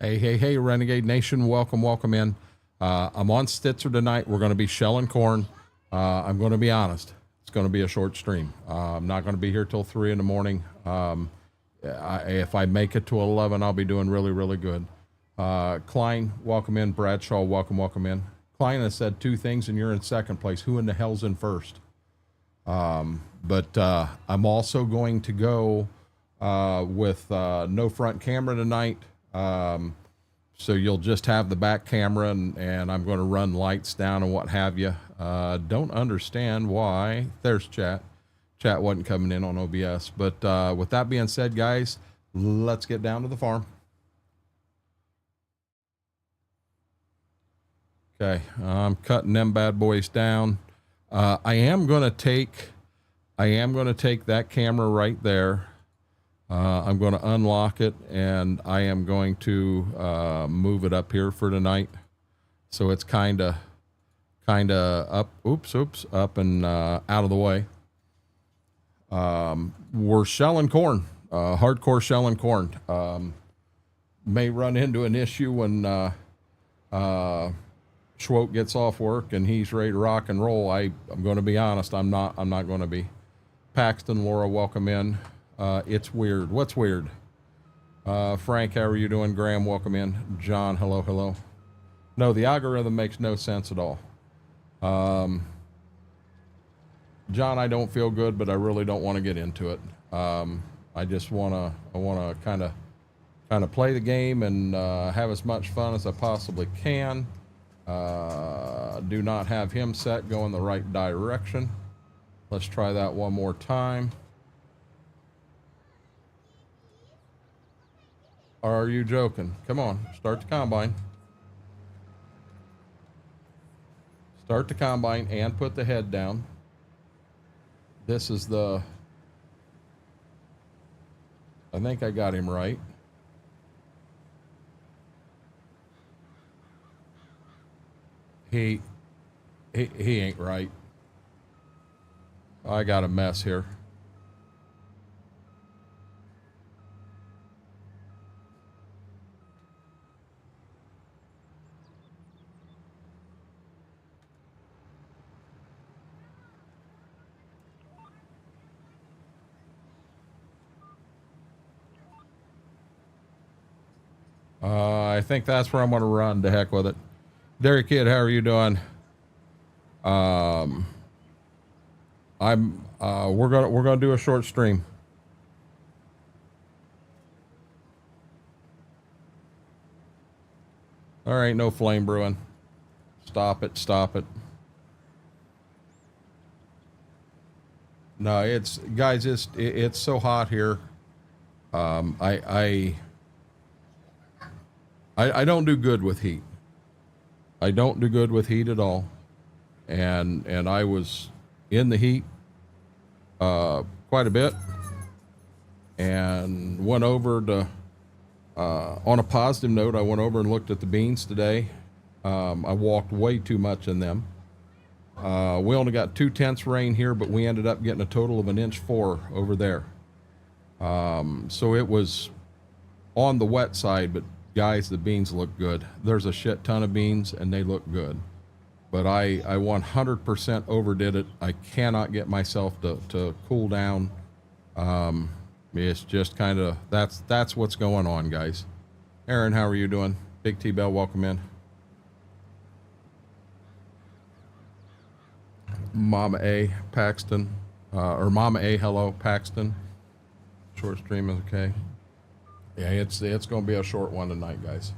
Hey, Renegade Nation, welcome in. I'm on Stitzer tonight. We're going to be shelling corn. I'm going to be honest. It's going to be a short stream. I'm not going to be here till 3 in the morning. If I make it to 11, I'll be doing really good. Klein, welcome in. Bradshaw, welcome in. Klein has said two things, and you're in second place. Who in the hell's in first? But I'm also going to go with no front camera tonight. So you'll just have the back camera, and I'm going to run lights down and what have you. Don't understand why. There's chat. Chat wasn't coming in on OBS. But with that being said, guys, let's get down to the farm. Okay, I'm cutting them bad boys down. I am going to take that camera right there. I'm going to unlock it, and I am going to move it up here for tonight. So it's kind of up, up and out of the way. We're shelling corn, hardcore shelling corn. May run into an issue when Schwoke gets off work and he's ready to rock and roll. I'm going to be honest, I'm not going to be. Paxton, Laura, welcome in. It's weird. What's weird? Frank, how are you doing? Graham, welcome in. John, hello. No, the algorithm makes no sense at all. John, I don't feel good, but I really don't want to get into it. I just want to kind of play the game and have as much fun as I possibly can. Do not have him set going the right direction. Let's try that one more time. Are you joking? Come on, start the combine. Start the combine and put the head down. This is the... I think I got him right. He ain't right. I got a mess here. I think that's where I'm going to run. To heck with it. Derry Kid, how are you doing? We're gonna do a short stream. All right, no flame brewing. Stop it. No, guys, it's so hot here. I don't do good with heat. I don't do good with heat at all. And I was in the heat quite a bit, and went over to on a positive note, I went over and looked at the beans today. I walked way too much in them. We only got 2/10 rain here, but we ended up getting a total of 1.4 inches over there. So it was on the wet side, but guys, the beans look good. There's a shit ton of beans and they look good, but I 100% overdid it. I cannot get myself to cool down. It's just kind of, that's what's going on, guys. Aaron, how are you doing? Big T Bell, welcome in. Mama A, Paxton, or Mama A, hello, Paxton. Short stream is okay. Yeah, it's going to be a short one tonight, guys.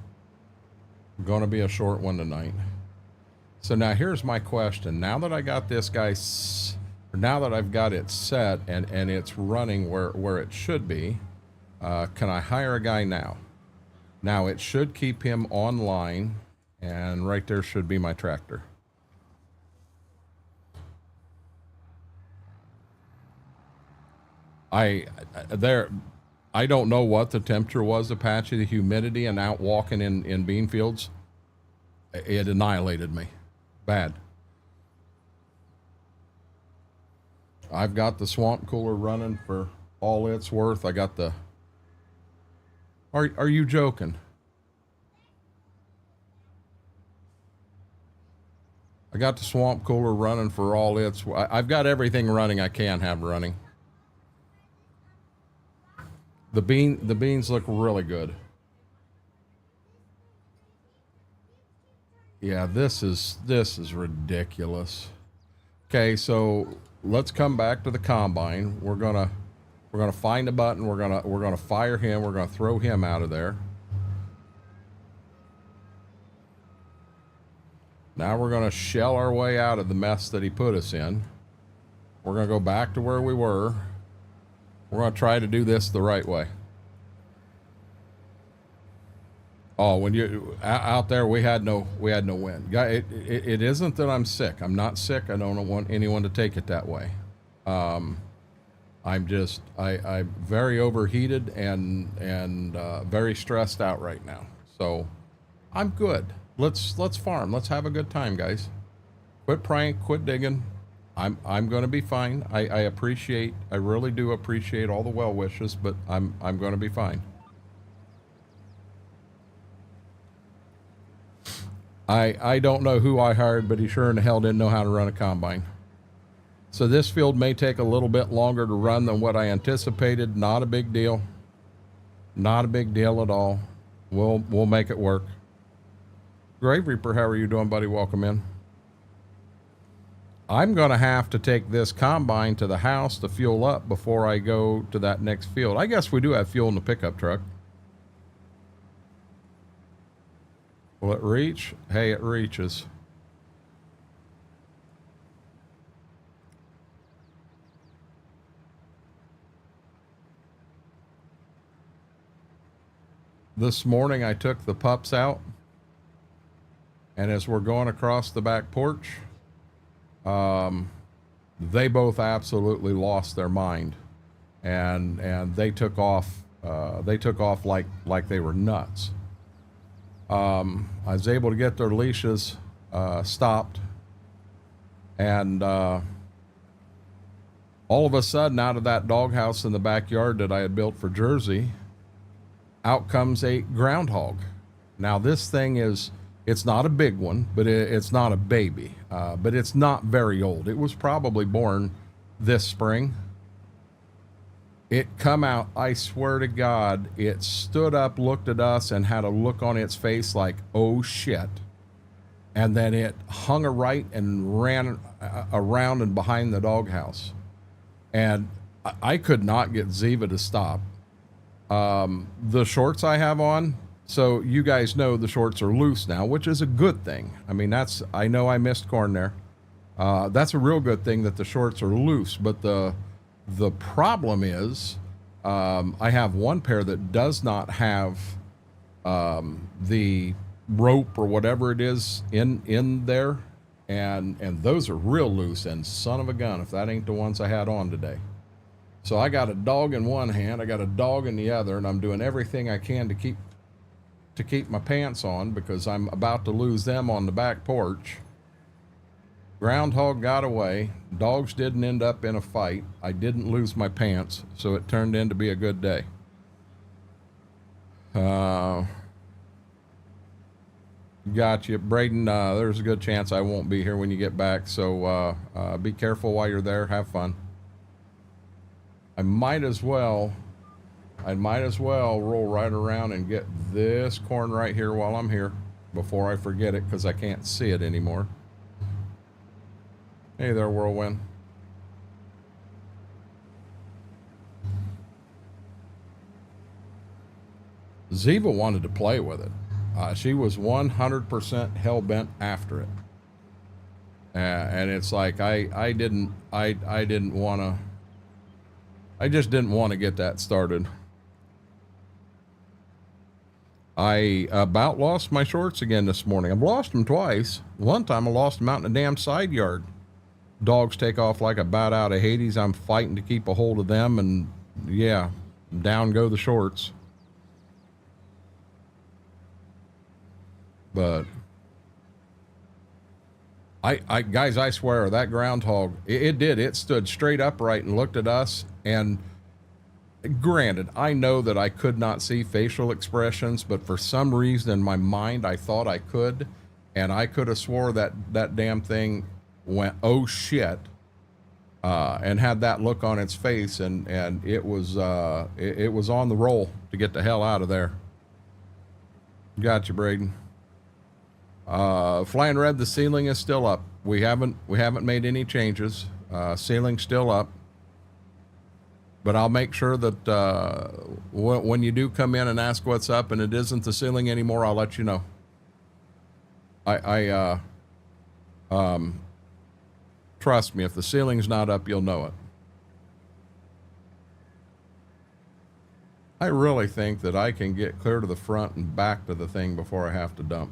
Going to be a short one tonight. So now here's my question. Now that I got this guy, now that I've got it set and it's running where it should be, can I hire a guy now? Now it should keep him online, and right there should be my tractor. I don't know what the temperature was, Apache, the humidity, and out walking in bean fields, it annihilated me. Bad. I've got the swamp cooler running for all it's worth. I got the... Are you joking? I got the swamp cooler running for all its. I've got everything running I can have running. The beans look really good. Yeah, this is ridiculous. Okay, so let's come back to the combine. We're gonna find a button. We're gonna fire him. We're gonna throw him out of there. Now we're gonna shell our way out of the mess that he put us in. We're gonna go back to where we were. We're gonna try to do this the right way. Oh, when you out there, we had no wind. It isn't that I'm sick. I'm not sick. I don't want anyone to take it that way. I'm very overheated and very stressed out right now. So I'm good. Let's farm. Let's have a good time, guys. Quit praying. Quit digging. I'm going to be fine. I really do appreciate all the well wishes, but I'm going to be fine. I don't know who I hired, but he sure in the hell didn't know how to run a combine. So this field may take a little bit longer to run than what I anticipated. Not a big deal. Not a big deal at all. We'll make it work. Grave Reaper, how are you doing, buddy? Welcome in. I'm going to have to take this combine to the house to fuel up before I go to that next field. I guess we do have fuel in the pickup truck. Will it reach? Hey, it reaches. This morning I took the pups out, and as we're going across the back porch, they both absolutely lost their mind, and they took off. They took off like they were nuts. I was able to get their leashes stopped, and all of a sudden, out of that doghouse in the backyard that I had built for Jersey, out comes a groundhog. Now this thing it's not a big one, but it's not a baby, but it's not very old. It was probably born this spring. It come out, I swear to God, it stood up, looked at us, and had a look on its face like, oh shit. And then it hung a right and ran around and behind the doghouse. And I could not get Ziva to stop. The shorts I have on, so you guys know the shorts are loose now, which is a good thing. I mean, I know I missed corn there. That's a real good thing that the shorts are loose, but the problem is, I have one pair that does not have the rope or whatever it is in there, and those are real loose, and son of a gun if that ain't the ones I had on today. So I got a dog in one hand, I got a dog in the other, and I'm doing everything I can to keep my pants on because I'm about to lose them on the back porch. Groundhog got away. Dogs didn't end up in a fight. I didn't lose my pants, so it turned in to be a good day. Gotcha. Braden, there's a good chance I won't be here when you get back, so be careful while you're there. Have fun. I might as well roll right around and get this corn right here while I'm here before I forget it because I can't see it anymore. Hey there, Whirlwind. Ziva wanted to play with it. She was 100% hell-bent after it. And it's like, I just didn't want to get that started. I about lost my shorts again this morning. I've lost them twice. One time I lost them out in the damn side yard. Dogs take off like a bat out of Hades. I'm fighting to keep a hold of them, and yeah, down go the shorts. But guys, I swear that groundhog, it stood straight upright and looked at us. And granted, I know that I could not see facial expressions, but for some reason in my mind, I thought I could. and I could have swore that that damn thing went, oh shit, and had that look on its face, and it was on the roll to get the hell out of there. Gotcha, Braden. Flying Red, the ceiling is still up. We haven't made any changes. Ceiling's still up. But I'll make sure that when you do come in and ask what's up and it isn't the ceiling anymore, I'll let you know. Trust me, if the ceiling's not up, you'll know it. I really think that I can get clear to the front and back to the thing before I have to dump.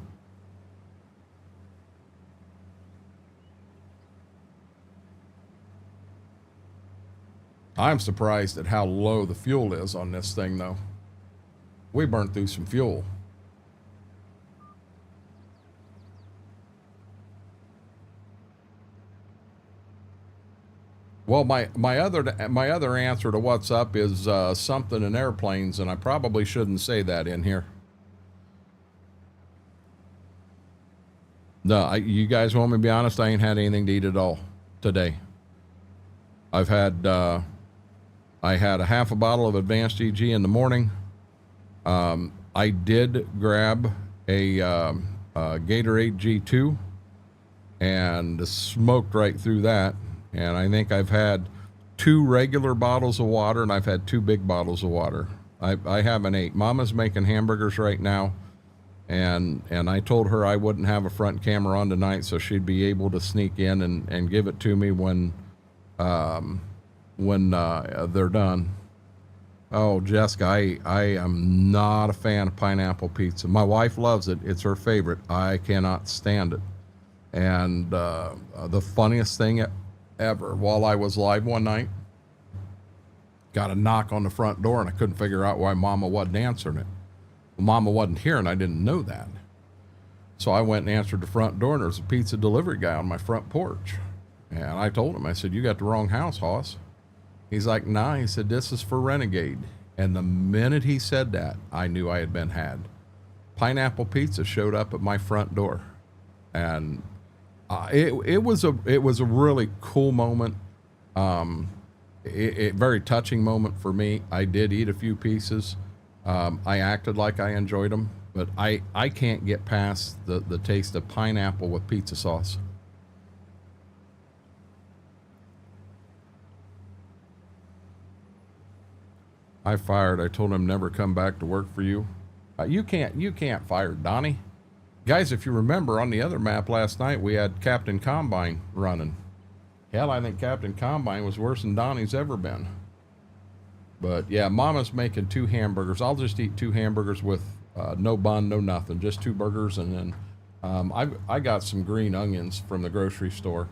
I'm surprised at how low the fuel is on this thing, though. We burned through some fuel. Well, my other answer to what's up is something in airplanes, and I probably shouldn't say that in here. No, you guys want me to be honest? I ain't had anything to eat at all today. I've had I had a half a bottle of Advanced EG in the morning. I did grab a Gatorade G2 and smoked right through that. And I think I've had 2 regular bottles of water, and I've had 2 big bottles of water. I haven't ate. Mama's making hamburgers right now, and I told her I wouldn't have a front camera on tonight, so she'd be able to sneak in and give it to me when they're done. Oh, Jessica, I am not a fan of pineapple pizza. My wife loves it. It's her favorite. I cannot stand it. And the funniest thing ever, while I was live one night, got a knock on the front door, and I couldn't figure out why Mama wasn't answering it. Well, Mama wasn't here, and I didn't know that. So I went and answered the front door, and there was a pizza delivery guy on my front porch. And I told him, I said, "You got the wrong house, Hoss." He's like, "Nah," he said, "This is for Renegade." And the minute he said that, I knew I had been had. Pineapple pizza showed up at my front door, and it was a really cool moment. Very touching moment for me. I did eat a few pieces. I acted like I enjoyed them, but I can't get past the taste of pineapple with pizza sauce. I fired. I told him never come back to work for you. You can't fire Donnie. Guys, if you remember on the other map last night, we had Captain Combine running. Hell, I think Captain Combine was worse than Donnie's ever been. But yeah, Mama's making 2 hamburgers. I'll just eat 2 hamburgers with no bun, no nothing, just 2 burgers. And then I got some green onions from the grocery store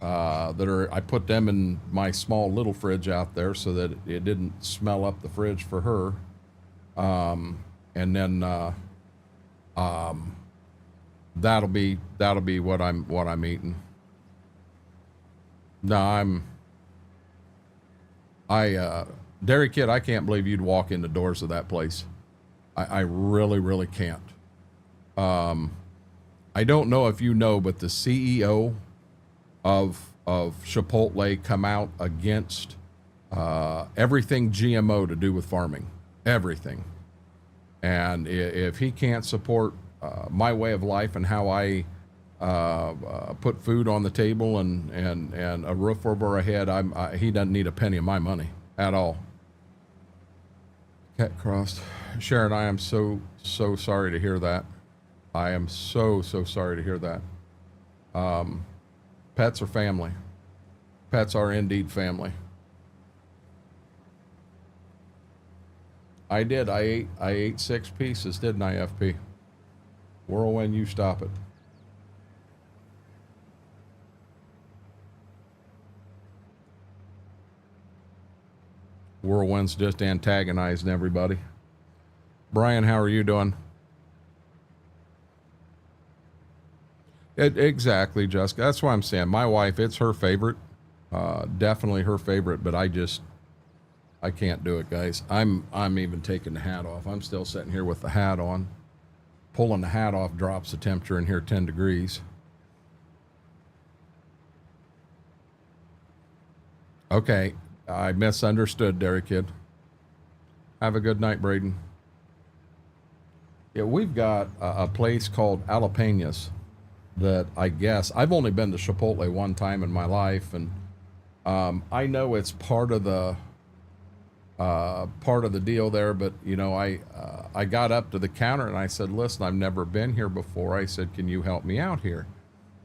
I put them in my small little fridge out there so that it didn't smell up the fridge for her. And then that'll be what I'm eating. No, Dairy Kid, I can't believe you'd walk in the doors of that place. I really, really can't. I don't know if you know, but the CEO of Chipotle come out against everything GMO to do with farming, everything. And if he can't support my way of life and how I put food on the table and a roof over our head, he doesn't need a penny of my money at all. Cat crossed. Sharon, I am so sorry to hear that. I am so sorry to hear that. Pets are family. Pets are indeed family. I did. I ate 6 pieces, didn't I, FP? Whirlwind, you stop it. Whirlwind's just antagonizing everybody. Brian, how are you doing? Exactly, Jessica. That's why I'm saying my wife, it's her favorite. Definitely her favorite, but I can't do it, guys. I'm even taking the hat off. I'm still sitting here with the hat on. pulling the hat off drops the temperature in here 10 degrees. Okay, I misunderstood, Dairy Kid. Have a good night, Braden. Yeah, we've got a place called Jalapenos that I guess, I've only been to Chipotle one time in my life, and I know it's part of the deal there, but you know, I got up to the counter and I said, listen, I've never been here before. I said, can you help me out here?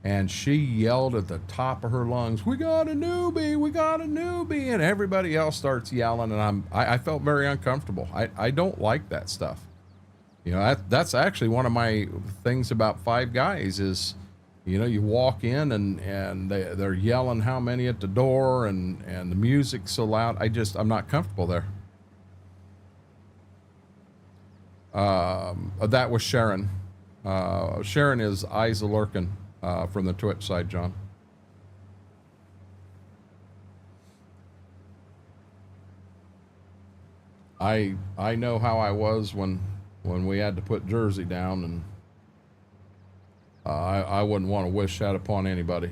And she yelled at the top of her lungs, we got a newbie, we got a newbie. And everybody else starts yelling, and I felt very uncomfortable. I don't like that stuff. You know, that's actually one of my things about Five Guys is, you know, you walk in and they're yelling how many at the door, and the music's so loud. I'm not comfortable there. That was Sharon. Sharon is Eyes of Lurkin from the Twitch side, John. I know how I was when we had to put Jersey down, and I wouldn't want to wish that upon anybody.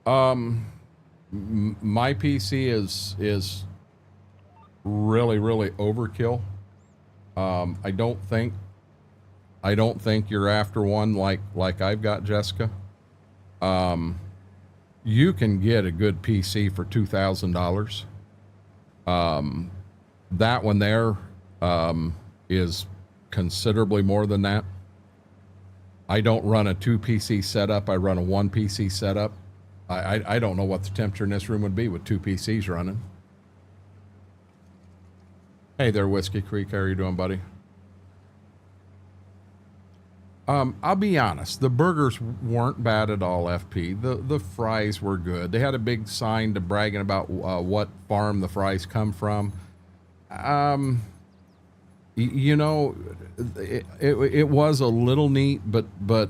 My PC is really overkill. I don't think you're after one like I've got, Jessica. You can get a good PC for $2,000. That one there is considerably more than that. I don't run a 2 PC setup. I run a 1 PC setup. I don't know what the temperature in this room would be with 2 PCs running. Hey there, Whiskey Creek. How are you doing, buddy? I'll be honest. The burgers weren't bad at all, FP. The fries were good. They had a big sign to bragging about what farm the fries come from. You know, it was a little neat, but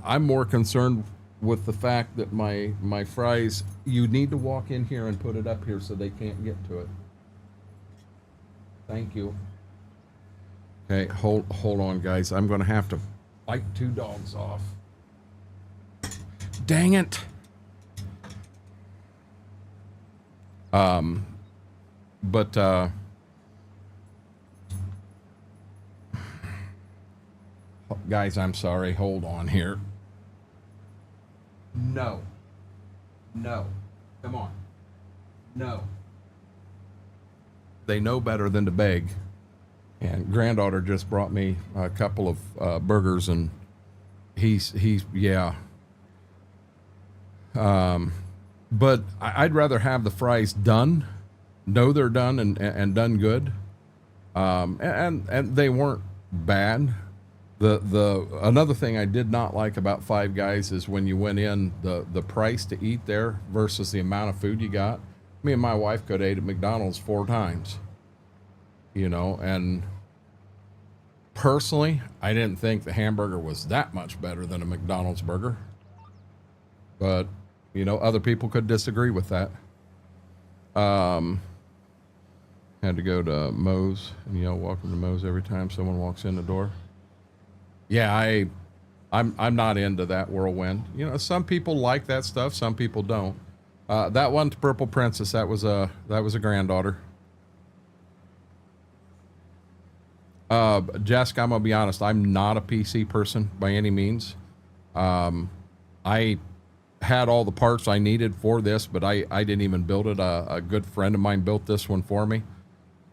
I'm more concerned with the fact that my fries, you need to walk in here and put it up here so they can't get to it. Thank you. Okay, hold on, guys. I'm going to have to fight 2 dogs off. Dang it. Guys, I'm sorry. Hold on here. No. Come on. No. They know better than to beg. And granddaughter just brought me a couple of burgers, and he's yeah. But I'd rather have the fries done, know they're done and done good. And they weren't bad. Another thing I did not like about Five Guys is when you went in, the price to eat there versus the amount of food you got. Me and my wife could have ate at McDonald's 4 times, you know, and personally, I didn't think the hamburger was that much better than a McDonald's burger, but you know, other people could disagree with that. Had to go to Moe's and yell welcome to Moe's every time someone walks in the door. Yeah, I'm not into that whirlwind. You know, some people like that stuff, some people don't. That one, Purple Princess, that was a granddaughter. Jessica, I'm gonna be honest, I'm not a PC person by any means. I had all the parts I needed for this, but I didn't even build it. A good friend of mine built this one for me.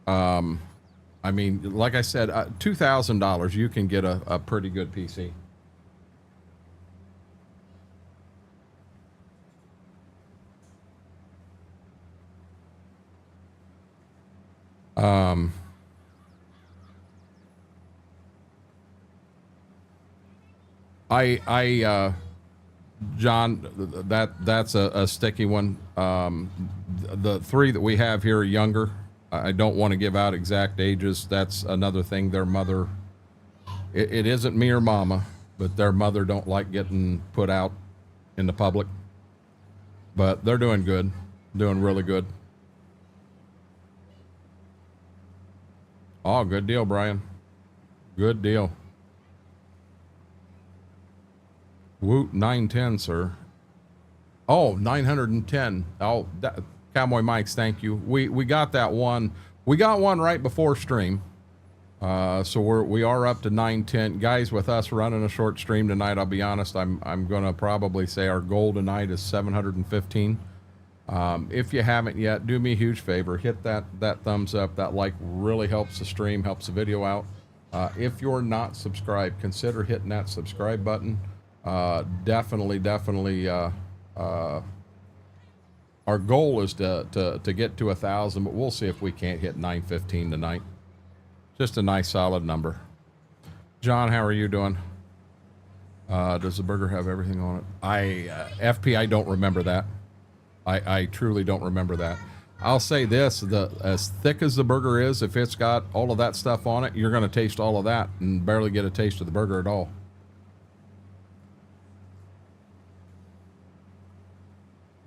I mean, like I said, $2,000, you can get a pretty good PC. John, that's a sticky one. The 3 that we have here are younger. I don't want to give out exact ages. That's another thing. Their mother, it isn't me or mama, but their mother don't like getting put out in the public. But they're doing good, doing really good. Oh, good deal, Brian. Good deal. Woot 910, sir. Oh, 910. Oh, Cowboy Mike's, thank you. We got that one. We got one right before stream. So we are up to 910. Guys, with us running a short stream tonight, I'll be honest, I'm gonna probably say our goal tonight is 715. If you haven't yet, do me a huge favor, hit that thumbs up. That like really helps the stream, helps the video out. If you're not subscribed, consider hitting that subscribe button. Definitely our goal is to get to 1,000, but we'll see if we can't hit 915 tonight. Just a nice solid number. John, how are you doing? Does the burger have everything on it? FP, I don't remember that. I truly don't remember that. I'll say this, as thick as the burger is, if it's got all of that stuff on it, you're going to taste all of that and barely get a taste of the burger at all.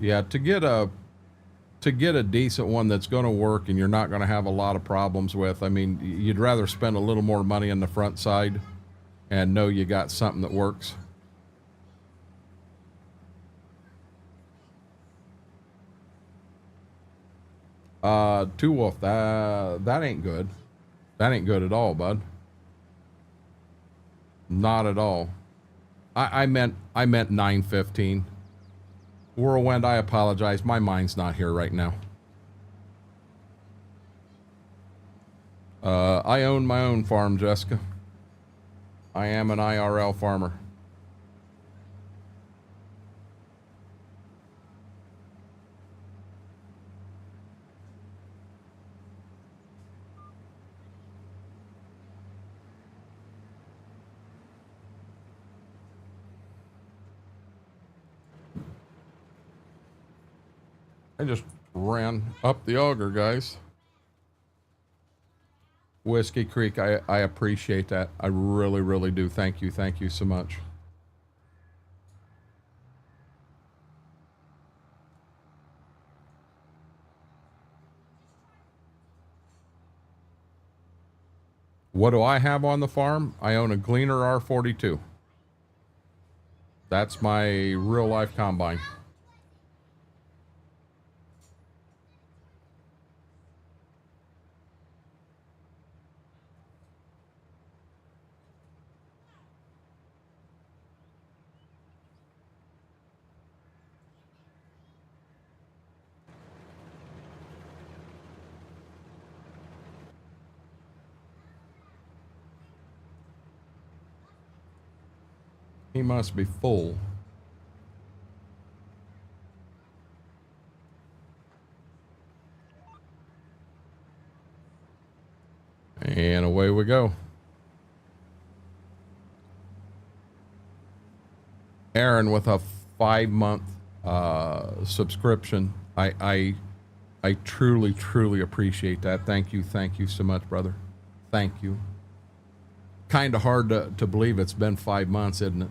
Yeah, to get a decent one that's going to work and you're not going to have a lot of problems with, I mean, you'd rather spend a little more money on the front side and know you got something that works. Two Wolf, that ain't good. That ain't good at all, bud. Not at all. I meant 915. Whirlwind, I apologize. My mind's not here right now. I own my own farm, Jessica. I am an IRL farmer. I just ran up the auger, guys. Whiskey Creek, I appreciate that. I really, really do. Thank you. Thank you so much. What do I have on the farm? I own a Gleaner R42. That's my real life combine. He must be full. And away we go. Aaron with a 5-month subscription. I truly, truly appreciate that. Thank you so much, brother. Thank you. Kind of hard to believe it's been 5 months, isn't it?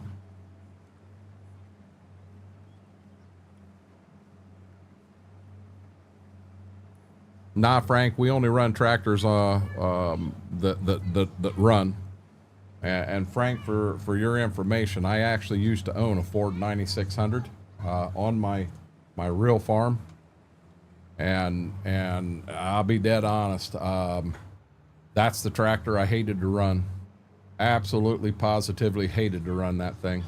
Nah, Frank, we only run tractors that run. And Frank, for your information, I actually used to own a Ford 9600 on my real farm. And I'll be dead honest, that's the tractor I hated to run. Absolutely, positively hated to run that thing.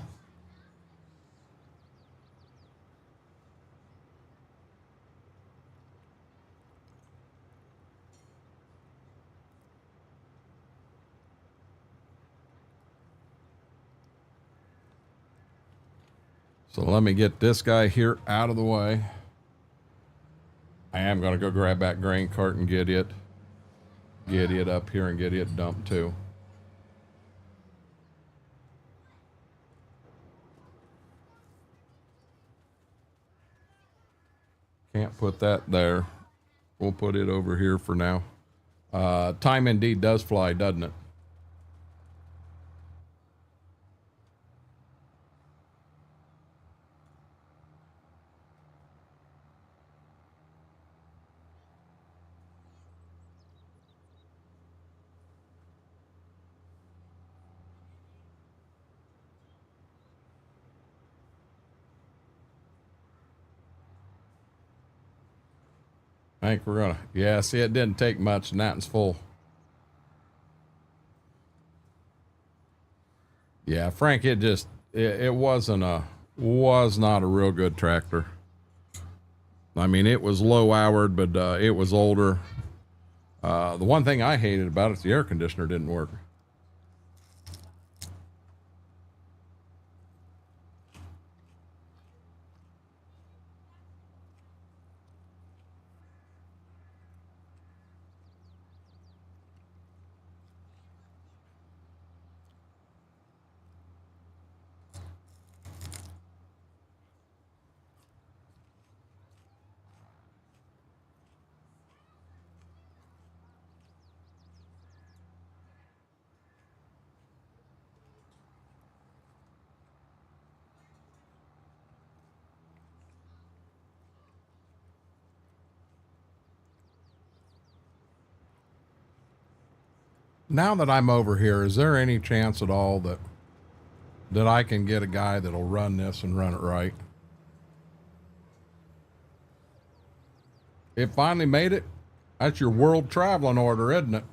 So let me get this guy here out of the way. I am going to go grab that grain cart and get it up here and get it dumped too. Can't put that there. We'll put it over here for now. Time indeed does fly, doesn't it? I think we're gonna, yeah, see, it didn't take much and that one's full. Yeah, Frank, it wasn't was not a real good tractor. I mean, it was low hourred, but it was older. The one thing I hated about it, the air conditioner didn't work. Now that I'm over here, is there any chance at all that I can get a guy that'll run this and run it right? It finally made it. That's your world traveling order, isn't it?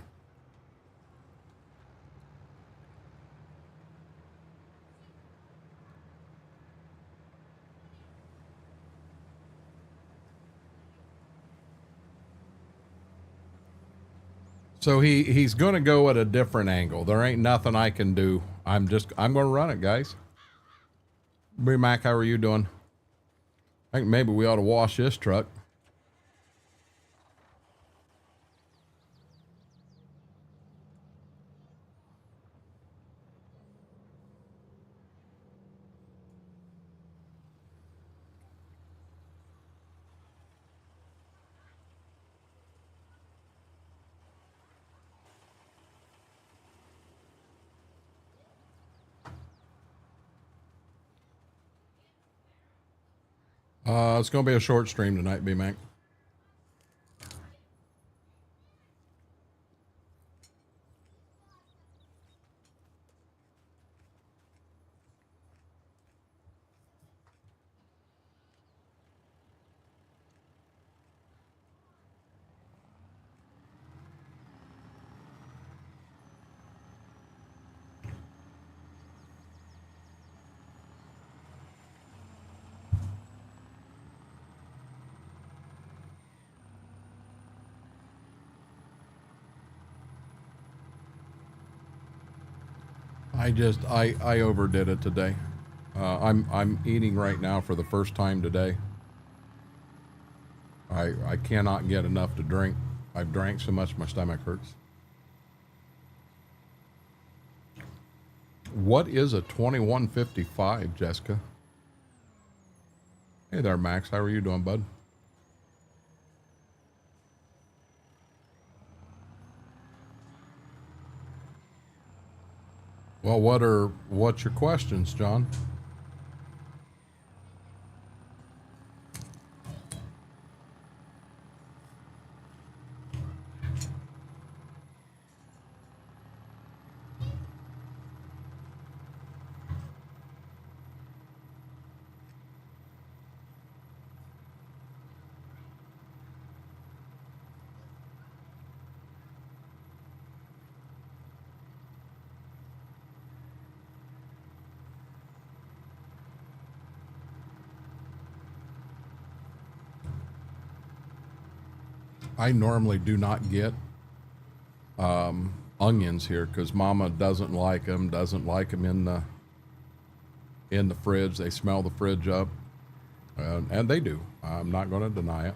So he's going to go at a different angle. There ain't nothing I can do. I'm going to run it, guys. B Mac, how are you doing? I think maybe we ought to wash this truck. It's going to be a short stream tonight, B Mac. I overdid it today. I'm eating right now for the first time today. I cannot get enough to drink. I've drank so much my stomach hurts. What is a 2155, Jessica? Hey there, Max. How are you doing, bud? Well, what's your questions, John? I normally do not get onions here because Mama doesn't like them. In the fridge. They smell the fridge up, and they do. I'm not going to deny it.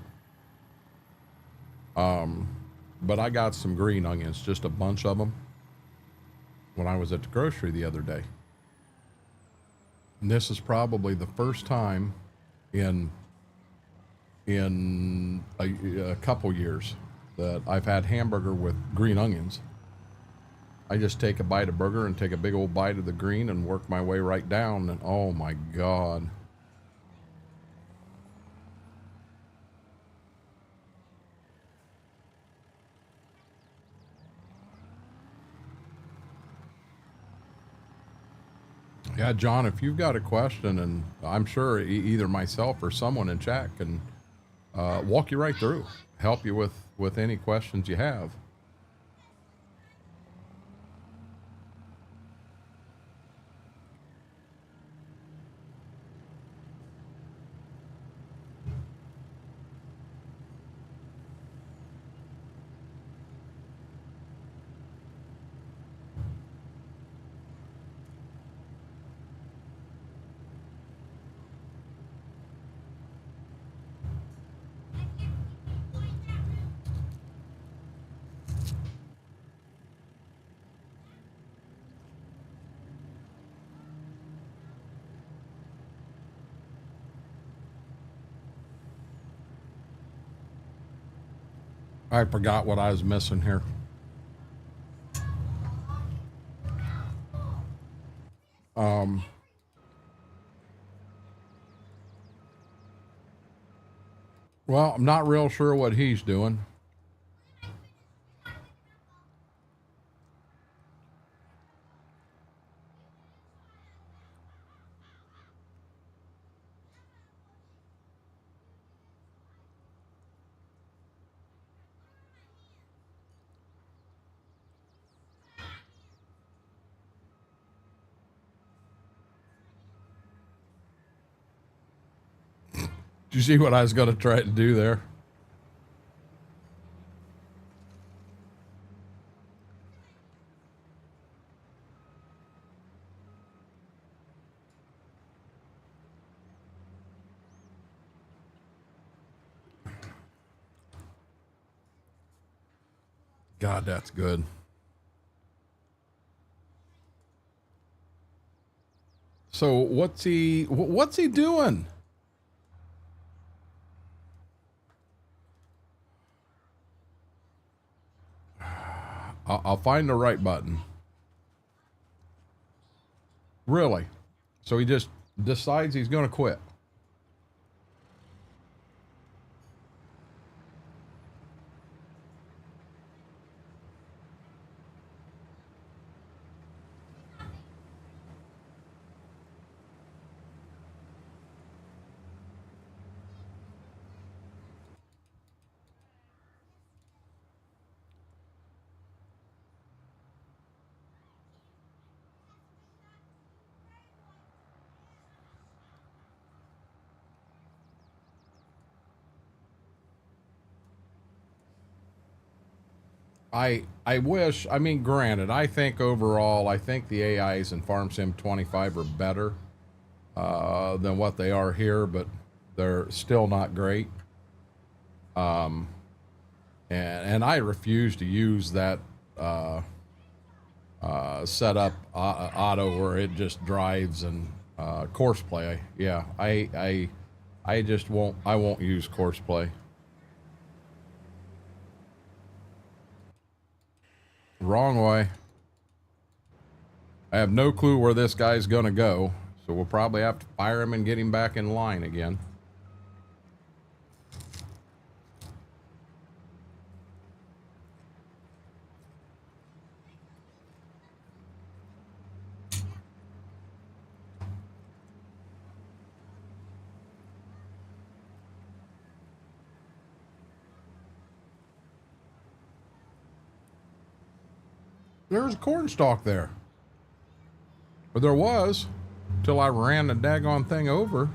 But I got some green onions, just a bunch of them, when I was at the grocery the other day. And this is probably the first time in a couple years that I've had hamburger with green onions. I just take a bite of burger and take a big old bite of the green and work my way right down, and oh my God. Yeah, John, if you've got a question, and I'm sure either myself or someone in chat walk you right through, help you with any questions you have. I forgot what I was missing here. Well, I'm not real sure what he's doing. Did you see what I was going to try to do there? God, that's good. So what's he doing? I'll find the right button. Really? So he just decides he's going to quit. I wish, I mean, granted, I think overall, I think the AIs in Farm Sim 25 are better than what they are here, but they're still not great. And I refuse to use that setup auto where it just drives and course play. Yeah, I just won't use course play. Wrong way. I have no clue where this guy's gonna go, so we'll probably have to fire him and get him back in line again. There's a corn stalk there. But there was, till I ran the daggone thing over.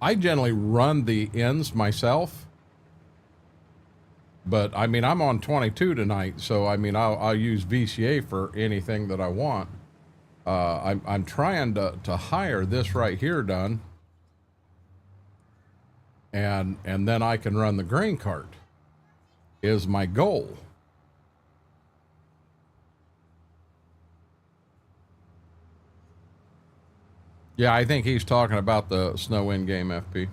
I generally run the ends myself. But I mean, I'm on 22 tonight, so I mean, I'll use VCA for anything that I want. I'm trying to hire this right here done, and then I can run the grain cart. Is my goal. Yeah, I think he's talking about the snow in-game FP.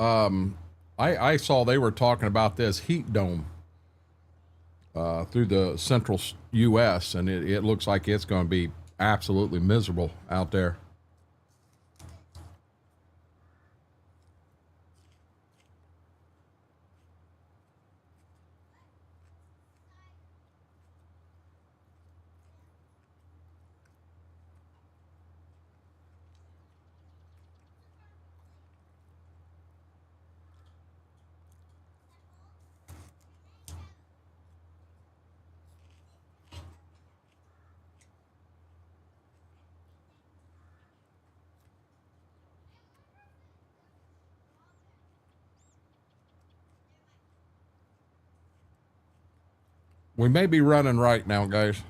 I saw they were talking about this heat dome through the central U.S., and it looks like it's going to be absolutely miserable out there. We may be running right now, guys.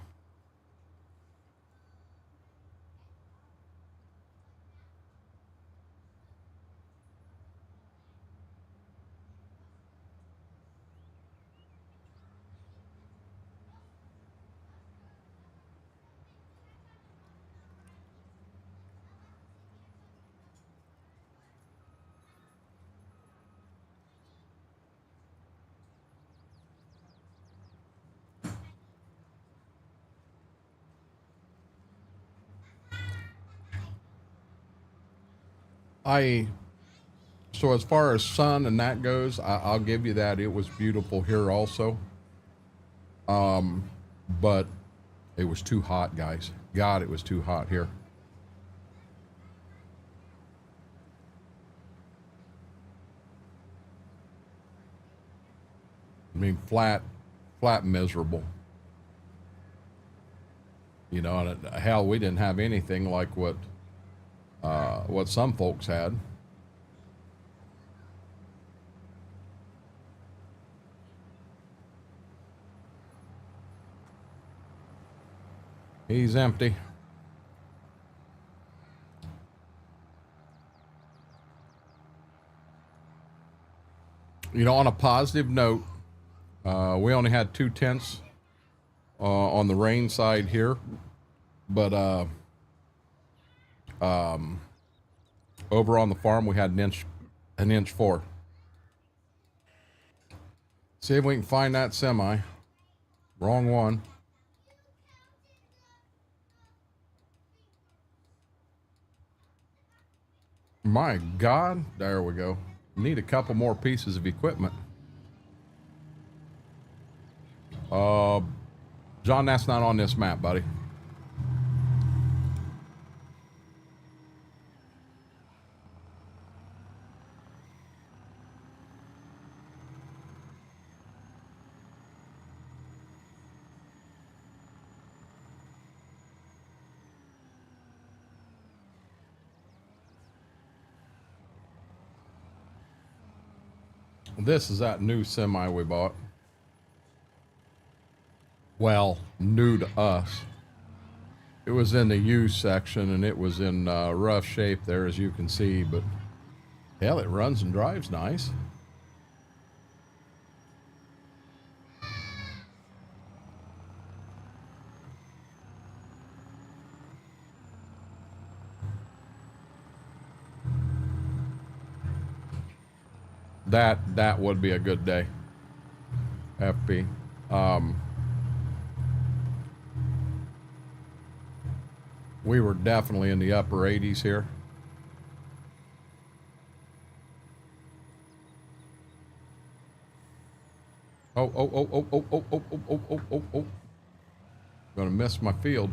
So as far as sun and that goes, I'll give you that. It was beautiful here also. But it was too hot, guys. God, it was too hot here. I mean, flat miserable. You know, and hell, we didn't have anything like what some folks had. He's empty. You know, on a positive note, we only had 2/10 on the rain side here, but over on the farm we had an inch 4. See if we can find that semi. Wrong one. My God, there we go. Need a couple more pieces of equipment. John, that's not on this map, buddy. This is that new semi we bought. Well, new to us. It was in the used section and it was in rough shape there, as you can see, but hell, it runs and drives nice. That would be a good day. FP. We were definitely in the upper 80s here. Oh. Gonna miss my field.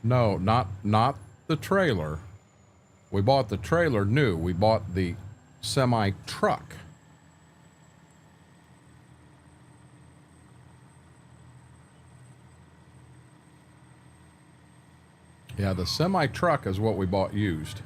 No, not the trailer. We bought the trailer new. We bought the semi truck. Yeah, the semi truck is what we bought used.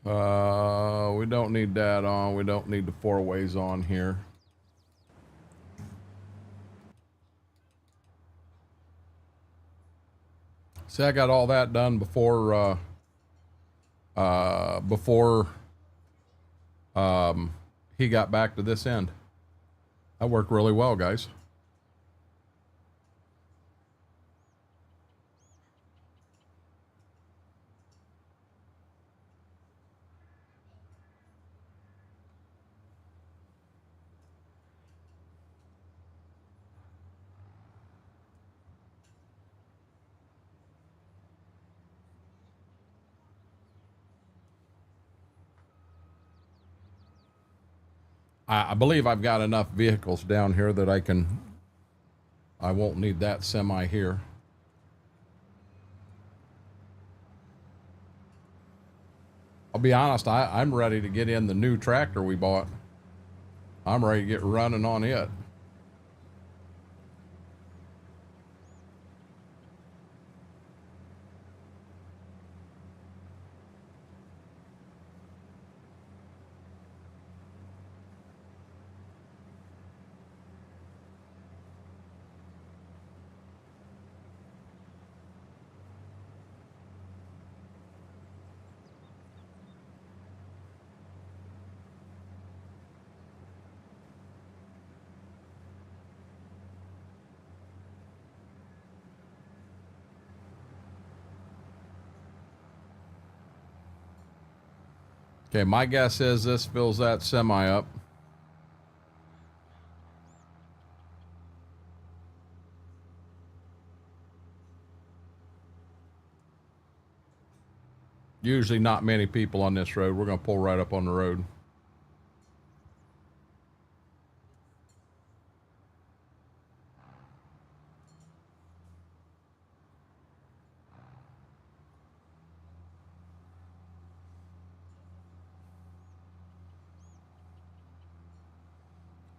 We don't need that on. We don't need the 4-ways on here. See, I got all that done before he got back to this end. That worked really well, guys. I believe I've got enough vehicles down here that I won't need that semi here. I'll be honest, I'm ready to get in the new tractor we bought. I'm ready to get running on it. Okay, my guess is this fills that semi up. Usually not many people on this road. We're going to pull right up on the road.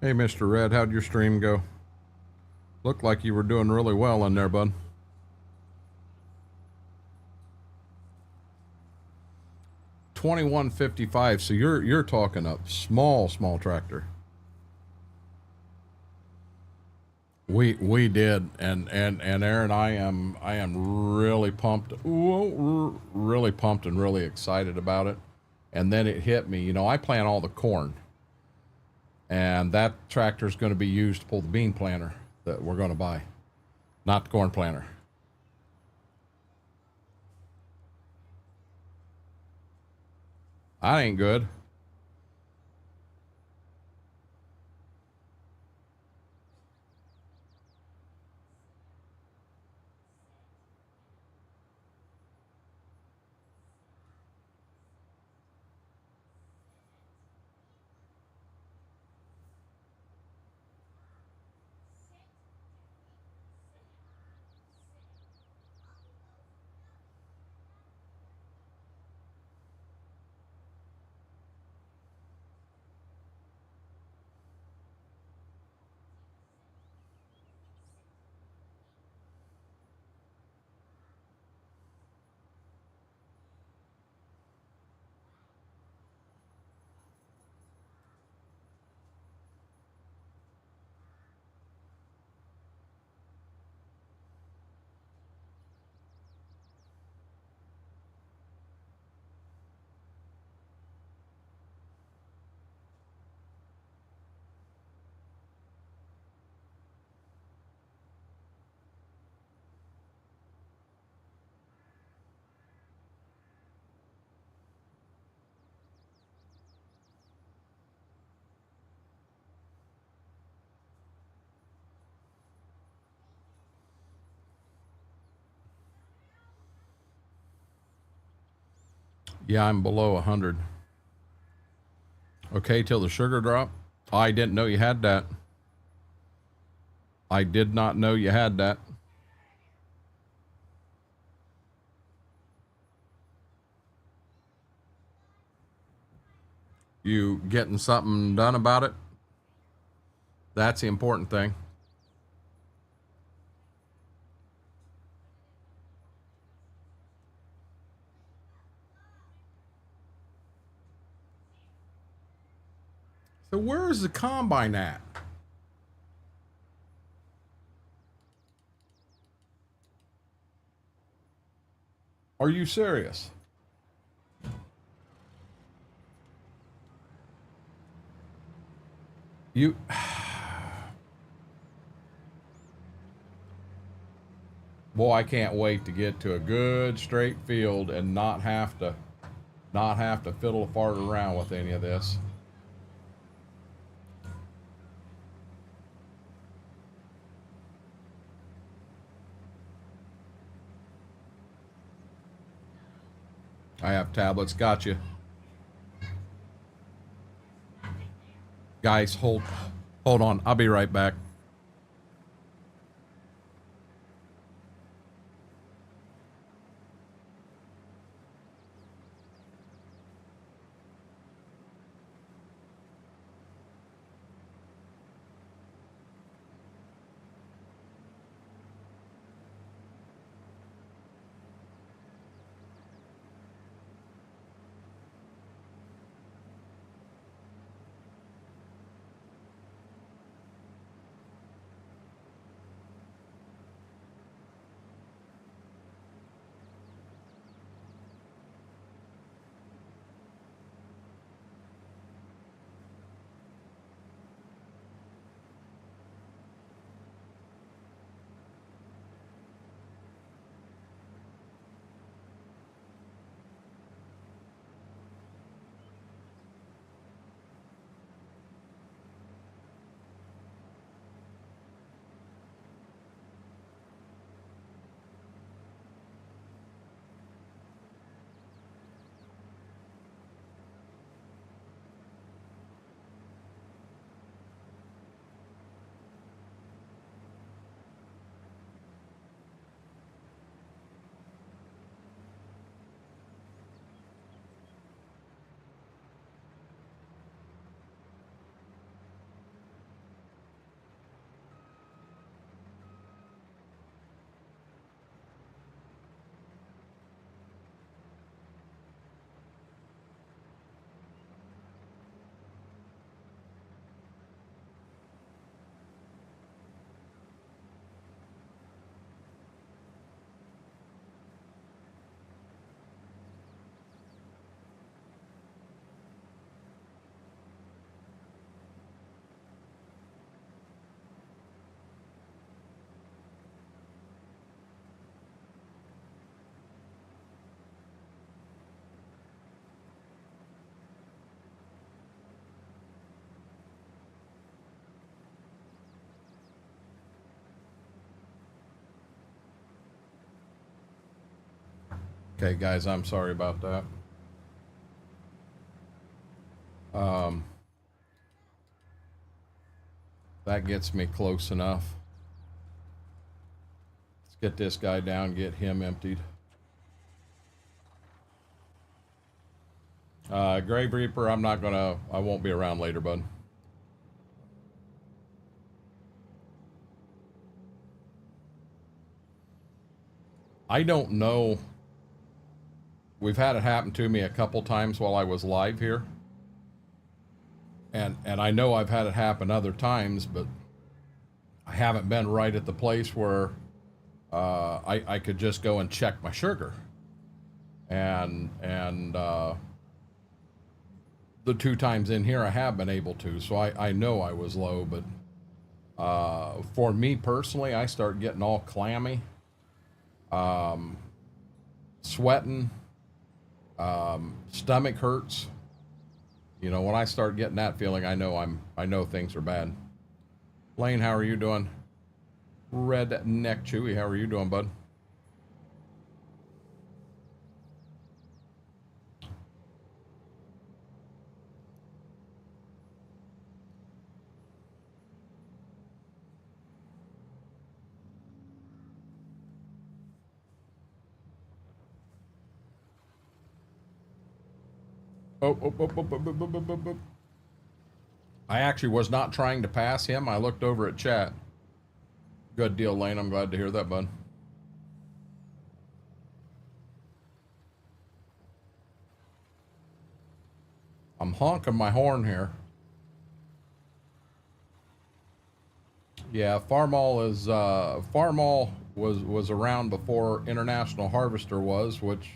Hey, Mr. Red, how'd your stream go? Looked like you were doing really well in there, bud. $21.55. So you're talking a small tractor. We did, and Aaron, I am really pumped. Really pumped and really excited about it. And then it hit me. You know, I plant all the corn. And that tractor is going to be used to pull the bean planter that we're going to buy, not the corn planter. That ain't good. Yeah, I'm below 100. Okay, till the sugar drop. I didn't know you had that. I did not know you had that. You getting something done about it? That's the important thing. So where is the combine at? Are you serious? You... Boy, I can't wait to get to a good straight field and not have to fiddle fart around with any of this. I have tablets. Gotcha. Guys, hold on. I'll be right back. Okay, guys, I'm sorry about that. That gets me close enough. Let's get this guy down, get him emptied. Grave Reaper, I won't be around later, bud. I don't know. We've had it happen to me a couple times while I was live here. And I know I've had it happen other times, but I haven't been right at the place where I could just go and check my sugar. And the 2 times in here I have been able to, so I know I was low, but for me personally, I start getting all clammy, sweating, stomach hurts. You know, when I start getting that feeling, I know things are bad. Lane, how are you doing? Redneck Chewy, how are you doing, bud? Oh. I actually was not trying to pass him. I looked over at chat. Good deal, Lane. I'm glad to hear that, bud. I'm honking my horn here. Yeah, Farmall was around before International Harvester was, which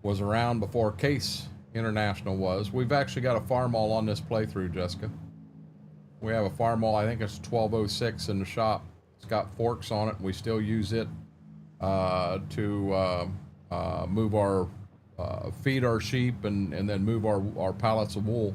was around before Case International was. We've actually got a Farmall on this playthrough, Jessica. We have a Farmall, I think it's 1206 in the shop. It's got forks on it, and we still use it to move our feed our sheep and then move our pallets of wool.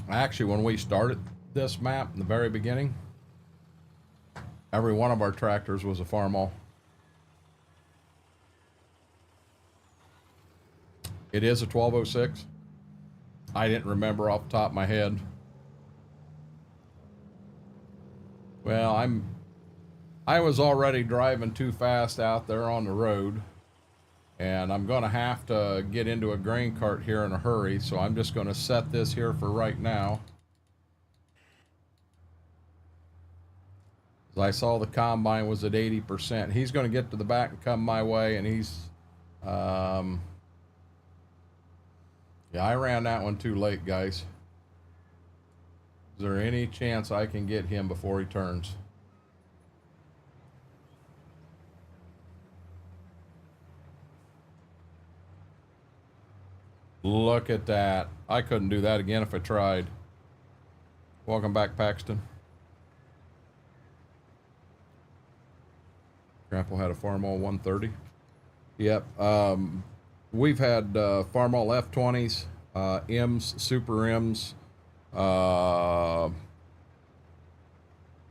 Actually, when we started this map in the very beginning, every one of our tractors was a Farmall. It is a 1206. I didn't remember off the top of my head. Well, I was already driving too fast out there on the road, and I'm gonna have to get into a grain cart here in a hurry, so I'm just gonna set this here for right now. I saw the combine was at 80%. He's gonna get to the back and come my way, and he's yeah, I ran that one too late, guys. Is there any chance I can get him before he turns? Look at that. I couldn't do that again if I tried. Welcome back, Paxton. Grandpa had a Farmall 130. Yep. We've had Farmall F20s, M's, Super M's. There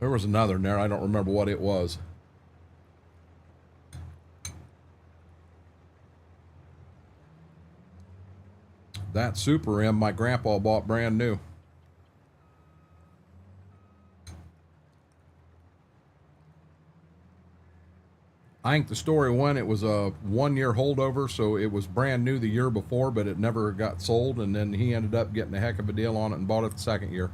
was another in there. I don't remember what it was. That Super M my grandpa bought brand new. I think the story went it was a 1-year holdover, so it was brand new the year before, but it never got sold, and then he ended up getting a heck of a deal on it and bought it the second year.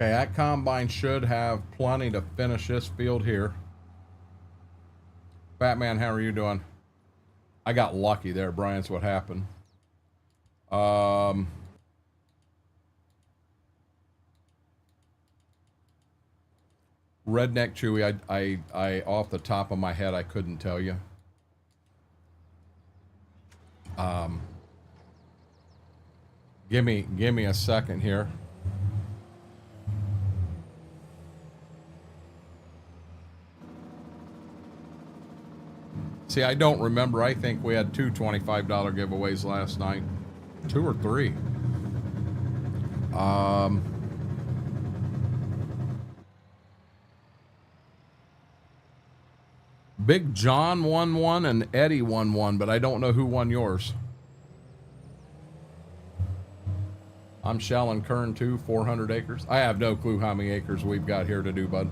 Okay, that combine should have plenty to finish this field here. Batman, how are you doing? I got lucky there, Brian's what happened. Redneck Chewy, I off the top of my head, I couldn't tell you. Give me a second here. See, I don't remember. I think we had two $25 giveaways last night. 2 or 3. Big John won one and Eddie won one, but I don't know who won yours. I'm shelling KERN too, 400 acres. I have no clue how many acres we've got here to do, bud.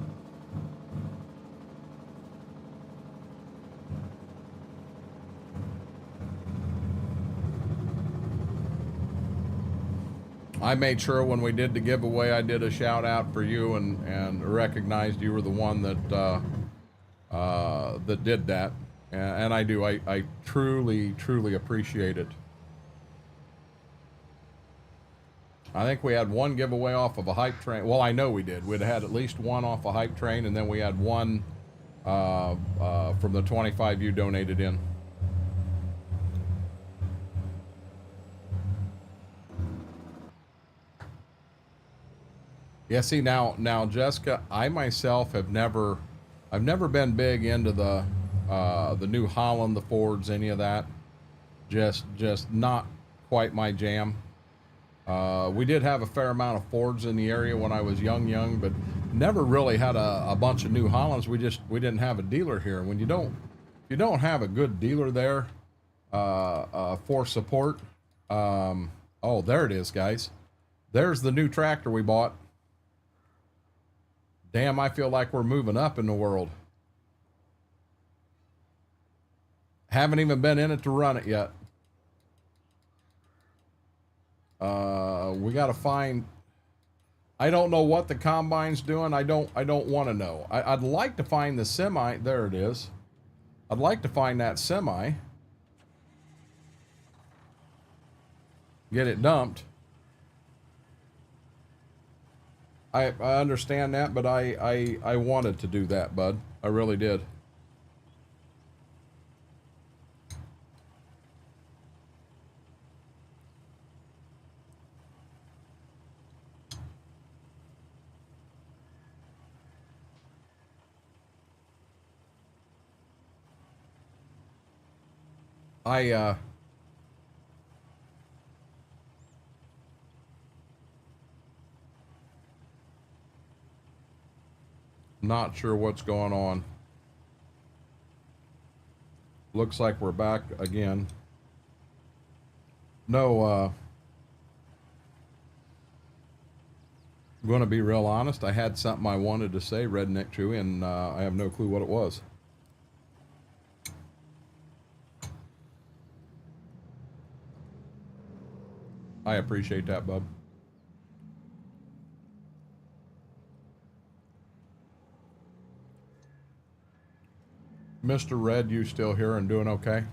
I made sure when we did the giveaway, I did a shout out for you and recognized you were the one that that did that, and I do. I truly appreciate it. I think we had one giveaway off of a hype train. Well, I know we did. We'd had at least one off a hype train, and then we had one from the 25 you donated in. Yeah, see now Jessica, I myself have I've never been big into the New Holland, the Fords, any of that. Just not quite my jam. We did have a fair amount of Fords in the area when I was young, but never really had a bunch of New Hollands. We didn't have a dealer here. When you don't have a good dealer there for support, oh, there it is, guys. There's the new tractor we bought. Damn, I feel like we're moving up in the world. Haven't even been in it to run it yet. We got to find... I don't know what the combine's doing. I don't want to know. I'd like to find the semi. There it is. I'd like to find that semi. Get it dumped. I understand that, but I wanted to do that, bud. I really did. Not sure what's going on. Looks like we're back again. No, I'm going to be real honest. I had something I wanted to say, Redneck Chewy, and I have no clue what it was. I appreciate that, bub. Mr. Red, you still here and doing okay?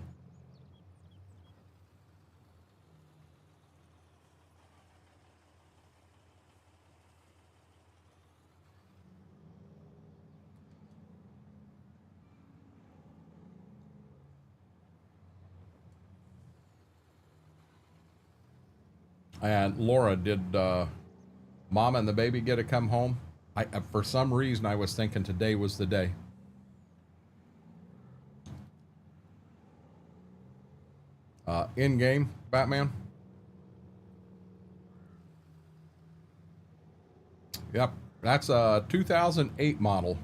And Laura, did Mom and the baby get to come home? For some reason, I was thinking today was the day. In-game, Batman? Yep, that's a 2008 model.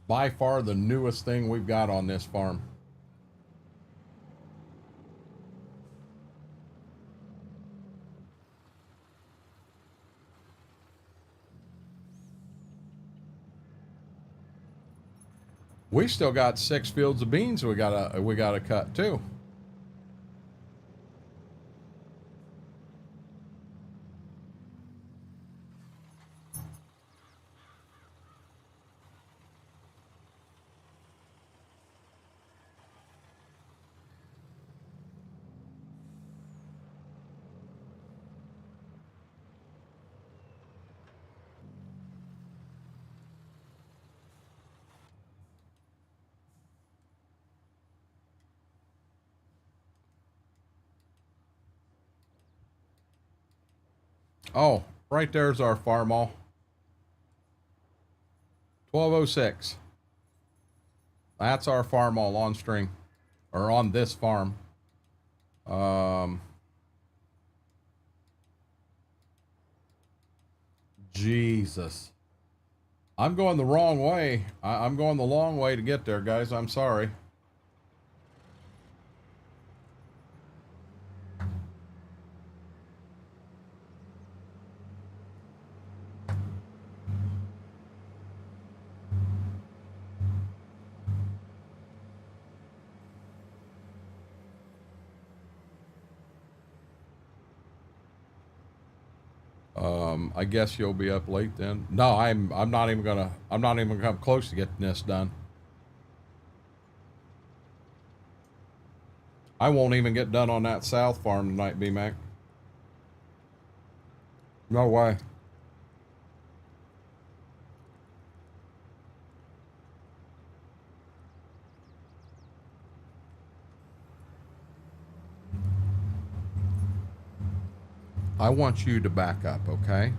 By far the newest thing we've got on this farm. We still got 6 fields of beans we gotta cut too. Oh, right there's our farm all. 1206. That's our farm all on string. Or on this farm. Jesus. I'm going the wrong way. I'm going the long way to get there, guys. I'm sorry. I guess you'll be up late then. No, I'm not even gonna come close to getting this done. I won't even get done on that south farm tonight, B-Mac. No way. I want you to back up, okay?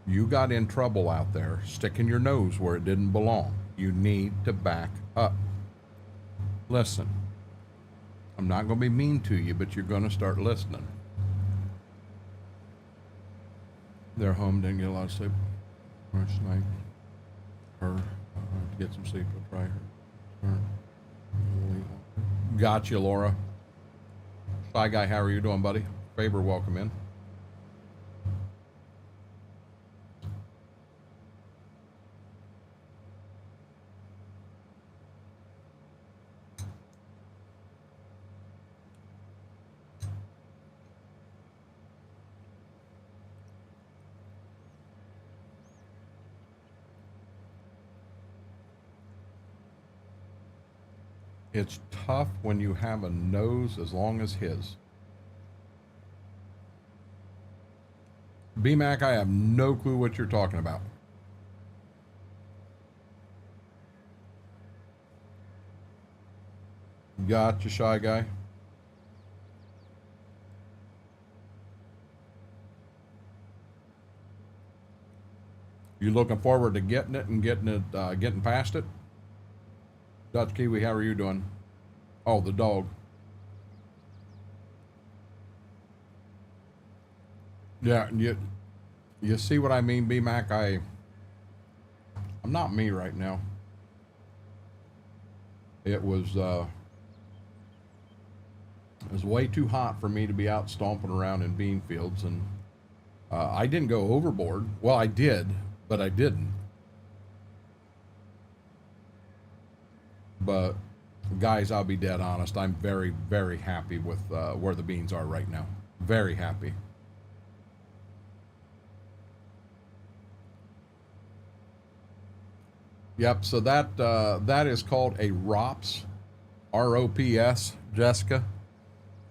You got in trouble out there, sticking your nose where it didn't belong. You need to back up. Listen, I'm not going to be mean to you, but you're going to start listening. They're home, didn't get a lot of sleep last night. Her, to get some sleep, we'll try her. Got you, Laura. Shy Guy, how are you doing, buddy? Faber, welcome in. It's tough when you have a nose as long as his. B-Mac, I have no clue what you're talking about. Gotcha, Shy Guy. You looking forward to getting it and getting past it? Dutch Kiwi, how are you doing? Oh, the dog. Yeah, you see what I mean, B-Mac? I'm not me right now. It was way too hot for me to be out stomping around in bean fields, and I didn't go overboard. Well, I did, but I didn't. But guys, I'll be dead honest. I'm very, very happy with where the beans are right now. Very happy. Yep. So that is called a ROPS, R-O-P-S, Jessica,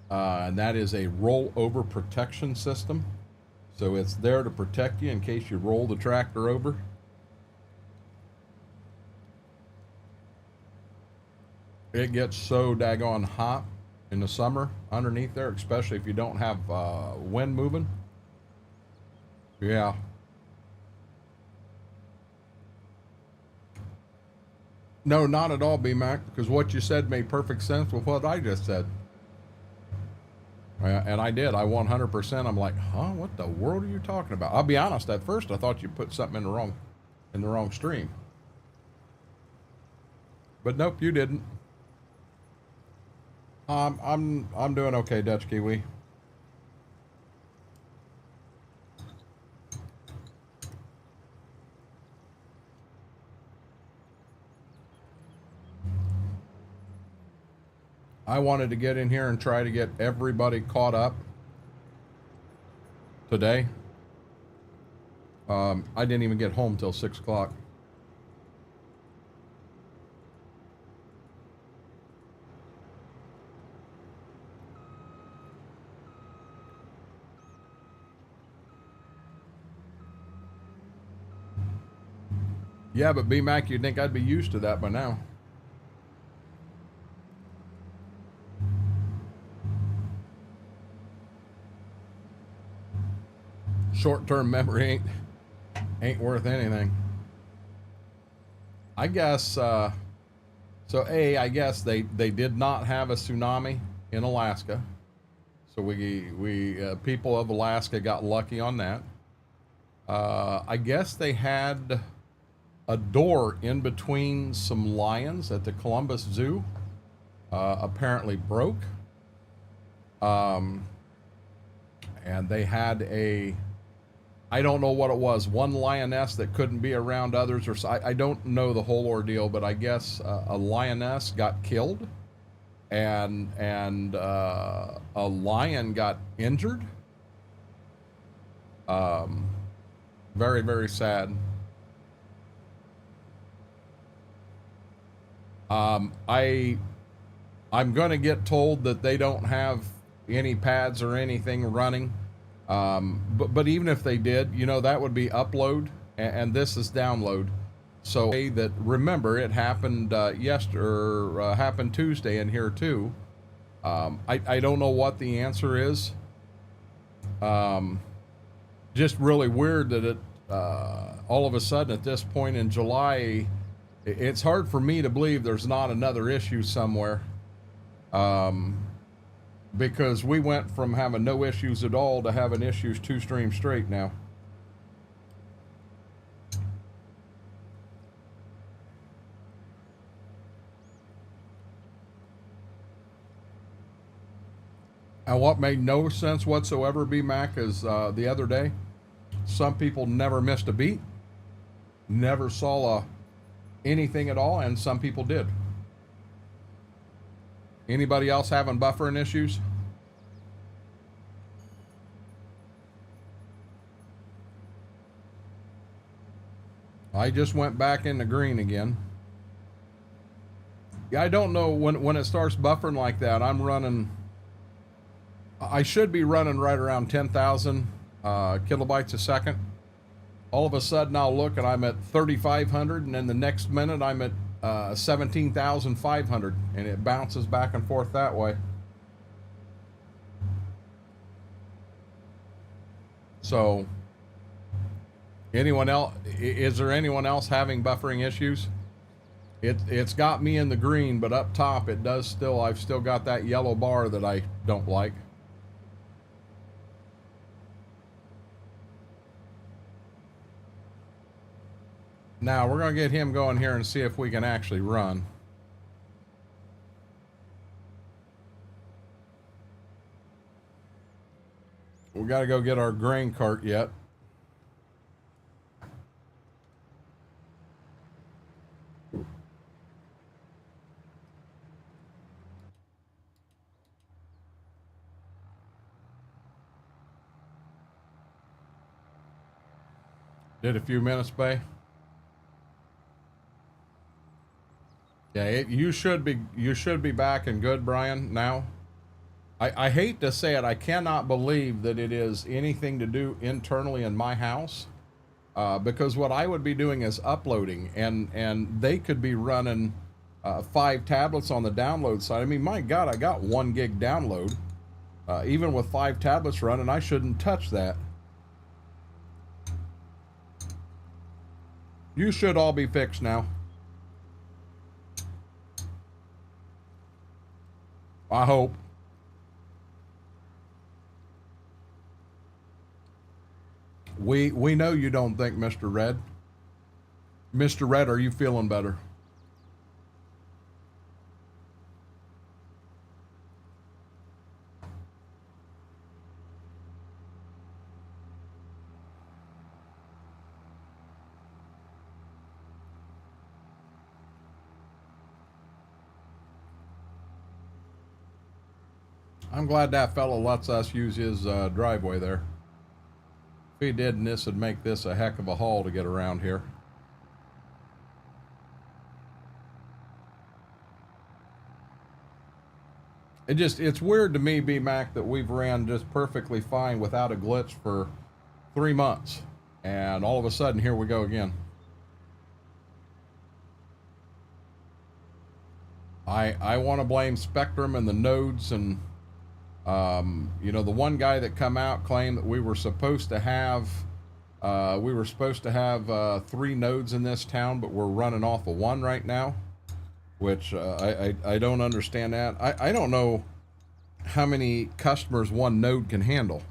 and that is a rollover protection system. So it's there to protect you in case you roll the tractor over. It gets so daggone hot in the summer underneath there, especially if you don't have wind moving. Yeah. No, not at all, B-Mac, because what you said made perfect sense with what I just said. And I did. I 100%. I'm like, huh? What the world are you talking about? I'll be honest. At first, I thought you put something in the wrong stream. But nope, you didn't. I'm doing okay, Dutch Kiwi. I wanted to get in here and try to get everybody caught up today. I didn't even get home till 6 o'clock. Yeah, but B-Mac, you'd think I'd be used to that by now. Short-term memory ain't worth anything. I guess, so I guess they did not have a tsunami in Alaska. So we people of Alaska got lucky on that. I guess they had a door in between some lions at the Columbus Zoo, apparently broke. And they had I don't know what it was, one lioness that couldn't be around others, or I don't know the whole ordeal, but I guess a lioness got killed, and a lion got injured. Very, very sad. I'm going to get told that they don't have any pads or anything running. But even if they did, you know, that would be upload, and this is download. So that, remember, it happened happened Tuesday in here too. I don't know what the answer is. Just really weird that it all of a sudden at this point in July, it's hard for me to believe there's not another issue somewhere. Because we went from having no issues at all to having issues 2 streams straight now. And what made no sense whatsoever, B-Mac, is the other day, some people never missed a beat, never saw anything at all, and some people did. Anybody else having buffering issues? I just went back into green again. Yeah, I don't know when it starts buffering like that. I'm running. I should be running right around 10,000 kilobytes a second. All of a sudden, I'll look and I'm at 3,500, and then the next minute I'm at 17,500, and it bounces back and forth that way. So, anyone else? Is there anyone else having buffering issues? It's got me in the green, but up top it does still. I've still got that yellow bar that I don't like. Now we're going to get him going here and see if we can actually run. We got to go get our grain cart yet. Did a few minutes, Bay. Yeah, you should be back and good, Brian. Now, I hate to say it, I cannot believe that it is anything to do internally in my house, because what I would be doing is uploading, and they could be running 5 tablets on the download side. I mean, my God, I got 1 gig download, even with 5 tablets running. I shouldn't touch that. You should all be fixed now. I hope. We know you don't think, Mr. Red. Mr. Red, are you feeling better? I'm glad that fellow lets us use his driveway there. If he didn't, this would make this a heck of a haul to get around here. It's weird to me, B-Mac, that we've ran just perfectly fine without a glitch for 3 months. And all of a sudden, here we go again. I want to blame Spectrum and the nodes, and you know, the one guy that come out claimed that we were supposed to have 3 nodes in this town, but we're running off of 1 right now, which I don't understand that. I don't know how many customers 1 node can handle.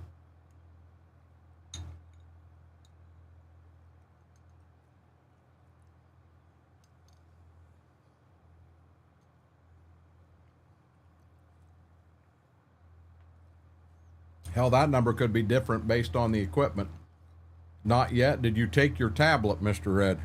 Hell, that number could be different based on the equipment. Not yet. Did you take your tablet, Mr. Red?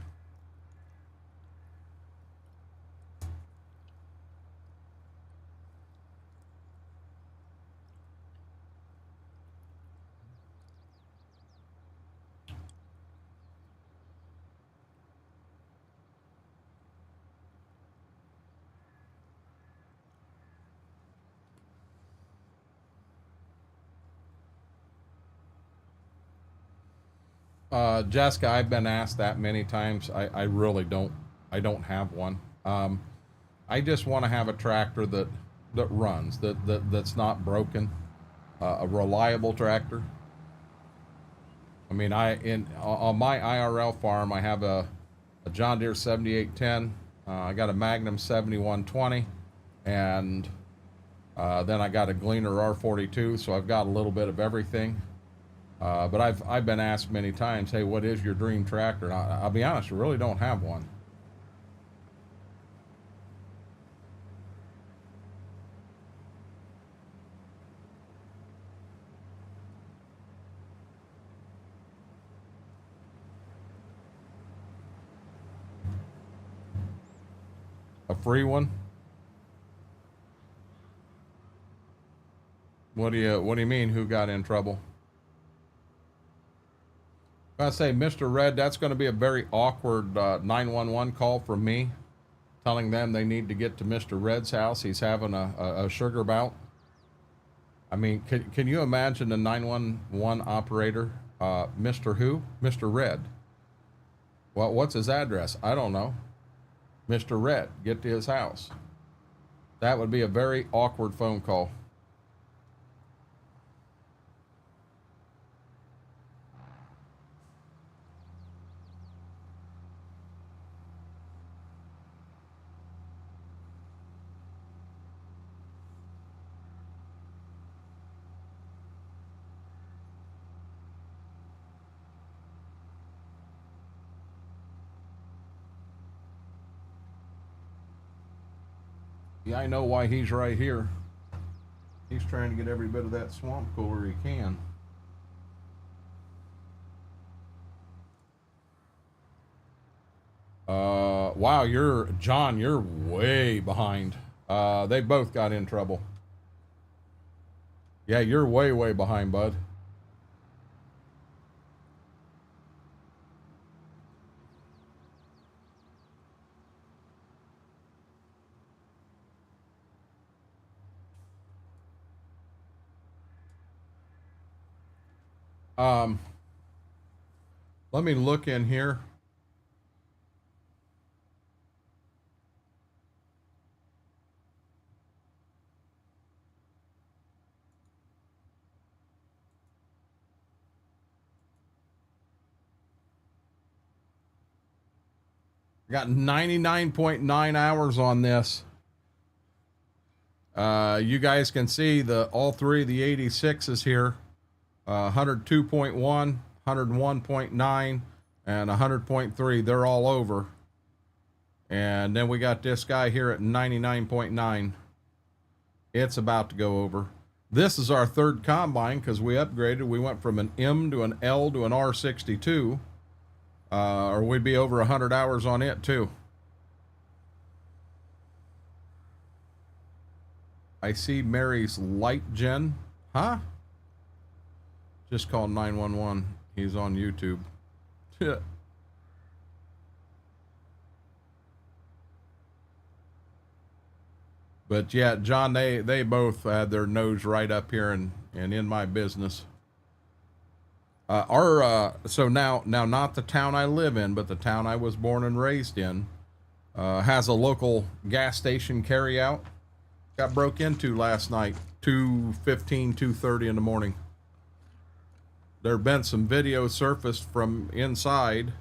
Jessica, I've been asked that many times. I really don't. I don't have one. I just want to have a tractor that runs, that's not broken, a reliable tractor. I mean, on my IRL farm, I have a John Deere 7810. I got a Magnum 7120, and then I got a Gleaner R42. So I've got a little bit of everything. But I've been asked many times, hey, what is your dream tractor? And I'll be honest, I really don't have one. A free one? What do you mean who got in trouble? If I say Mr. Red, that's going to be a very awkward 911 call from me, telling them they need to get to Mr. Red's house. He's having a sugar bout. I mean, can you imagine a 911 operator? Mr. Who? Mr. Red. Well, what's his address? I don't know. Mr. Red, get to his house. That would be a very awkward phone call. Yeah, I know why he's right here. He's trying to get every bit of that swamp cooler he can. Wow, John, you're way behind. They both got in trouble. Yeah, you're way behind, bud. Let me look in here. I got 99.9 hours on this. You guys can see all three of the 86s here. 102.1, 101.9, and 100.3. They're all over. And then we got this guy here at 99.9. It's about to go over. This is our third combine because we upgraded. We went from an M to an L to an R62. Or we'd be over 100 hours on it too. I see Mary's light gen. Huh? Just call 911. He's on YouTube. But yeah, John, they both had their nose right up here and in my business. So now not the town I live in, but the town I was born and raised in, has a local gas station carry out. Got broke into last night, 2:15, 2:30 in the morning. There have been some video surfaced from inside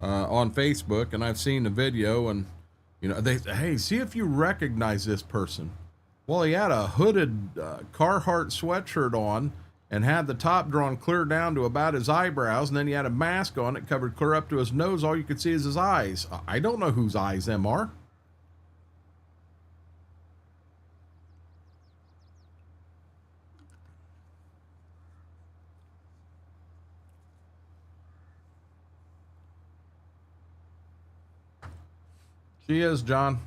on Facebook, and I've seen the video, and hey, see if you recognize this person. Well, he had a hooded Carhartt sweatshirt on and had the top drawn clear down to about his eyebrows, and then he had a mask on that covered clear up to his nose. All you could see is his eyes. I don't know whose eyes them are. She is, John.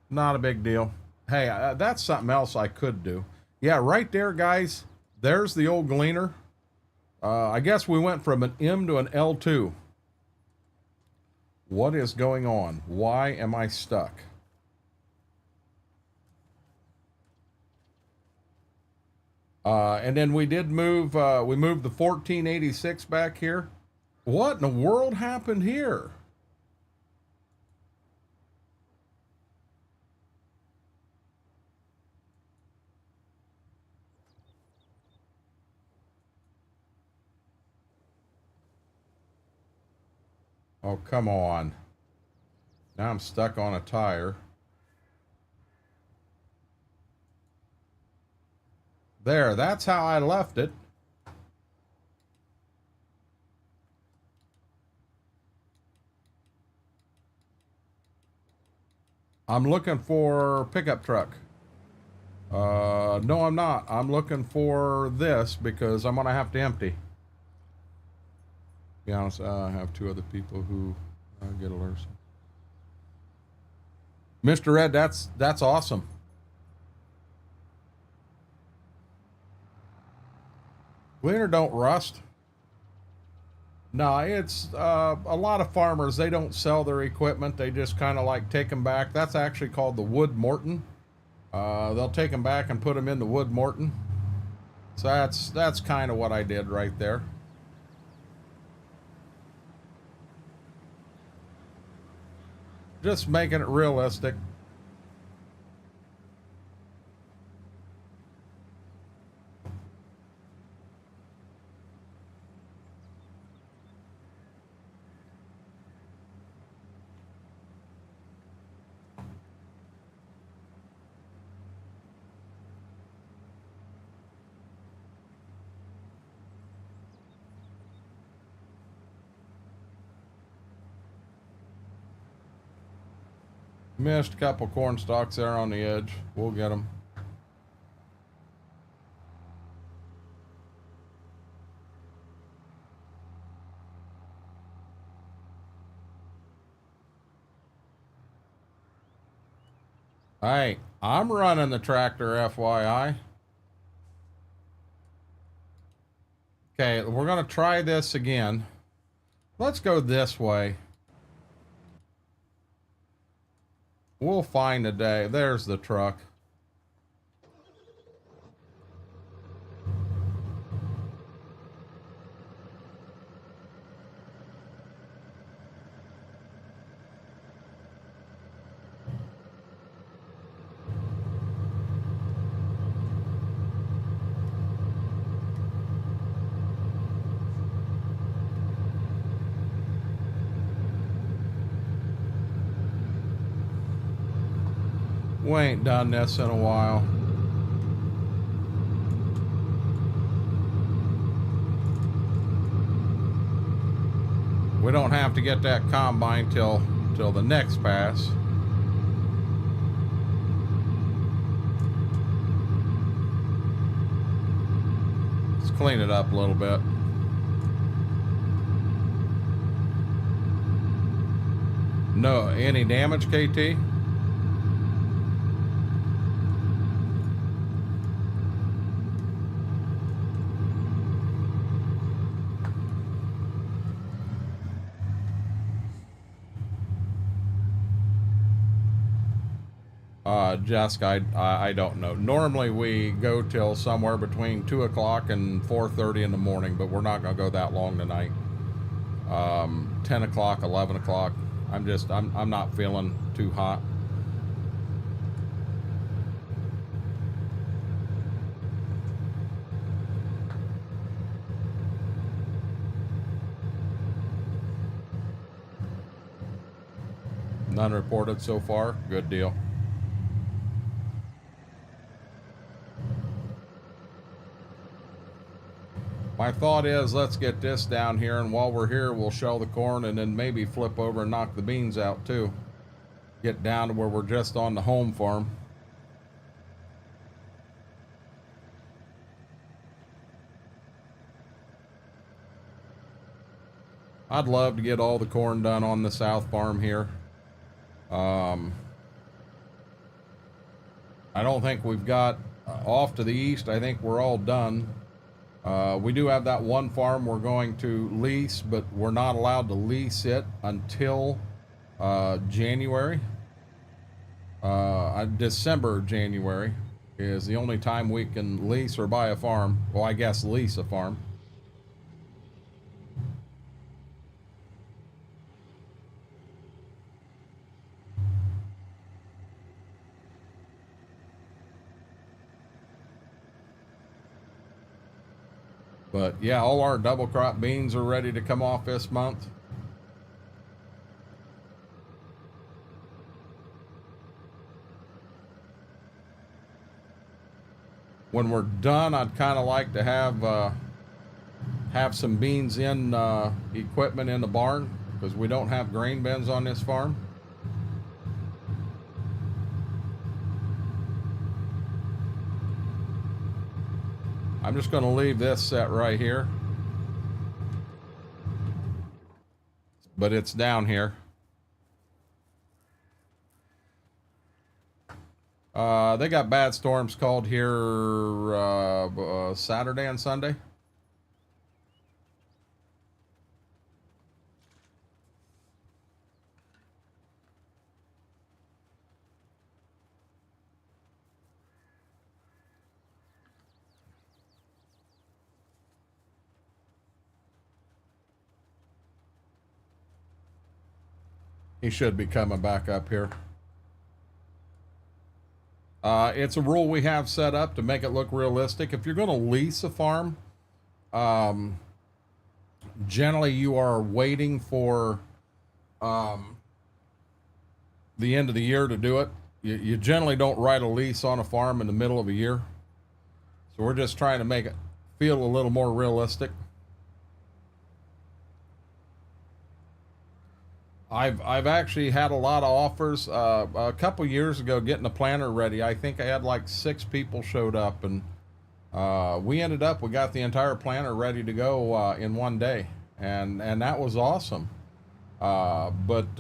Not a big deal. Hey, that's something else I could do. Yeah, right there, guys. There's the old Gleaner. I guess we went from an M to an L2. What is going on? Why am I stuck? And then we did move, we moved the 1486 back here. What in the world happened here? Oh, come on. Now I'm stuck on a tire. There, that's how I left it. I'm looking for pickup truck. No, I'm not. I'm looking for this because I'm going to have to empty. To be honest, I have two other people who get alerts. Mr. Red, that's awesome. Cleaner don't rust. No, it's a lot of farmers, they don't sell their equipment. They just kind of like take them back. That's actually called the wood morton. They'll take them back and put them in the wood morton. So that's kind of what I did right there. Just making it realistic. Missed a couple corn stalks there on the edge. We'll get them. Hey, I'm running the tractor, FYI. Okay, we're going to try this again. Let's go this way. We'll find a day. There's the truck. We ain't done this in a while. We don't have to get that combine till the next pass. Let's clean it up a little bit. No, any damage, KT? Jessica, I don't know. Normally we go till somewhere between 2 o'clock and 4:30 in the morning, but we're not going to go that long tonight. 10 o'clock, 11 o'clock. I'm not feeling too hot. None reported so far. Good deal. My thought is, let's get this down here, and while we're here, we'll shell the corn and then maybe flip over and knock the beans out too. Get down to where we're just on the home farm. I'd love to get all the corn done on the south farm here. I don't think we've got off to the east. I think we're all done. We do have that one farm we're going to lease, but we're not allowed to lease it until January. December, January is the only time we can lease or buy a farm. Well, I guess lease a farm. But yeah, all our double crop beans are ready to come off this month. When we're done, I'd kind of like to have some beans in equipment in the barn, because we don't have grain bins on this farm. I'm just going to leave this set right here, but it's down here. They got bad storms called here Saturday and Sunday. He should be coming back up here. It's a rule we have set up to make it look realistic. If you're going to lease a farm, generally you are waiting for the end of the year to do it. You generally don't write a lease on a farm in the middle of a year. So we're just trying to make it feel a little more realistic. I've actually had a lot of offers. A couple years ago, getting the planter ready, I think I had like 6 people showed up, and we got the entire planter ready to go in one day, and that was awesome. But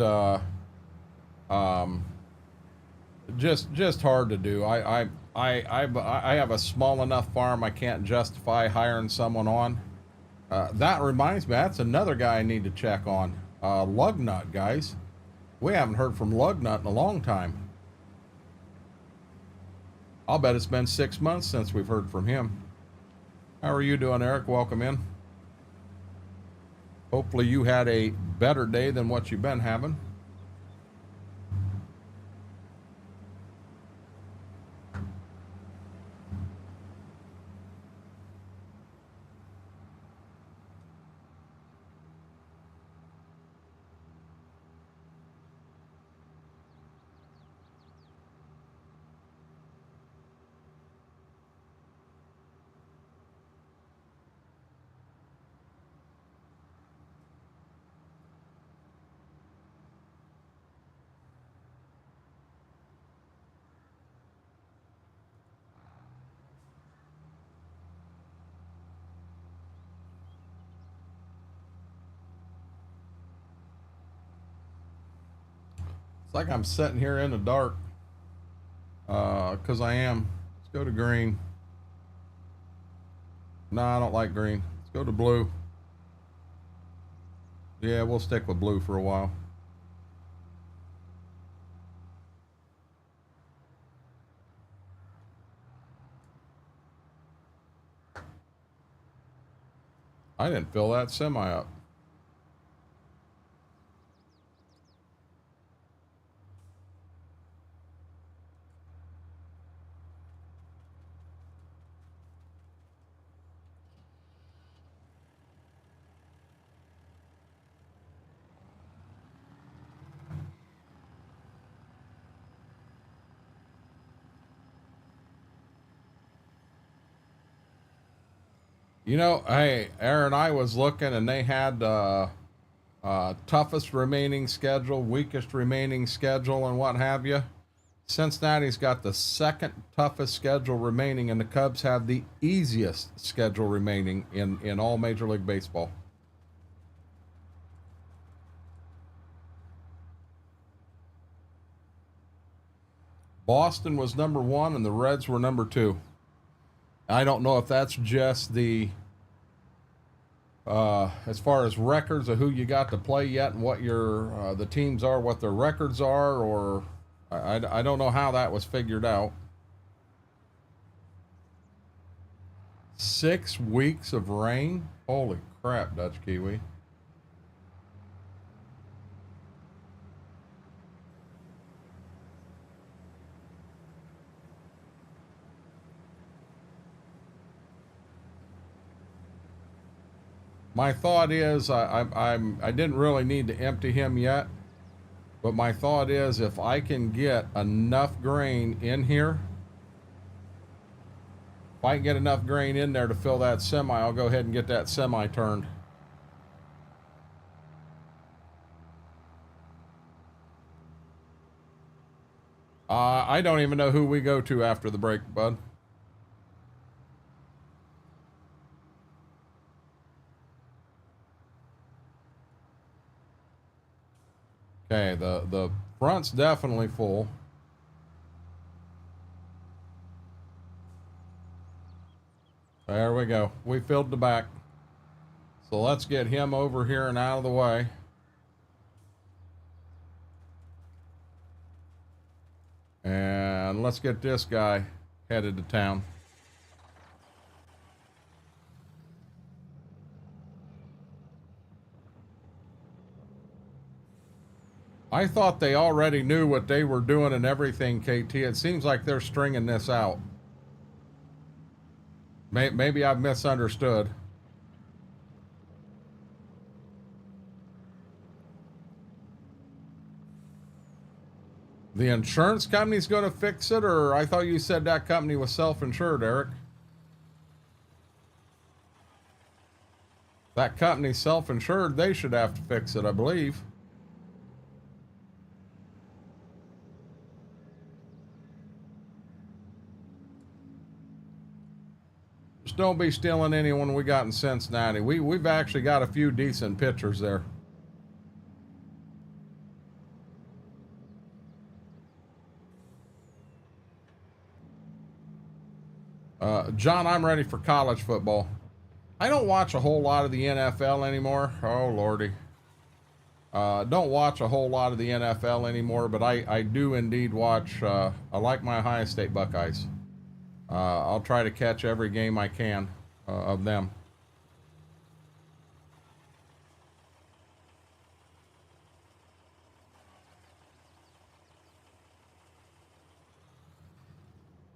just hard to do. I have a small enough farm I can't justify hiring someone on. That reminds me, that's another guy I need to check on. Lugnut, guys. We haven't heard from Lugnut in a long time. I'll bet it's been 6 months since we've heard from him. How are you doing, Eric? Welcome in. Hopefully you had a better day than what you've been having. It's like I'm sitting here in the dark. Because I am. Let's go to green. No, I don't like green. Let's go to blue. Yeah, we'll stick with blue for a while. I didn't fill that semi up. You know, hey, Aaron, I was looking and they had toughest remaining schedule, weakest remaining schedule, and what have you. Cincinnati's got the second toughest schedule remaining, and the Cubs have the easiest schedule remaining in all Major League Baseball. Boston was number 1 and the Reds were number 2. I don't know if that's just the as far as records of who you got to play yet and what your the teams are, what their records are, or I don't know how that was figured out. 6 weeks of rain? Holy crap, Dutch Kiwi. My thought is I didn't really need to empty him yet, but my thought is if I can get enough grain in here, if I can get enough grain in there to fill that semi, I'll go ahead and get that semi turned. I don't even know who we go to after the break, bud. Okay, the front's definitely full. There we go. We filled the back. So let's get him over here and out of the way. And let's get this guy headed to town. I thought they already knew what they were doing and everything, KT. It seems like they're stringing this out. Maybe I've misunderstood. The insurance company's going to fix it, or I thought you said that company was self-insured, Eric. That company's self-insured. They should have to fix it, I believe. Just don't be stealing anyone we got in Cincinnati. We've actually got a few decent pitchers there. John, I'm ready for college football. I don't watch a whole lot of the NFL anymore. Oh, Lordy. Don't watch a whole lot of the NFL anymore, but I do indeed watch. I like my Ohio State Buckeyes. I'll try to catch every game I can of them.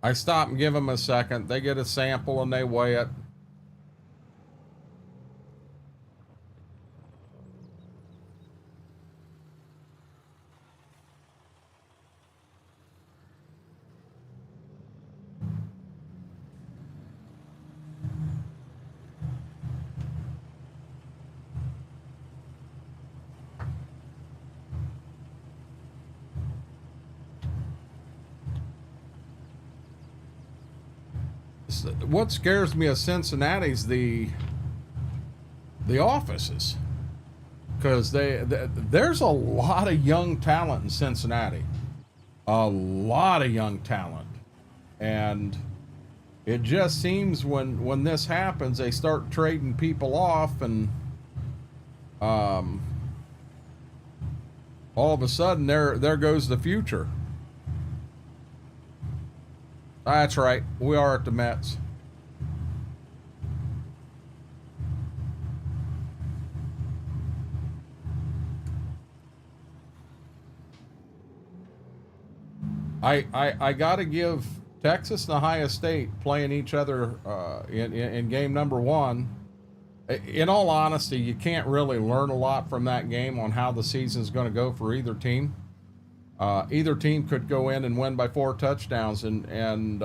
I stop and give them a second. They get a sample and they weigh it. What scares me of Cincinnati's the offices, because there's a lot of young talent in Cincinnati, a lot of young talent, and it just seems when this happens, they start trading people off, and all of a sudden there goes the future. That's right. We are at the Mets. I got to give Texas and Ohio State playing each other in game number one. In all honesty, you can't really learn a lot from that game on how the season's going to go for either team. Either team could go in and win by 4 touchdowns, and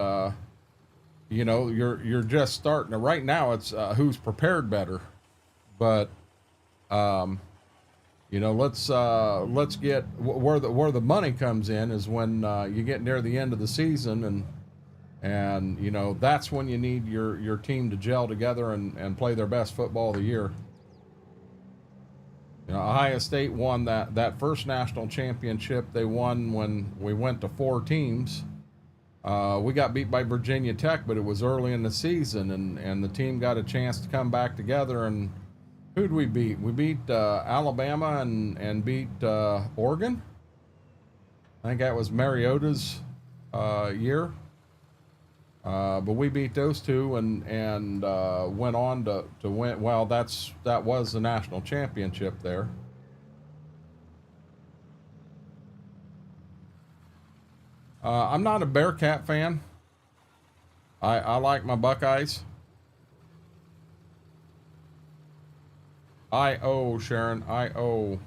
you know, you're just starting. Right now, it's who's prepared better. But you know, let's get where the money comes in is when you get near the end of the season, and you know, that's when you need your team to gel together and play their best football of the year. You know, Ohio State won that first national championship. They won when we went to 4 teams. We got beat by Virginia Tech, but it was early in the season, and the team got a chance to come back together. And who'd we beat? We beat Alabama and beat Oregon. I think that was Mariota's year. But we beat those two and went on to win. Well, that was the national championship there. I'm not a Bearcat fan. I like my Buckeyes. I-O, Sharon, I-O.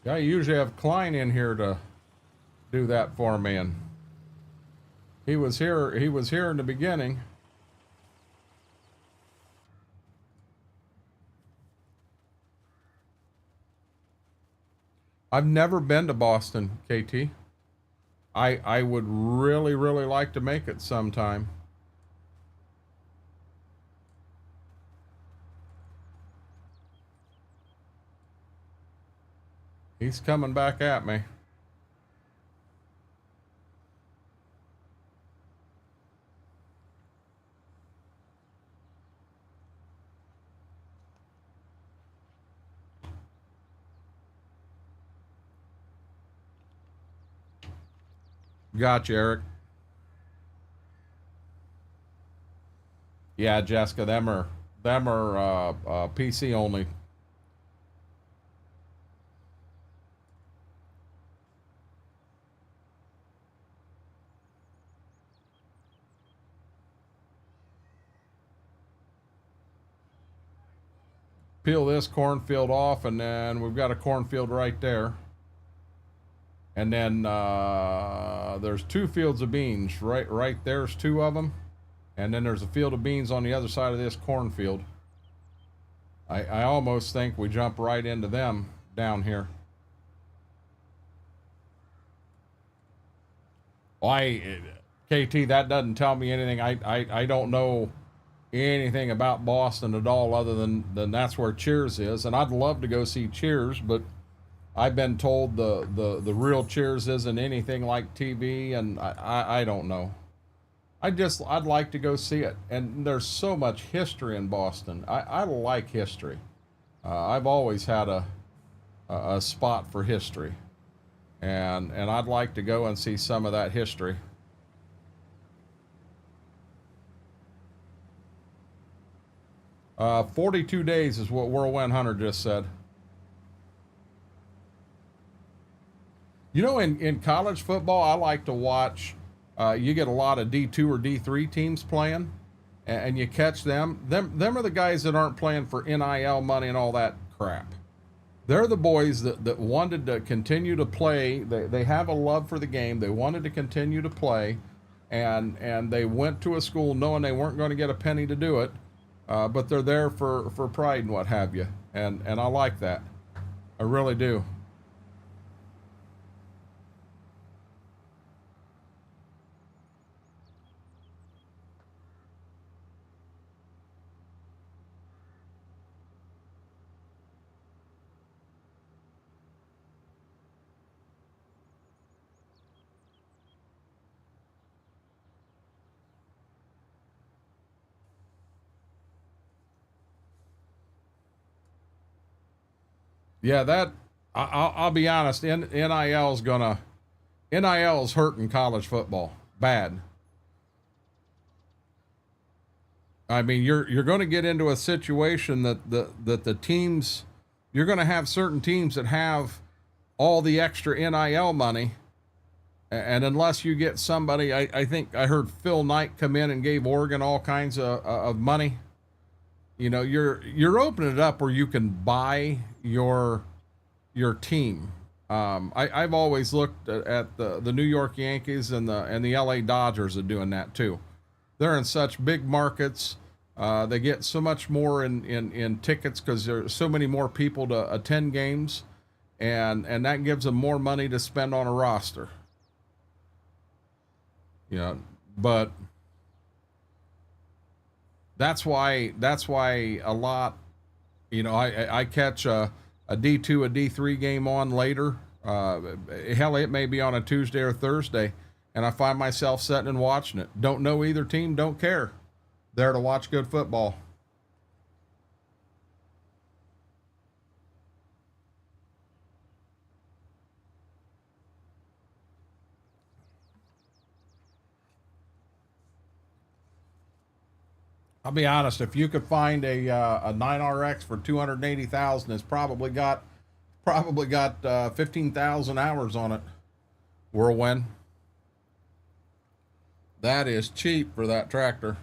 Yeah, I usually have Klein in here to do that for me, and he was here in the beginning. I've never been to Boston, KT. I would really like to make it sometime. He's coming back at me. Gotcha, Eric. Yeah, Jessica, them are PC only. Peel this cornfield off, and then we've got a cornfield right there. And then there's 2 fields of beans. Right there's 2 of them. And then there's a field of beans on the other side of this cornfield. I almost think we jump right into them down here. KT, that doesn't tell me anything. I don't know anything about Boston at all, other than that's where Cheers is. And I'd love to go see Cheers, but I've been told the real Cheers isn't anything like TV, and I don't know. I'd like to go see it. And there's so much history in Boston. I like history. I've always had a spot for history, and I'd like to go and see some of that history. Uh, 42 days is what Whirlwind Hunter just said. You know, in college football, I like to watch. You get a lot of D2 or D3 teams playing, and you catch them. Them are the guys that aren't playing for NIL money and all that crap. They're the boys that wanted to continue to play. They have a love for the game. They wanted to continue to play, and they went to a school knowing they weren't going to get a penny to do it, but they're there for pride and what have you. And I like that. I really do. Yeah, that I'll be honest. NIL's hurting college football bad. I mean, you're going to get into a situation that the teams, you're going to have certain teams that have all the extra NIL money, and unless you get somebody, I think I heard Phil Knight come in and gave Oregon all kinds of money. You know, you're opening it up where you can buy your team. I've always looked at the New York Yankees and the LA Dodgers are doing that too. They're in such big markets. They get so much more in tickets because there's so many more people to attend games, and that gives them more money to spend on a roster. You know, but that's why a lot. You know, I catch a D2, a D3 game on later. Hell, it may be on a Tuesday or Thursday, and I find myself sitting and watching it. Don't know either team, don't care. There to watch good football. I'll be honest. If you could find a 9RX for 280,000, it's probably got 15,000 hours on it. Whirlwind. That is cheap for that tractor.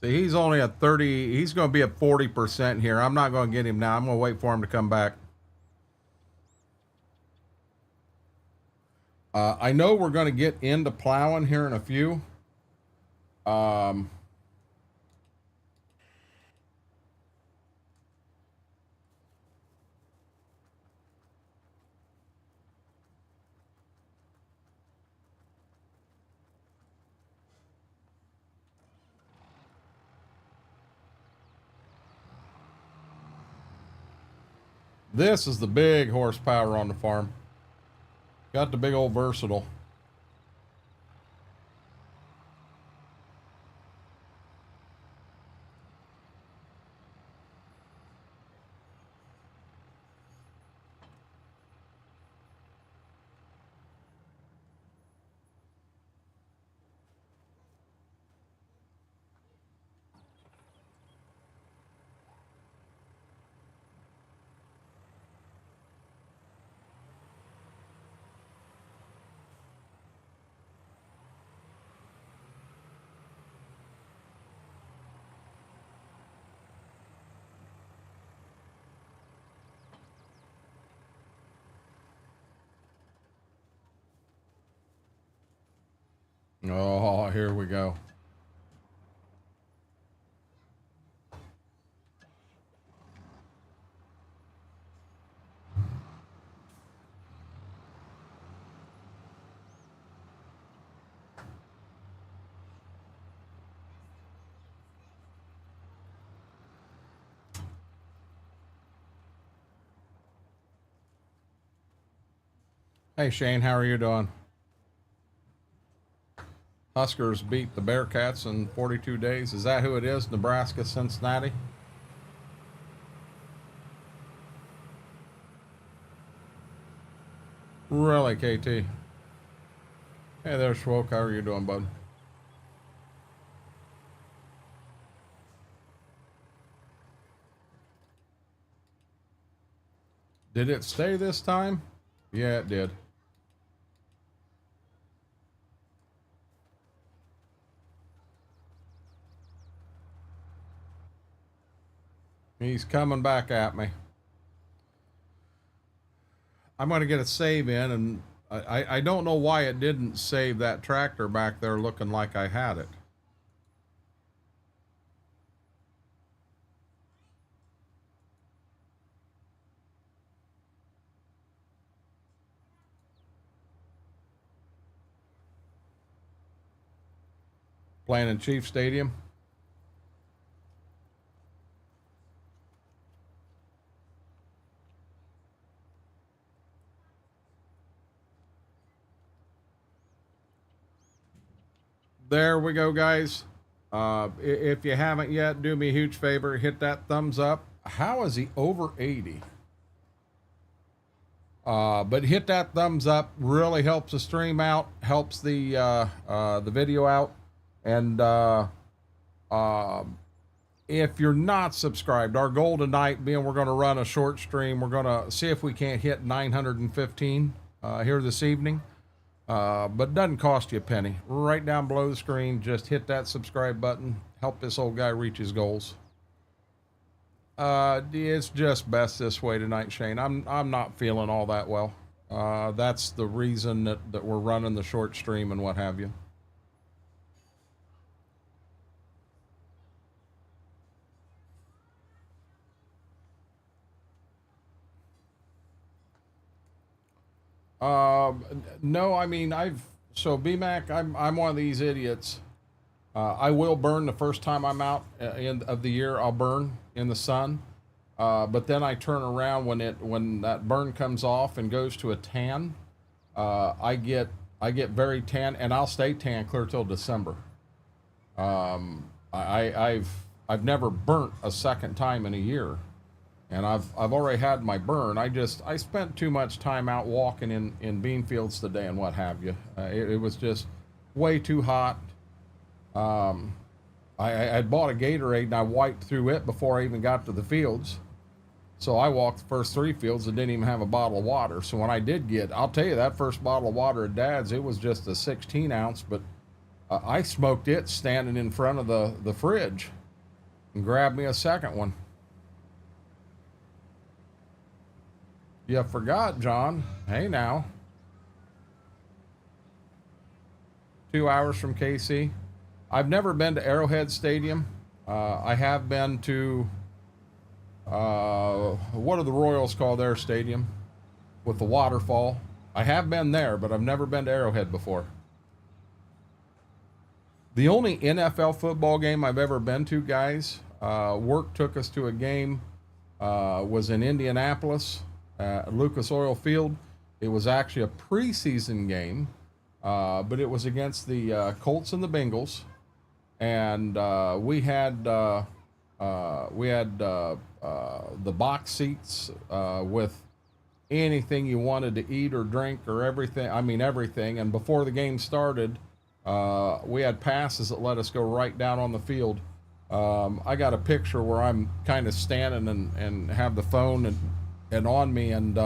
See, he's only at 30. He's going to be at 40% here. I'm not going to get him now. I'm going to wait for him to come back. I know we're going to get into plowing here in a few. Um, this is the big horsepower on the farm. Got the big old versatile. Oh, here we go. Hey Shane, how are you doing? Huskers beat the Bearcats in 42 days. Is that who it is? Nebraska, Cincinnati? Really, KT? Hey there, Schwoke. How are you doing, bud? Did it stay this time? Yeah, it did. He's coming back at me. I'm going to get a save in, and I don't know why it didn't save that tractor back there looking like I had it. Playing in Chief Stadium. There we go, guys. If you haven't yet, do me a huge favor. Hit that thumbs up. How is he over 80? But hit that thumbs up. Really helps the stream out. Helps the video out. And if you're not subscribed, our goal tonight being we're going to run a short stream. We're going to see if we can't hit 915 here this evening. But it doesn't cost you a penny. Right down below the screen, just hit that subscribe button. Help this old guy reach his goals. It's just best this way tonight, Shane. I'm not feeling all that well. That's the reason that we're running the short stream and what have you. No, I mean, so BMAC, I'm one of these idiots. I will burn the first time I'm out of the year. I'll burn in the sun. But then I turn around when that burn comes off and goes to a tan. I get very tan, and I'll stay tan clear till December. I've never burnt a second time in a year. And I've already had my burn. I spent too much time out walking in bean fields today and what have you. It was just way too hot. I bought a Gatorade and I wiped through it before I even got to the fields. So I walked the first 3 fields and didn't even have a bottle of water. So when I did get, I'll tell you, that first bottle of water at Dad's, it was just a 16 ounce, but I smoked it standing in front of the fridge and grabbed me a second one. You forgot, John. Hey now. 2 hours from KC. I've never been to Arrowhead Stadium. I have been to, what do the Royals call their stadium? With the waterfall. I have been there, but I've never been to Arrowhead before. The only NFL football game I've ever been to, guys, work took us to a game, was in Indianapolis, Lucas Oil Field. It was actually a preseason game, but it was against the Colts and the Bengals, and we had the box seats with anything you wanted to eat or drink or everything. I mean everything. And before the game started, we had passes that let us go right down on the field. I got a picture where I'm kind of standing and have the phone and on me, and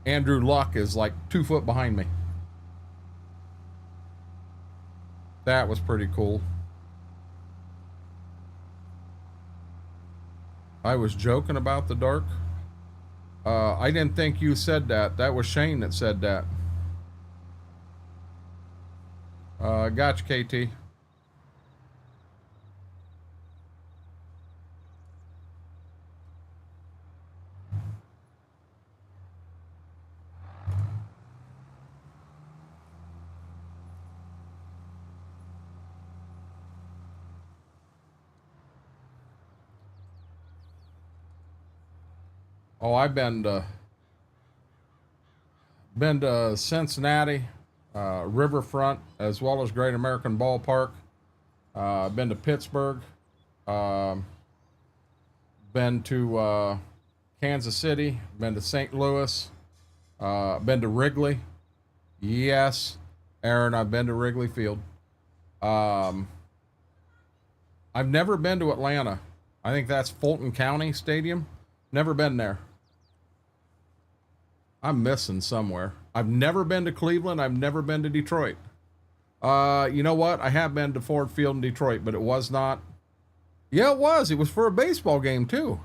Andrew Luck is like 2 foot behind me. That was pretty cool. I was joking about the dark. I didn't think you said that. That was Shane that said that. Gotcha, KT. Oh, I've been to Cincinnati, Riverfront, as well as Great American Ballpark. Been to Pittsburgh. Been to Kansas City. Been to St. Louis. Been to Wrigley. Yes, Aaron, I've been to Wrigley Field. I've never been to Atlanta. I think that's Fulton County Stadium. Never been there. I'm missing somewhere. I've never been to Cleveland. I've never been to Detroit. You know what? I have been to Ford Field in Detroit, but it was not. Yeah, it was. It was for a baseball game, too.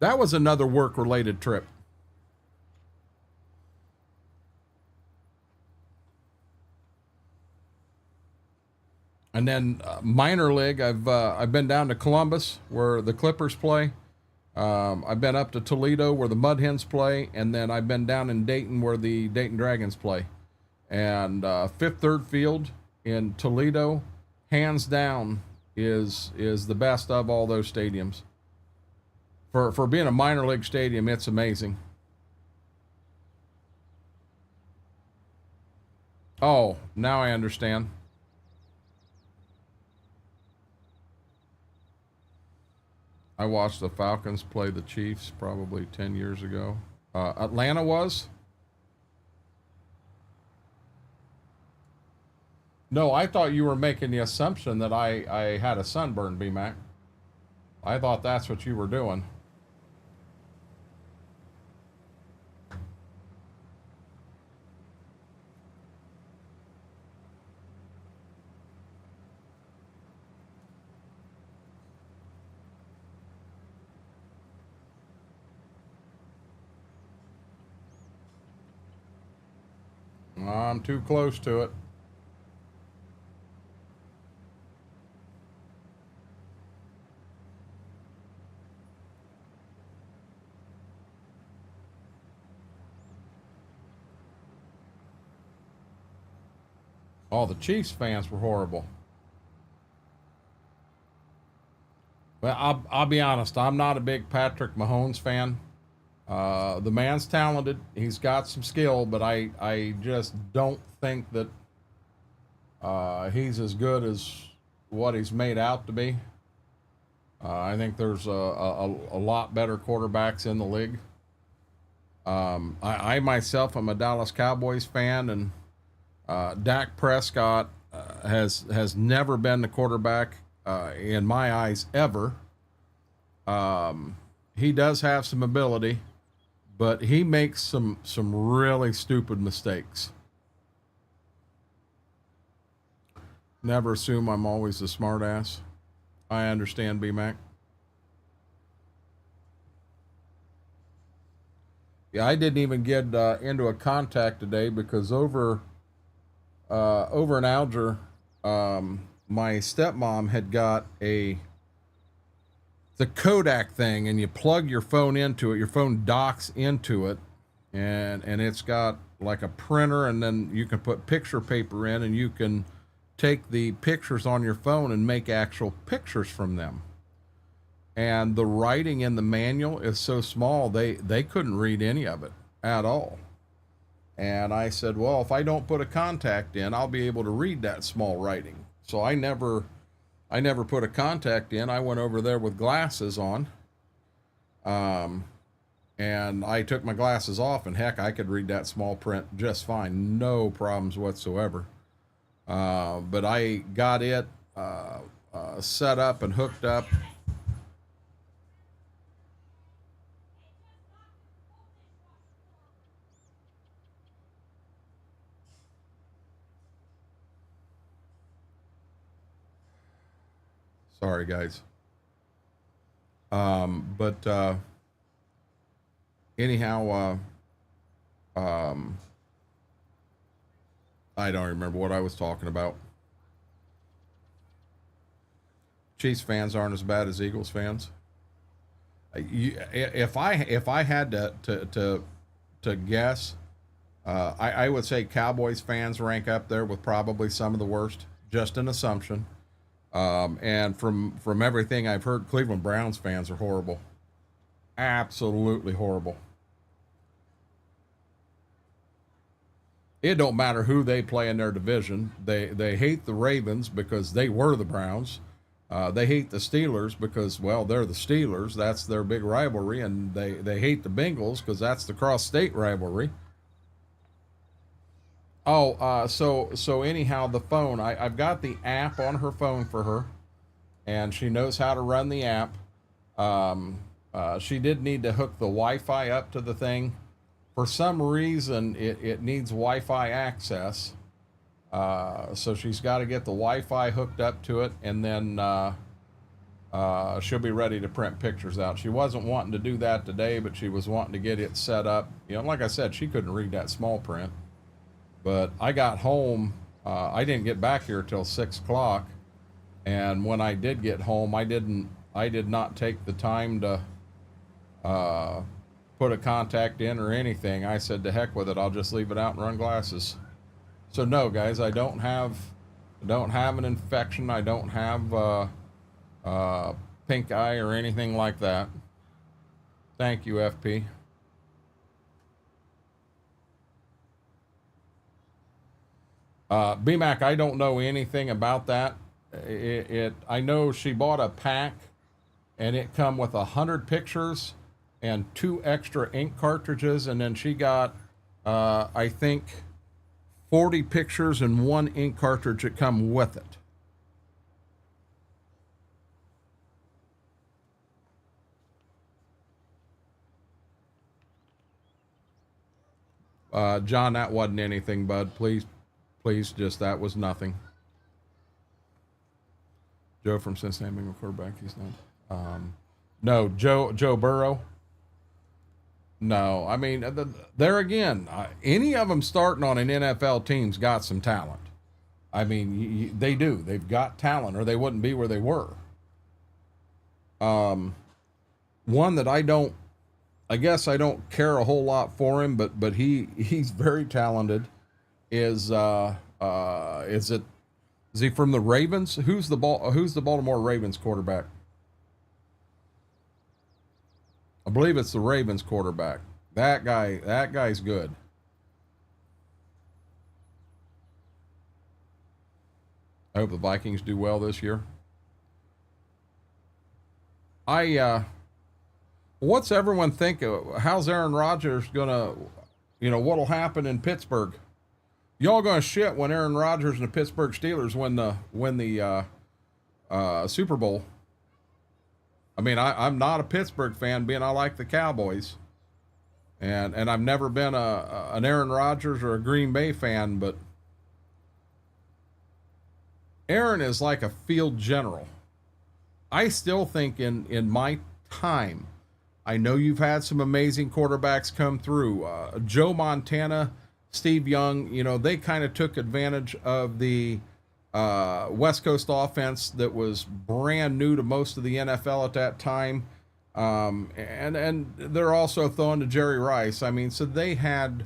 That was another work-related trip. And then minor league, I've been down to Columbus where the Clippers play. I've been up to Toledo where the Mud Hens play, and then I've been down in Dayton where the Dayton Dragons play. And Fifth Third Field in Toledo, hands down, is the best of all those stadiums. For being a minor league stadium, it's amazing. Oh, now I understand. I watched the Falcons play the Chiefs probably 10 years ago. Atlanta was? No, I thought you were making the assumption that I had a sunburn, B-Mac. I thought that's what you were doing. I'm too close to it. Oh, the Chiefs fans were horrible. Well, I'll be honest. I'm not a big Patrick Mahomes fan. The man's talented. He's got some skill, but I just don't think that he's as good as what he's made out to be. I think there's a lot better quarterbacks in the league. I myself am a Dallas Cowboys fan, and Dak Prescott has never been the quarterback in my eyes ever. He does have some ability, but he makes some really stupid mistakes. Never assume I'm always a smart ass. I understand, B-Mac. Yeah, I didn't even get into a contact today because over over in Alger, my stepmom had got the Kodak thing, and you plug your phone into it. Your phone docks into it, and it's got like a printer, and then you can put picture paper in, and you can take the pictures on your phone and make actual pictures from them. And the writing in the manual is so small, they couldn't read any of it at all. And I said, well, if I don't put a contact in, I'll be able to read that small writing. So I never put a contact in. I went over there with glasses on. And I took my glasses off, and heck, I could read that small print just fine. No problems whatsoever. But I got it set up and hooked up. Sorry, guys. But anyhow, I don't remember what I was talking about. Chiefs fans aren't as bad as Eagles fans. If I had to guess, I would say Cowboys fans rank up there with probably some of the worst. Just an assumption. And from everything I've heard, Cleveland Browns fans are horrible. Absolutely horrible. It don't matter who they play in their division. They hate the Ravens because they were the Browns. They hate the Steelers because, well, they're the Steelers. That's their big rivalry. And they hate the Bengals because that's the cross-state rivalry. Oh, so anyhow, the phone, I've got the app on her phone for her, and she knows how to run the app. She did need to hook the Wi-Fi up to the thing. For some reason, it needs Wi-Fi access. So she's got to get the Wi-Fi hooked up to it, and then she'll be ready to print pictures out. She wasn't wanting to do that today, but she was wanting to get it set up. You know, like I said, she couldn't read that small print. But I got home, I didn't get back here till 6 o'clock. And when I did get home, I did not take the time to put a contact in or anything. I said, to heck with it, I'll just leave it out and run glasses. So no, guys, I don't have an infection. I don't have pink eye or anything like that. Thank you, FP. BMAC, I don't know anything about that. I know she bought a pack, and it come with 100 pictures and 2 extra ink cartridges, and then she got, I think, 40 pictures and 1 ink cartridge that come with it. John, that wasn't anything, bud. Please, just that was nothing. Joe from Cincinnati, being a quarterback, he's not. No, Joe Burrow. No, I mean, there again, any of them starting on an NFL team's got some talent. I mean, they do. They've got talent, or they wouldn't be where they were. One that I guess I don't care a whole lot for him, but he's very talented. Is he from the Ravens? Who's the Baltimore Ravens quarterback? I believe it's the Ravens quarterback. That guy's good. I hope the Vikings do well this year. What's everyone think? How's Aaron Rodgers gonna, what'll happen in Pittsburgh? Y'all gonna shit when Aaron Rodgers and the Pittsburgh Steelers win the Super Bowl. I mean, I'm not a Pittsburgh fan, being I like the Cowboys, and I've never been an Aaron Rodgers or a Green Bay fan, but Aaron is like a field general. I still think in my time, I know you've had some amazing quarterbacks come through. Joe Montana Steve Young, you know, they kind of took advantage of the West Coast offense that was brand new to most of the NFL at that time. And they're also throwing to Jerry Rice. I mean, so they had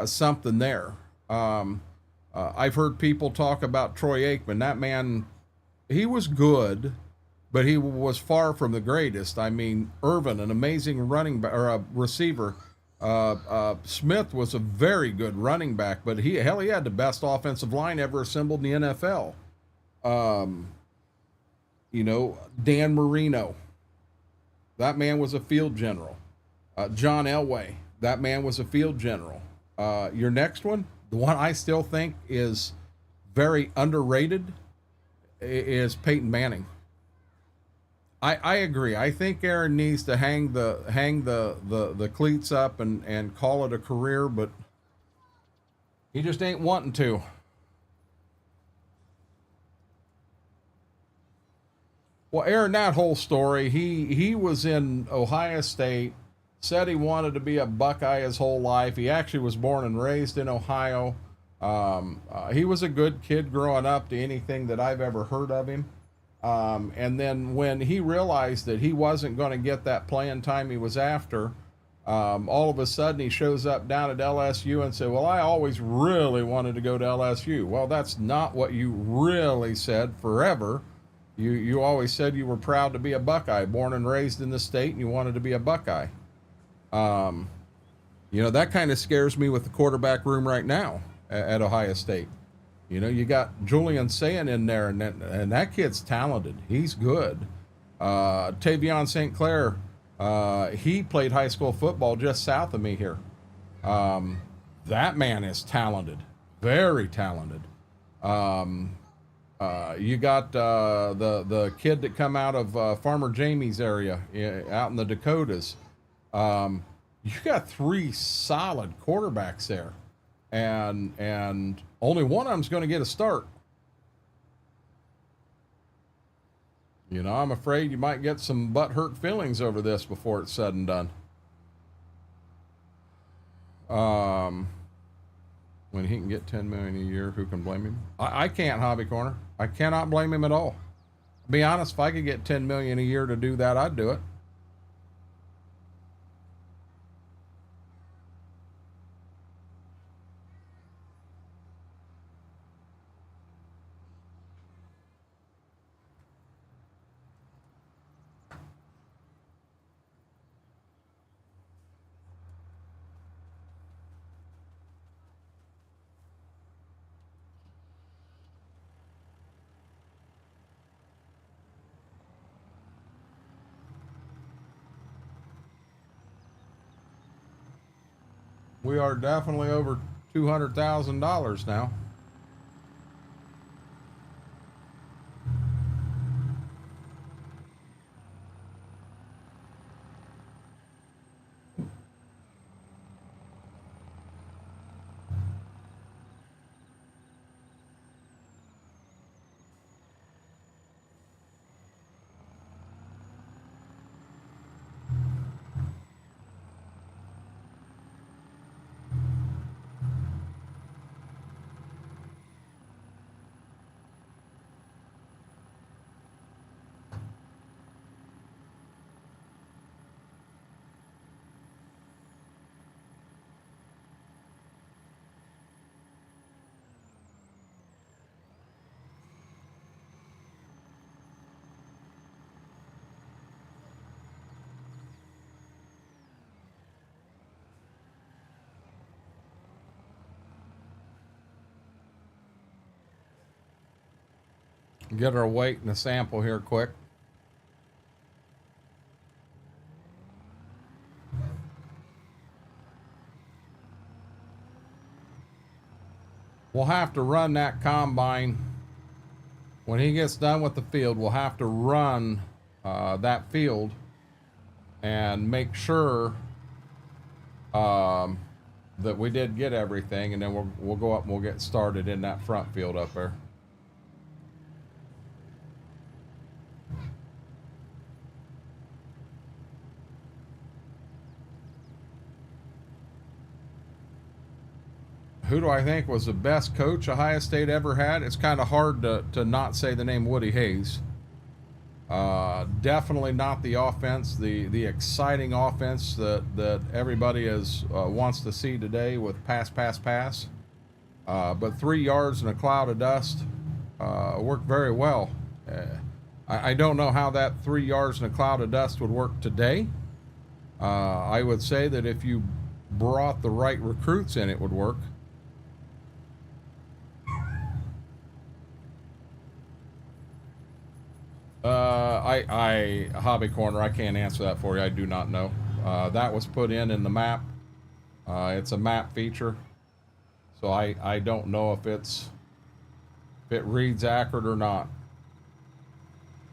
something there. I've heard people talk about Troy Aikman. That man, he was good, but he was far from the greatest. I mean, Irvin, an amazing running back or a receiver. Smith was a very good running back, but he had the best offensive line ever assembled in the NFL. You know, Dan Marino, that man was a field general. John Elway, that man was a field general. Your next one, the one I still think is very underrated, is Peyton Manning. I agree. I think Aaron needs to hang the cleats up and call it a career, but he just ain't wanting to. Well, Aaron, that whole story, he was in Ohio State, said he wanted to be a Buckeye his whole life. He actually was born and raised in Ohio. He was a good kid growing up to anything that I've ever heard of him. And then when he realized that he wasn't going to get that playing time he was after, all of a sudden he shows up down at LSU and said, well, I always really wanted to go to LSU. Well, that's not what you really said forever. You always said you were proud to be a Buckeye, born and raised in the state, and you wanted to be a Buckeye. You know, that kind of scares me with the quarterback room right now at Ohio State. You know, you got Julian Sayin in there, and that kid's talented. He's good. Tavion St. Clair, he played high school football just south of me here. That man is talented, very talented. You got the kid that come out of Farmer Jamie's area out in the Dakotas. You got three solid quarterbacks there, and only one of them's going to get a start. You know, I'm afraid you might get some butt-hurt feelings over this before it's said and done. When he can get $10 million a year, who can blame him? I can't, Hobby Corner. I cannot blame him at all. To be honest, if I could get $10 million a year to do that, I'd do it. We are definitely over $200,000 now. Get our weight and a sample here quick. We'll have to run that combine. When he gets done with the field, we'll have to run that field and make sure that we did get everything, and then we'll go up and we'll get started in that front field up there. Who do I think was the best coach Ohio State ever had? It's kind of hard to not say the name Woody Hayes. Definitely not the offense, the exciting offense that everybody wants to see today with pass, pass, pass. But 3 yards in a cloud of dust worked very well. I don't know how that 3 yards in a cloud of dust would work today. I would say that if you brought the right recruits in, it would work. Hobby Corner, I can't answer that for you. I do not know. That was put in the map. It's a map feature. So I don't know if it reads accurate or not.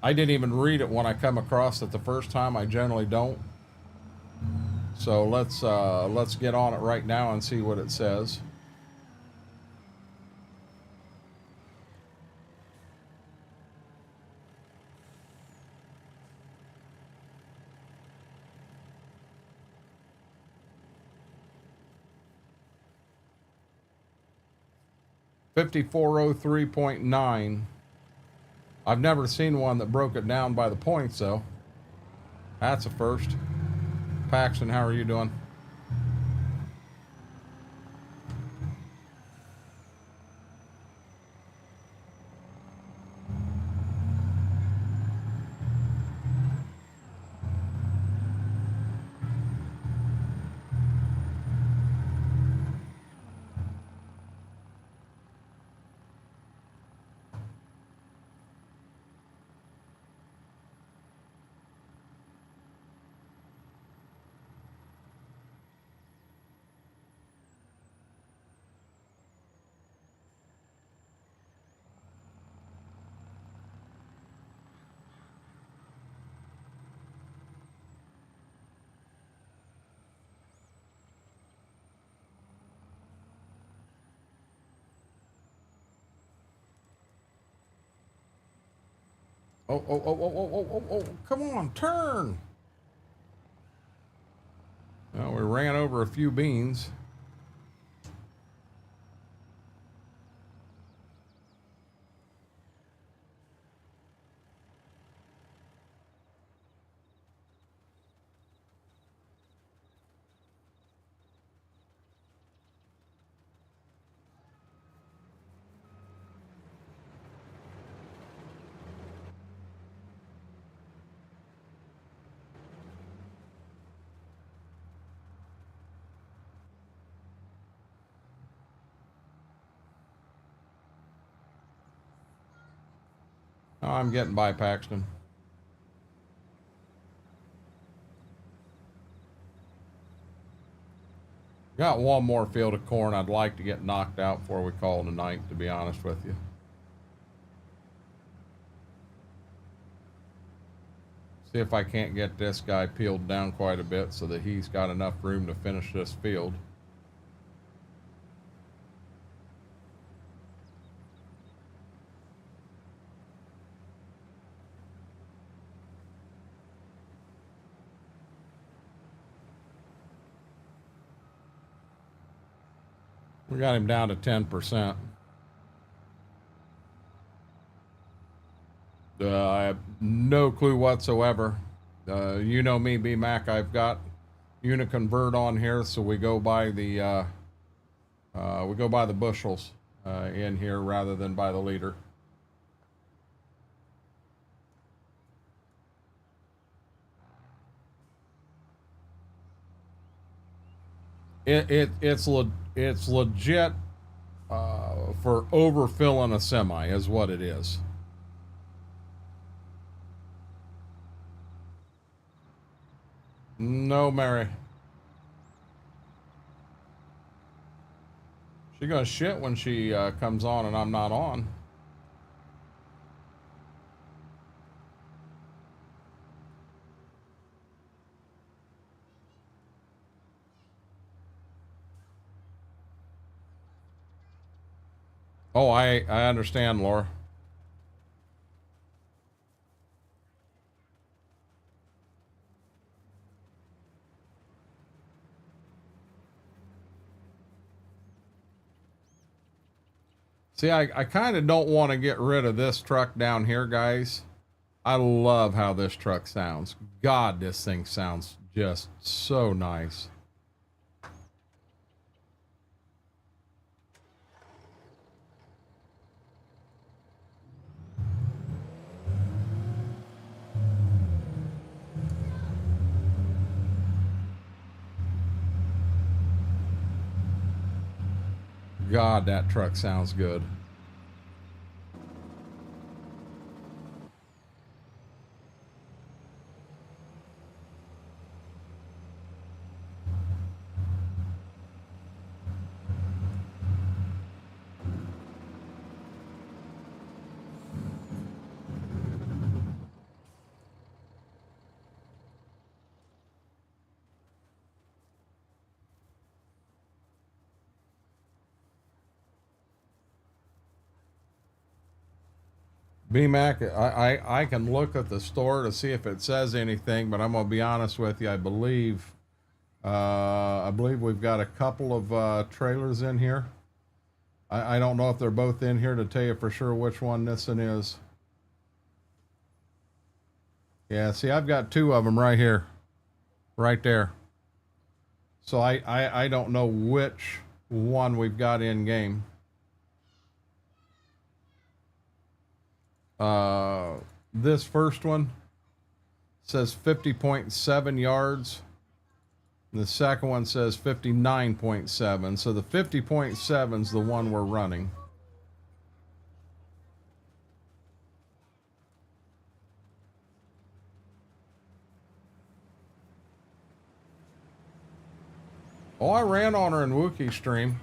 I didn't even read it when I come across it the first time. I generally don't. So let's get on it right now and see what it says. .9. I've never seen one that broke it down by the points, though. That's a first. Paxton, how are you doing? Oh, come on, turn. Well, we ran over a few beans. Oh, I'm getting by Paxton. Got one more field of corn I'd like to get knocked out before we call it a night, to be honest with you. See if I can't get this guy peeled down quite a bit so that he's got enough room to finish this field. We got him down to 10%. I have no clue whatsoever. You know me, B-Mac. I've got unit convert on here, so we go by the bushels in here rather than by the liter. It's legit for overfilling a semi is what it is. No, Mary. She gonna shit when she comes on and I'm not on. Oh, I understand, Laura. See, I kind of don't want to get rid of this truck down here, guys. I love how this truck sounds. God, this thing sounds just so nice. God, that truck sounds good. BMAC, I can look at the store to see if it says anything, but I'm gonna be honest with you. I believe we've got a couple of trailers in here. I don't know if they're both in here to tell you for sure which one this one is. Yeah, see, I've got two of them right here, right there. So I don't know which one we've got in game. This first one says 50.7 yards. And the second one says 59.7. So the 50.7 is the one we're running. Oh, I ran on her in Wookiee stream.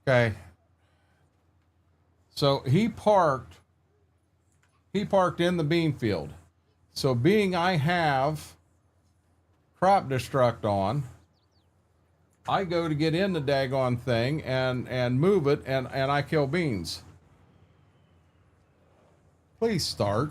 Okay. So he parked in the bean field. So being I have crop destruct on, I go to get in the daggone thing and move it and I kill beans. Please start.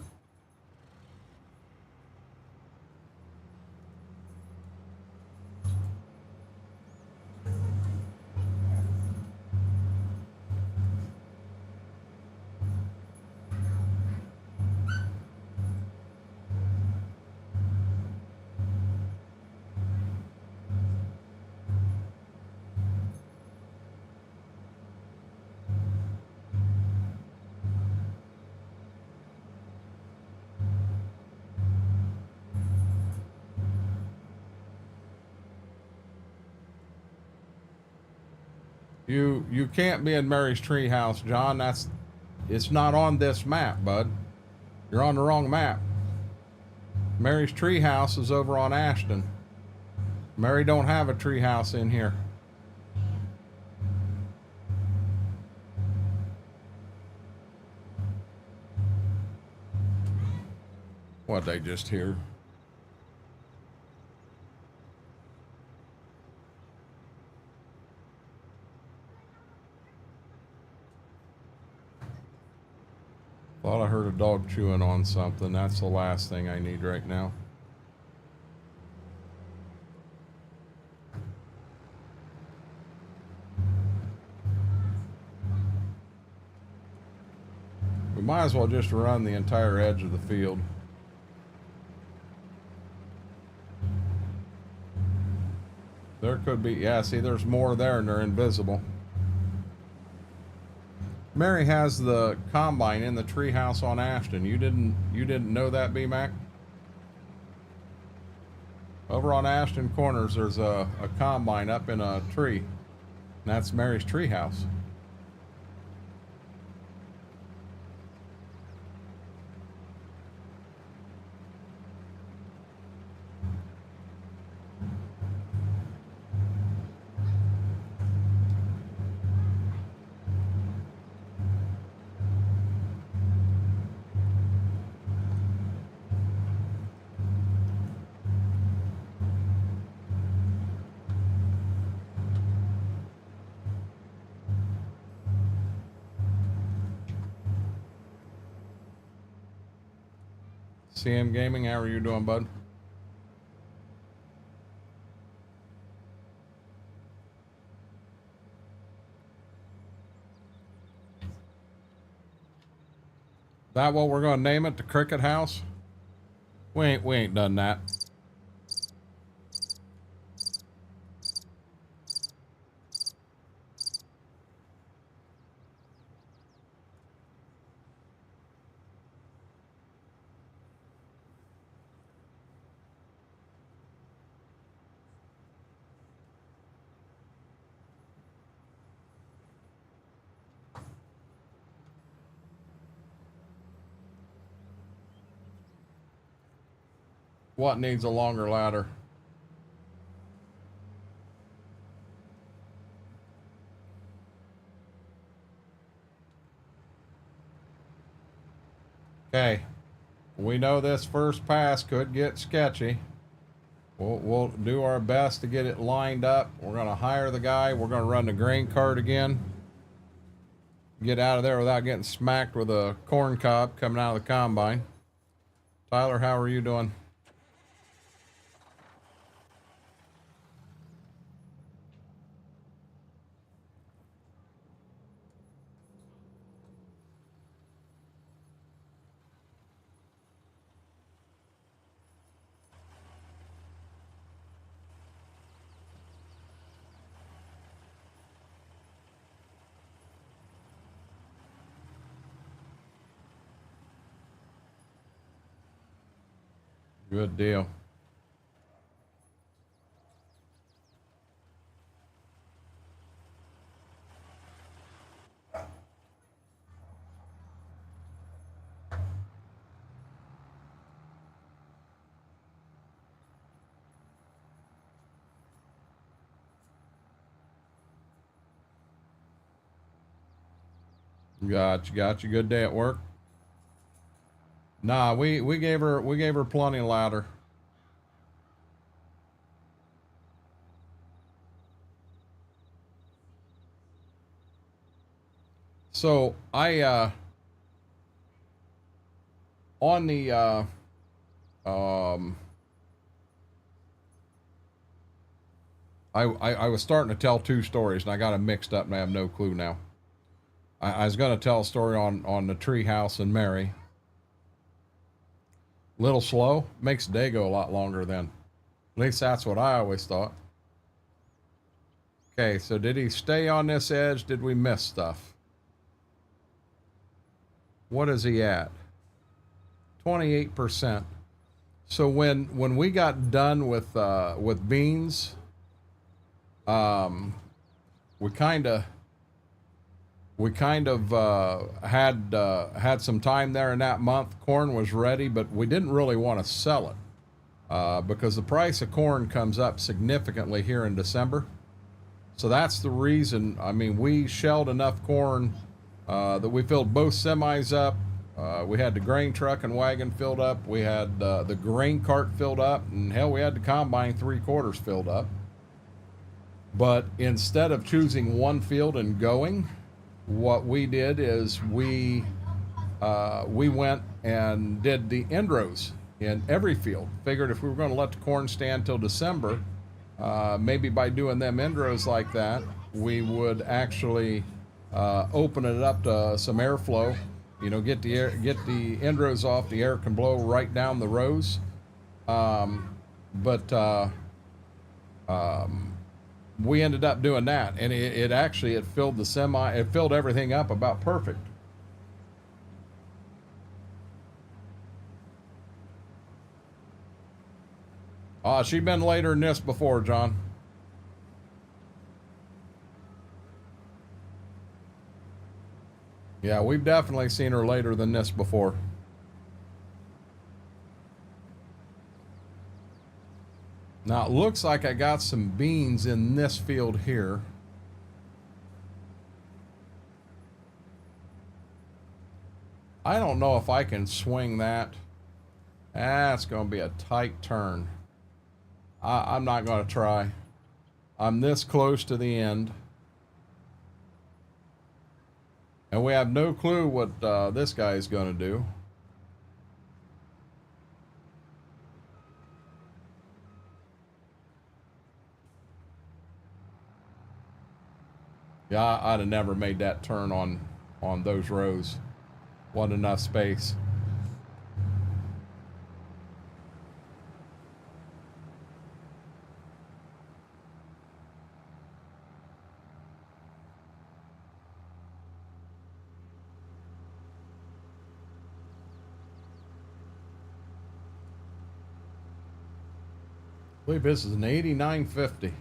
You can't be in Mary's treehouse, John. It's not on this map, bud. You're on the wrong map. Mary's treehouse is over on Ashton. Mary don't have a treehouse in here. What they just hear? Thought I heard a dog chewing on something. That's the last thing I need right now. We might as well just run the entire edge of the field. There could be, yeah, see, there's more there and they're invisible. Mary has the combine in the treehouse on Ashton. You didn't know that, B-Mac? Over on Ashton Corners, there's a combine up in a tree. And that's Mary's treehouse. CM Gaming, how are you doing, bud? That what we're gonna name it? The Cricket House? We ain't done that. What needs a longer ladder? Okay. We know this first pass could get sketchy. We'll do our best to get it lined up. We're going to hire the guy. We're going to run the grain cart again. Get out of there without getting smacked with a corn cob coming out of the combine. Tyler, how are you doing? Good deal. Got you. Good day at work. Nah, we gave her plenty louder. So I on the I was starting to tell two stories and I got them mixed up and I have no clue now. I was going to tell a story on the tree house and Mary. Little slow, makes the day go a lot longer then. At least that's what I always thought. Okay, so did he stay on this edge? Did we miss stuff? What is he at? 28%. So when we got done with beans, we kind of had some time there in that month. Corn was ready, but we didn't really want to sell it because the price of corn comes up significantly here in December. So that's the reason. I mean, we shelled enough corn that we filled both semis up. We had the grain truck and wagon filled up. We had the grain cart filled up, and hell, we had the combine 3/4 filled up. But instead of choosing one field and going, what we did is we went and did the end rows in every field. Figured if we were going to let the corn stand till December, maybe by doing them end rows like that, we would actually open it up to some airflow. You know, get the end rows off. The air can blow right down the rows. We ended up doing that, and it filled the semi. It filled everything up about perfect. She'd been later than this before, John. Yeah, we've definitely seen her later than this before. Now it looks like I got some beans in this field here. I don't know if I can swing that. That's going to be a tight turn. I'm not going to try. I'm this close to the end. And we have no clue what this guy is going to do. Yeah, I'd have never made that turn on those rows. Wasn't enough space. I believe this is an 8950.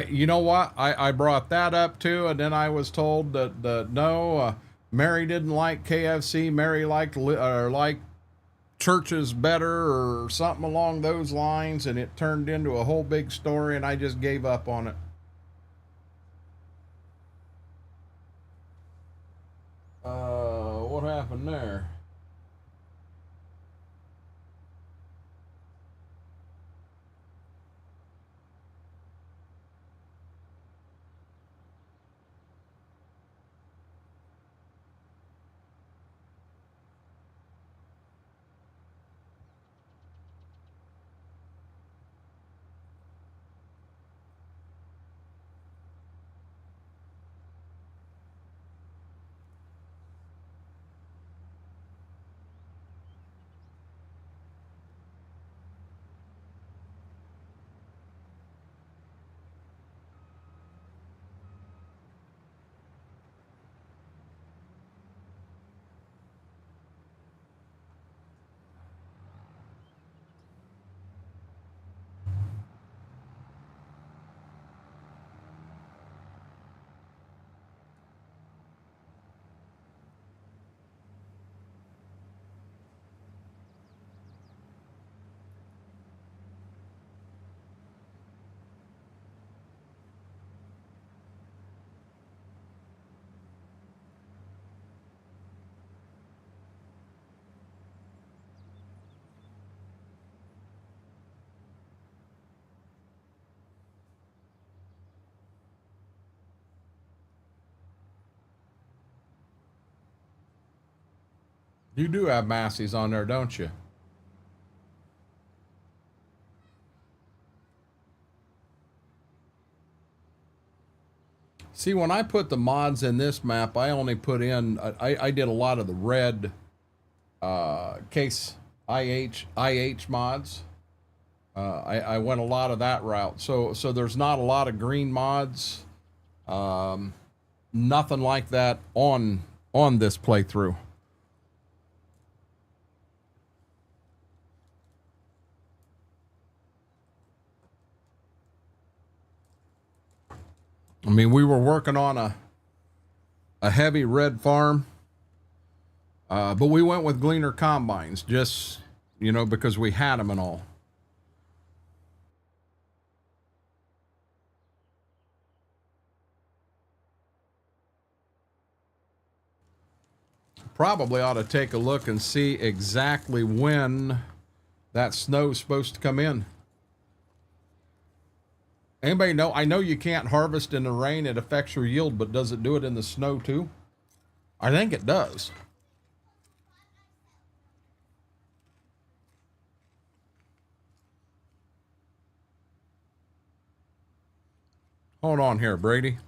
You know what? I brought that up too, and then I was told that no, Mary didn't like KFC. Mary liked churches better or something along those lines, and it turned into a whole big story, and I just gave up on it. What happened there? You do have Massey's on there, don't you? See, when I put the mods in this map, I only put in, I did a lot of the red case IH mods. I went a lot of that route. So there's not a lot of green mods. Nothing like that on this playthrough. I mean, we were working on a heavy red farm, but we went with Gleaner combines, just, you know, because we had them and all. Probably ought to take a look and see exactly when that snow's supposed to come in. Anybody know? I know you can't harvest in the rain. It affects your yield, but does it do it in the snow too? I think it does. Hold on here, Brady.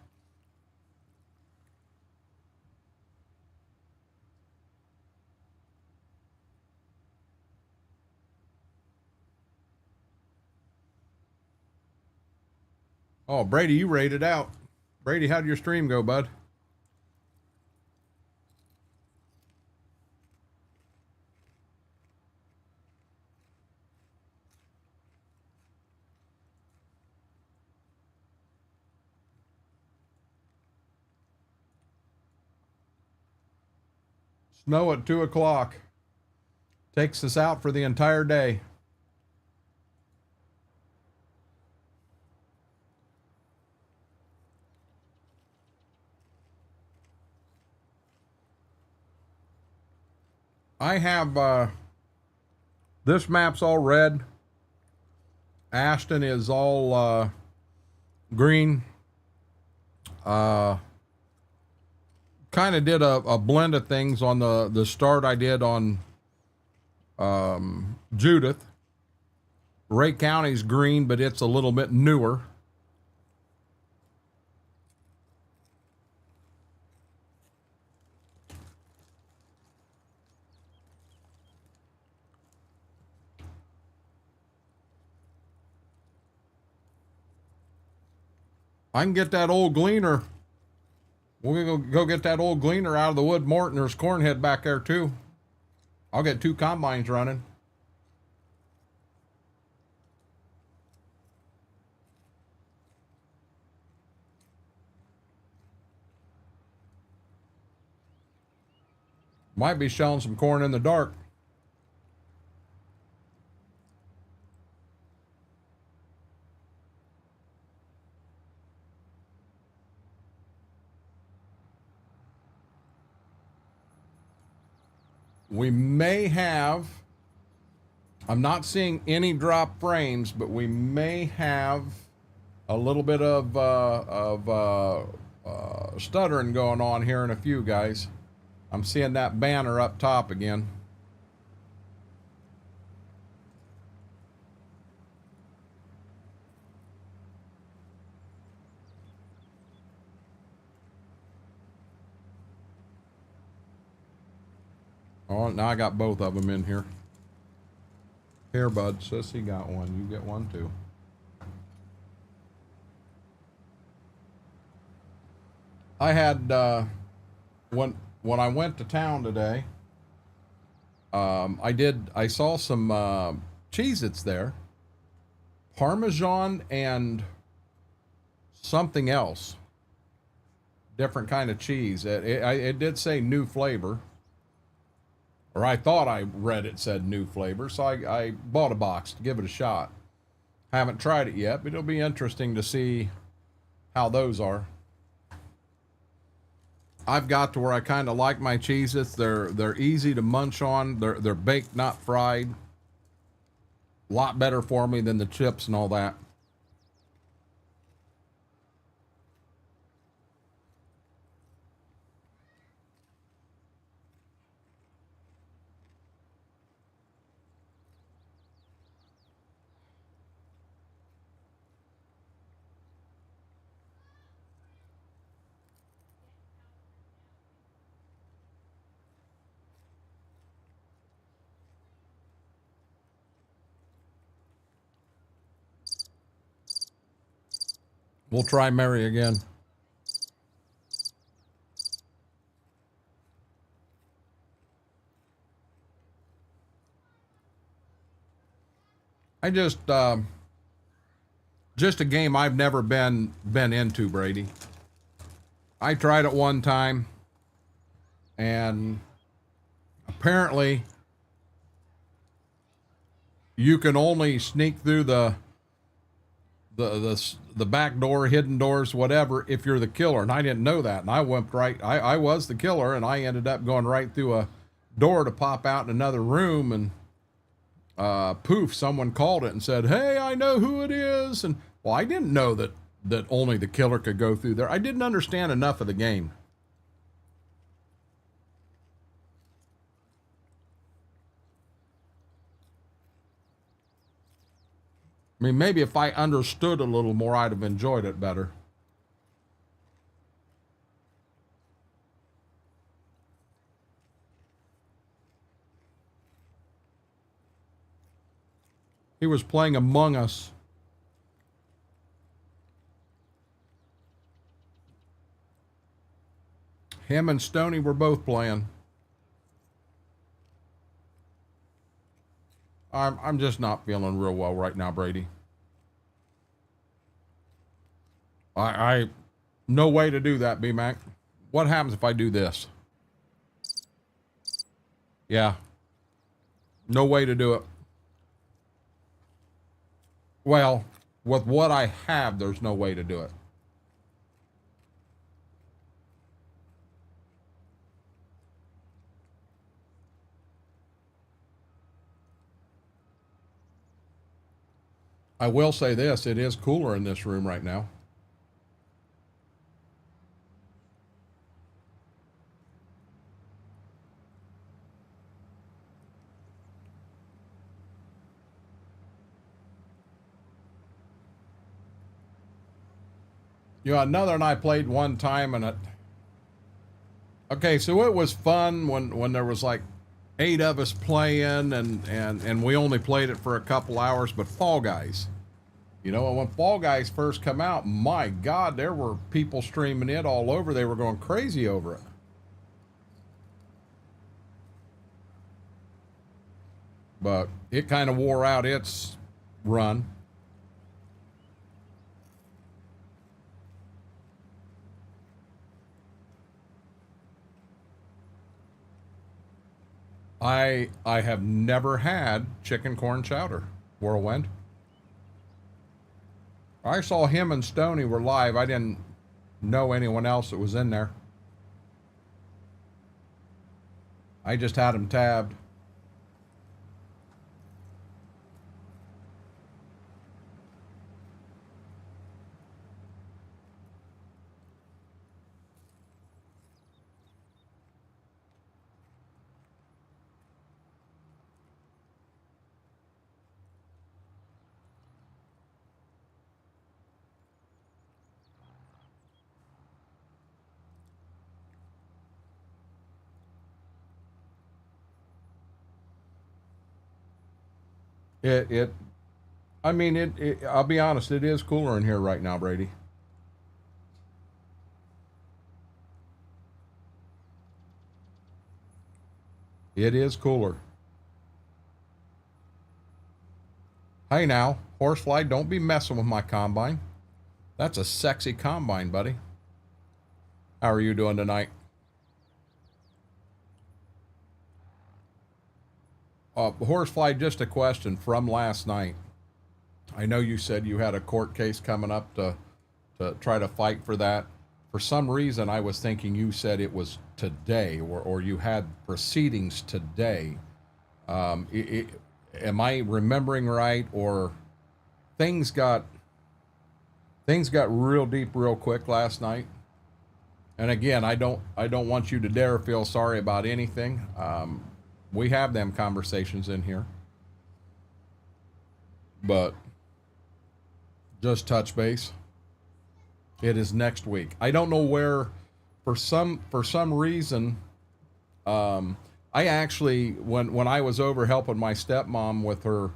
Oh, Brady, you rated out. Brady, how'd your stream go, bud? Snow at 2 o'clock. Takes us out for the entire day. I have, this map's all red. Ashton is all green. Kind of did a blend of things on the start I did on Judith. Ray County's green, but it's a little bit newer. I can get that old gleaner. We're going to go get that old gleaner out of the wood, Morton. There's cornhead back there too. I'll get 2 combines running. Might be shelling some corn in the dark. We may have, I'm not seeing any drop frames, but we may have a little bit of stuttering going on here in a few, guys. I'm seeing that banner up top again. Oh, now I got both of them in here. Here, bud. Sissy got one. You get one too. I had, when I went to town today, I saw some Cheez-Its there. Parmesan and something else. Different kind of cheese. It did say new flavor. Or I thought I read it said new flavor, so I bought a box to give it a shot. Haven't tried it yet, but it'll be interesting to see how those are. I've got to where I kind of like my Cheez-Its. They're easy to munch on. They're baked, not fried. A lot better for me than the chips and all that. We'll try Mary again. I just a game I've never been into, Brady. I tried it one time, and apparently you can only sneak through the back door, hidden doors, whatever, if you're the killer. And I didn't know that. And I went right, I was the killer, and I ended up going right through a door to pop out in another room, and poof, someone called it and said, "Hey, I know who it is." And well, I didn't know that only the killer could go through there. I didn't understand enough of the game. I mean, maybe if I understood a little more, I'd have enjoyed it better. He was playing Among Us. Him and Stoney were both playing. I'm just not feeling real well right now, Brady. I no way to do that, B-Mac. What happens if I do this? Yeah. No way to do it. Well, with what I have, there's no way to do it. I will say this, it is cooler in this room right now. You know, another and I played one time, and okay, so it was fun when there was like 8 of us playing, and we only played it for a couple hours. But Fall Guys, you know, when Fall Guys first come out, my God, there were people streaming it all over. They were going crazy over it. But it kind of wore out its run. I have never had chicken corn chowder. Whirlwind. I saw him and Stoney were live. I didn't know anyone else that was in there. I just had them tabbed. I mean, I'll be honest, it is cooler in here right now, Brady. It is cooler. Hey now, Horsefly, don't be messing with my combine. That's a sexy combine, buddy. How are you doing tonight? Horsefly, just a question from last night. I know you said you had a court case coming up to try to fight for that. For some reason, I was thinking you said it was today, or you had proceedings today. Am I remembering right, or things got real deep real quick last night? And again, I don't want you to dare feel sorry about anything. We have them conversations in here, but just touch base. It is next week. I don't know where, for some reason, I actually, when I was over helping my stepmom with her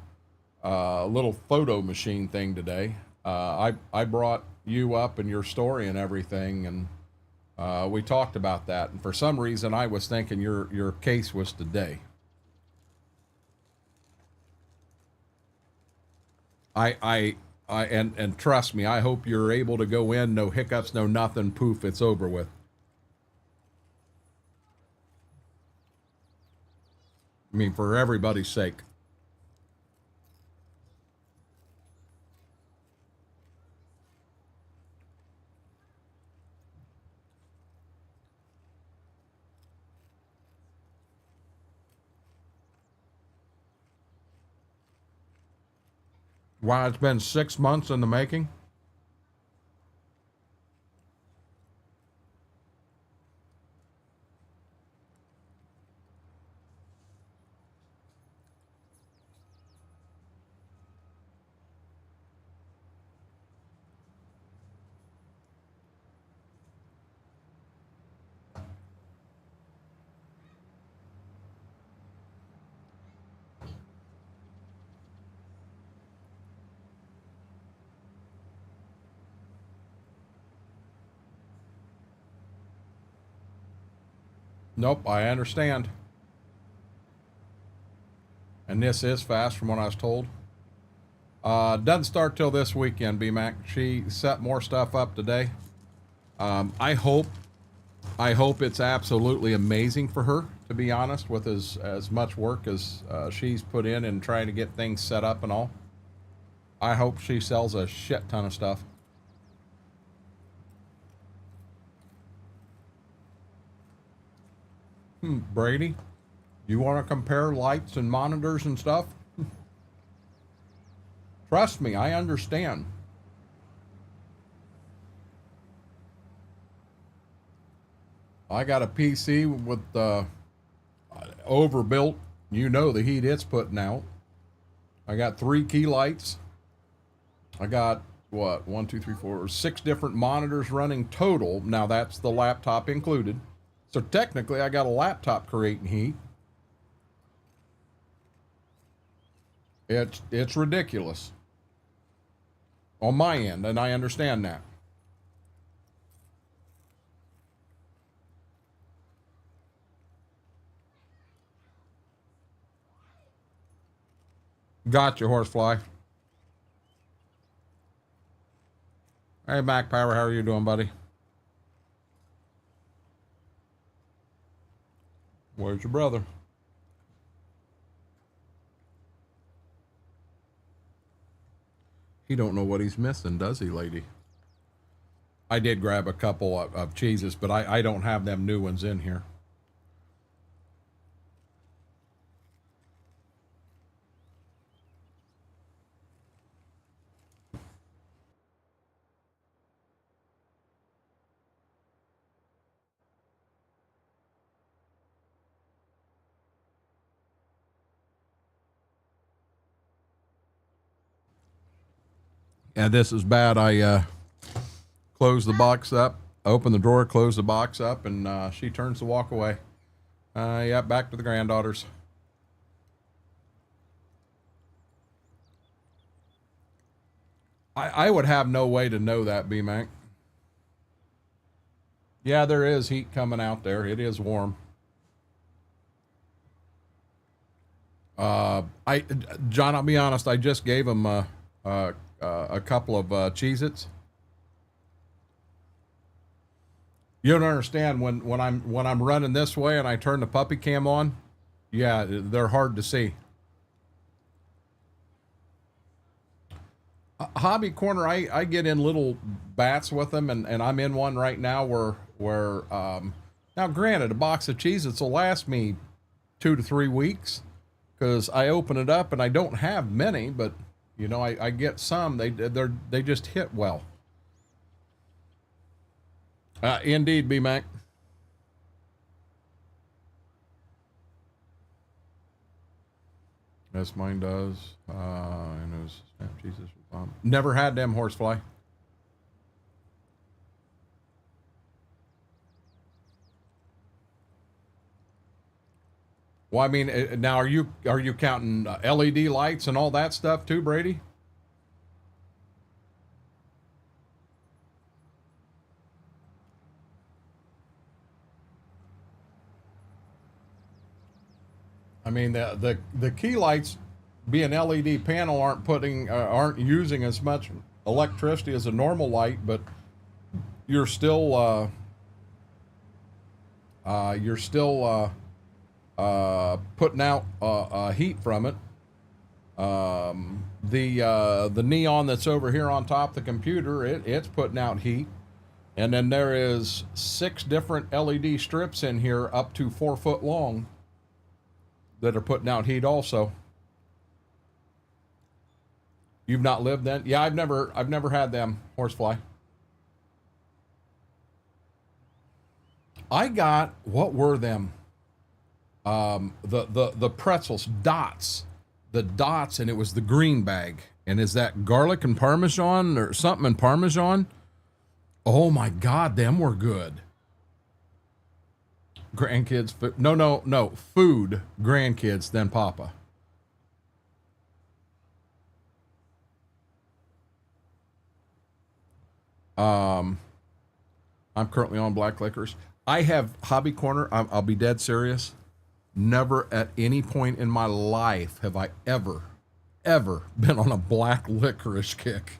little photo machine thing today, I brought you up and your story and everything, and we talked about that. And for some reason, I was thinking your case was today. And trust me, I hope you're able to go in, no hiccups, no nothing, poof, it's over with. I mean, for everybody's sake. Wow, it's been 6 months in the making. Nope, I understand. And this is fast from what I was told. Doesn't start till this weekend, BMAC. She set more stuff up today. I hope it's absolutely amazing for her, to be honest, with as much work as she's put in trying to get things set up and all. I hope she sells a shit ton of stuff. Brady, you want to compare lights and monitors and stuff? Trust me, I understand. I got a PC with overbuilt. You know the heat it's putting out. I got 3 key lights. I got what, 1, 2, 3, 4, 6 different monitors running total. Now that's the laptop included. So technically I got a laptop creating heat. It's ridiculous on my end, and I understand that. Got you, horsefly. Hey, Mac Power, how are you doing, buddy? Where's your brother? He don't know what he's missing, does he, lady? I did grab a couple of cheeses, but I don't have them new ones in here. Yeah, this is bad. I close the box up, open the drawer, close the box up, and she turns to walk away. Yeah, back to the granddaughters. I would have no way to know that, B-Mac. Yeah, there is heat coming out there. It is warm. John, I'll be honest. I just gave him a couple of Cheez-Its. You don't understand when I'm running this way and I turn the puppy cam on. Yeah, they're hard to see. Hobby Corner, I get in little bats with them, and I'm in one right now where now granted, a box of Cheez-Its will last me 2 to 3 weeks because I open it up and I don't have many, but you know, I get some. They just hit well. Indeed, B-Mac. Yes, mine does. I know snap Jesus. Never had them horsefly. Well, I mean, now are you counting LED lights and all that stuff too, Brady? I mean, the key lights, being LED panel, aren't using as much electricity as a normal light, but you're still putting out heat from it. The neon that's over here on top of the computer, it's putting out heat. And then there is 6 different LED strips in here up to 4 foot long that are putting out heat also. You've not lived then? Yeah, I've never had them, horsefly. I got, what were them? The pretzels, dots. The dots, and it was the green bag. And is that garlic and Parmesan or something in Parmesan? Oh my God, them were good. Grandkids, no, food, grandkids, then Papa. I'm currently on black licorice. I have Hobby Corner. I'll be dead serious. Never at any point in my life have I ever been on a black licorice kick.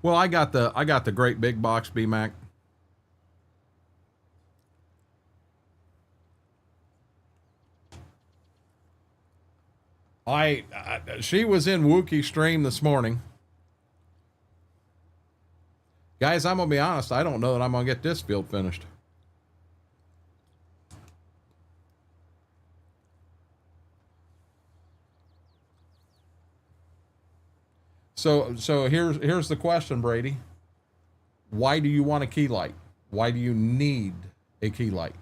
Well, I got the great big box, B-Mac. She was in Wookie stream this morning. Guys, I'm gonna be honest, I don't know that I'm gonna get this field finished. So here's the question, Brady. Why do you want a key light? Why do you need a key light?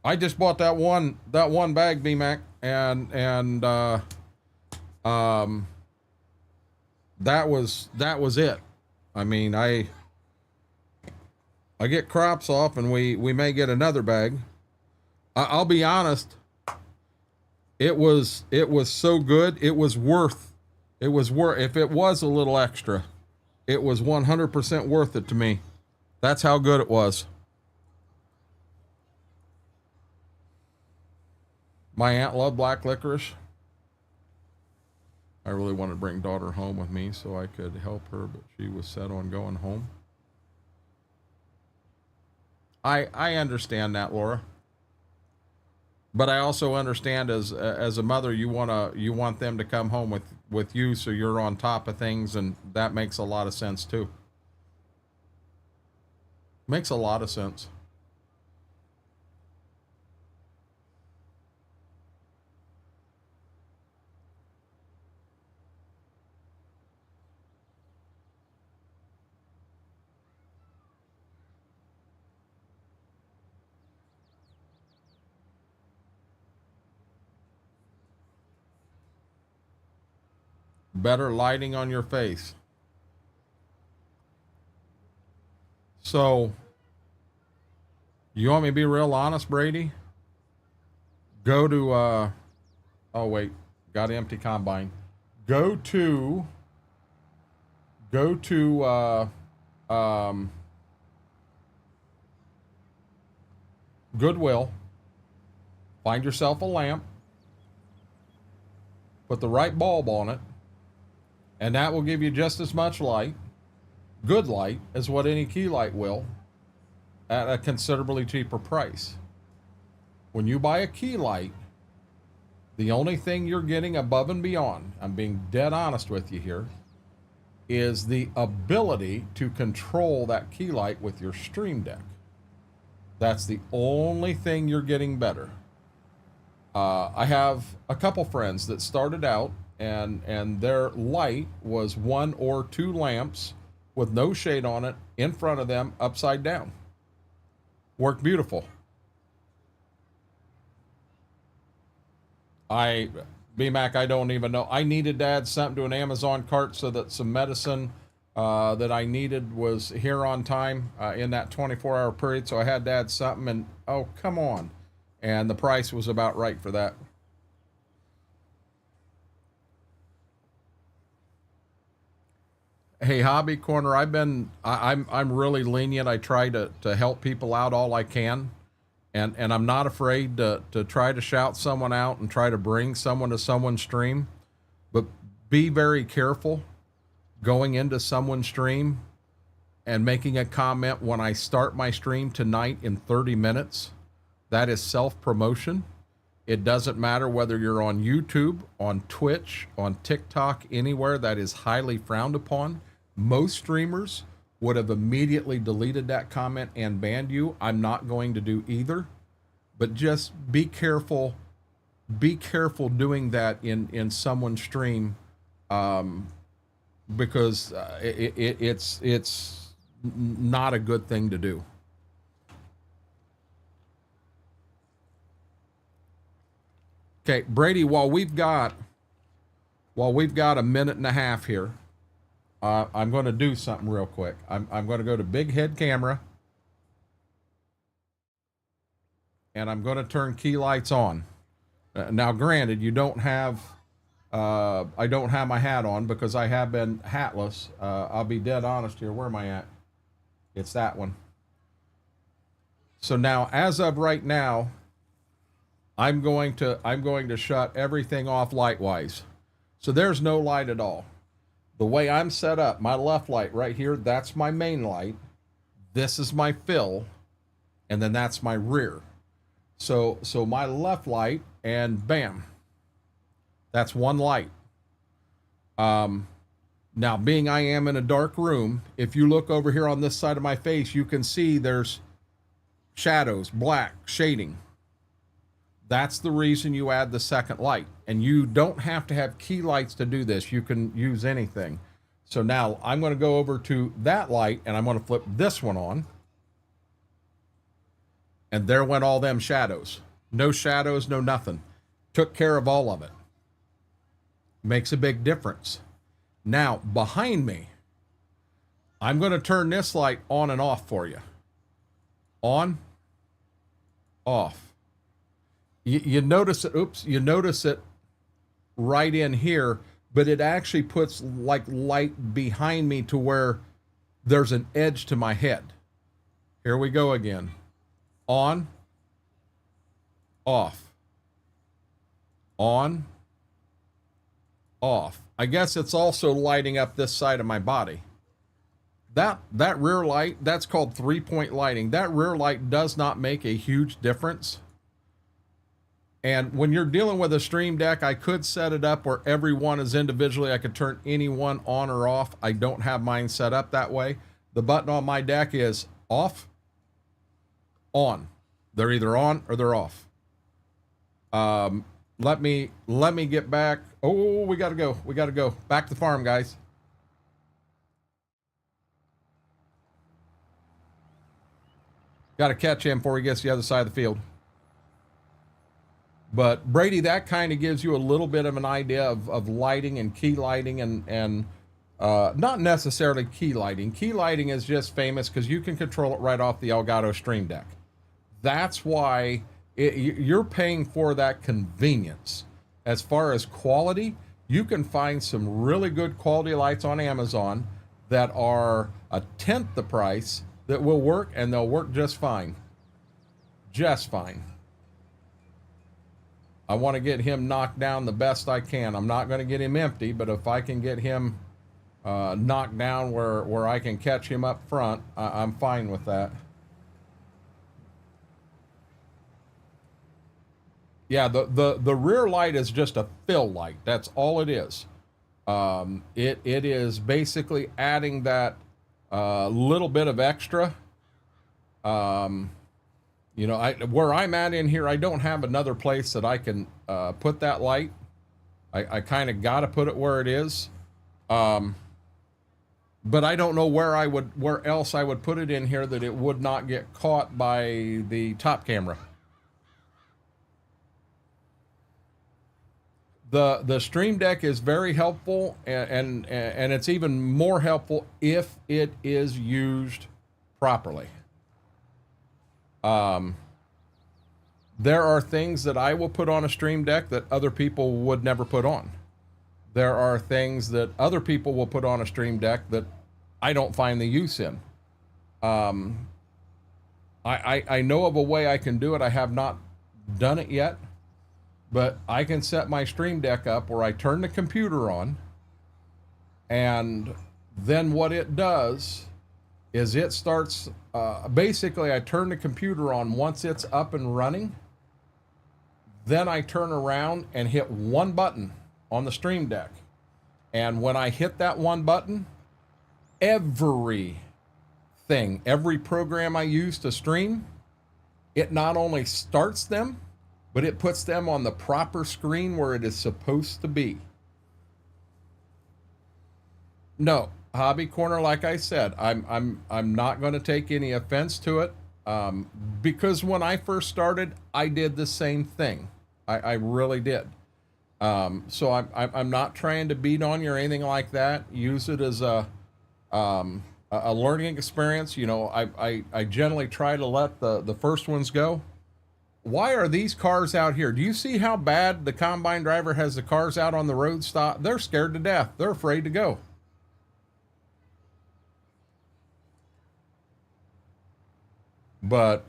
I just bought that one bag, BMAC, and that was it. I mean, I get crops off, and we may get another bag. I'll be honest. It was so good. It was worth. If it was a little extra, it was 100% worth it to me. That's how good it was. My aunt loved black licorice. I really wanted to bring daughter home with me so I could help her, but she was set on going home. I understand that, Laura. But I also understand as a mother, you want them to come home with you, so you're on top of things, and that makes a lot of sense too. Makes a lot of sense. Better lighting on your face. So, you want me to be real honest, Brady? Go to, oh wait, got an empty combine. Go to, Goodwill. Find yourself a lamp. Put the right bulb on it. And that will give you just as much light, good light, as what any key light will, at a considerably cheaper price. When you buy a key light, the only thing you're getting above and beyond, I'm being dead honest with you here, is the ability to control that key light with your Stream Deck. That's the only thing you're getting better. I have a couple friends that started out and their light was 1 or 2 lamps with no shade on it in front of them upside down. Worked beautiful. BMAC, I don't even know. I needed to add something to an Amazon cart so that some medicine that I needed was here on time in that 24-hour period. So I had to add something, and oh, come on. And the price was about right for that. Hey, Hobby Corner, I'm really lenient. I try to help people out all I can. And I'm not afraid to try to shout someone out and try to bring someone to someone's stream. But be very careful going into someone's stream and making a comment when I start my stream tonight in 30 minutes. That is self-promotion. It doesn't matter whether you're on YouTube, on Twitch, on TikTok, anywhere. That is highly frowned upon. Most streamers would have immediately deleted that comment and banned you. I'm not going to do either, but just be careful. Be careful doing that in someone's stream, because it's not a good thing to do. Okay, Brady, while we've got a minute and a half here, I'm going to do something real quick. I'm going to go to Big Head Camera, and I'm going to turn key lights on. Now, granted, you don't have, I don't have my hat on because I have been hatless. I'll be dead honest here. Where am I at? It's that one. So now, as of right now, I'm going to shut everything off light-wise. So there's no light at all. The way I'm set up, my left light right here, that's my main light. This is my fill, and then that's my rear. So my left light, and bam, that's one light. Now, being I am in a dark room, if you look over here on this side of my face, you can see there's shadows, black, shading. That's the reason you add the second light. And you don't have to have key lights to do this. You can use anything. So now I'm going to go over to that light and I'm going to flip this one on. And there went all them shadows. No shadows, no nothing. Took care of all of it. Makes a big difference. Now, behind me, I'm going to turn this light on and off for you. On, off. You notice it, oops, you notice it right in here, but it actually puts like light behind me to where there's an edge to my head. Here we go again. On, off. On, off. I guess it's also lighting up this side of my body. That rear light, that's called 3-point lighting. That rear light does not make a huge difference. And when you're dealing with a Stream Deck, I could set it up where every one is individually. I could turn any one on or off. I don't have mine set up that way. The button on my deck is off, on. They're either on or they're off. Let me get back. Oh, we gotta go. We gotta go. Back to the farm, guys. Gotta catch him before he gets to the other side of the field. But Brady, that kind of gives you a little bit of an idea of lighting and key lighting and not necessarily key lighting. Key lighting is just famous because you can control it right off the Elgato Stream Deck. That's why you're paying for that convenience. As far as quality, you can find some really good quality lights on Amazon that are a tenth the price that will work, and they'll work just fine. Just fine. I want to get him knocked down the best I can. I'm not going to get him empty, but if I can get him knocked down where I can catch him up front, I'm fine with that. Yeah, the rear light is just a fill light. That's all it is. It is basically adding that little bit of extra. You know, where I'm at in here, I don't have another place that I can put that light. I kind of got to put it where it is. But I don't know where else I would put it in here that it would not get caught by the top camera. The Stream Deck is very helpful, and it's even more helpful if it is used properly. There are things that I will put on a Stream Deck that other people would never put on. There are things that other people will put on a Stream Deck that I don't find the use in. I know of a way I can do it. I have not done it yet, but I can set my Stream Deck up where I turn the computer on, and then what it does is it starts, basically I turn the computer on once it's up and running. Then I turn around and hit one button on the Stream Deck. And when I hit that one button, every program I use to stream, it not only starts them, but it puts them on the proper screen where it is supposed to be. No, Hobby Corner, like I said, I'm not going to take any offense to it, because when I first started, I did the same thing. I really did. So I'm not trying to beat on you or anything like that. Use it as a learning experience. You know, I generally try to let the first ones go. Why are these cars out here? Do you see how bad the combine driver has the cars out on the road stop? They're scared to death. They're afraid to go. But,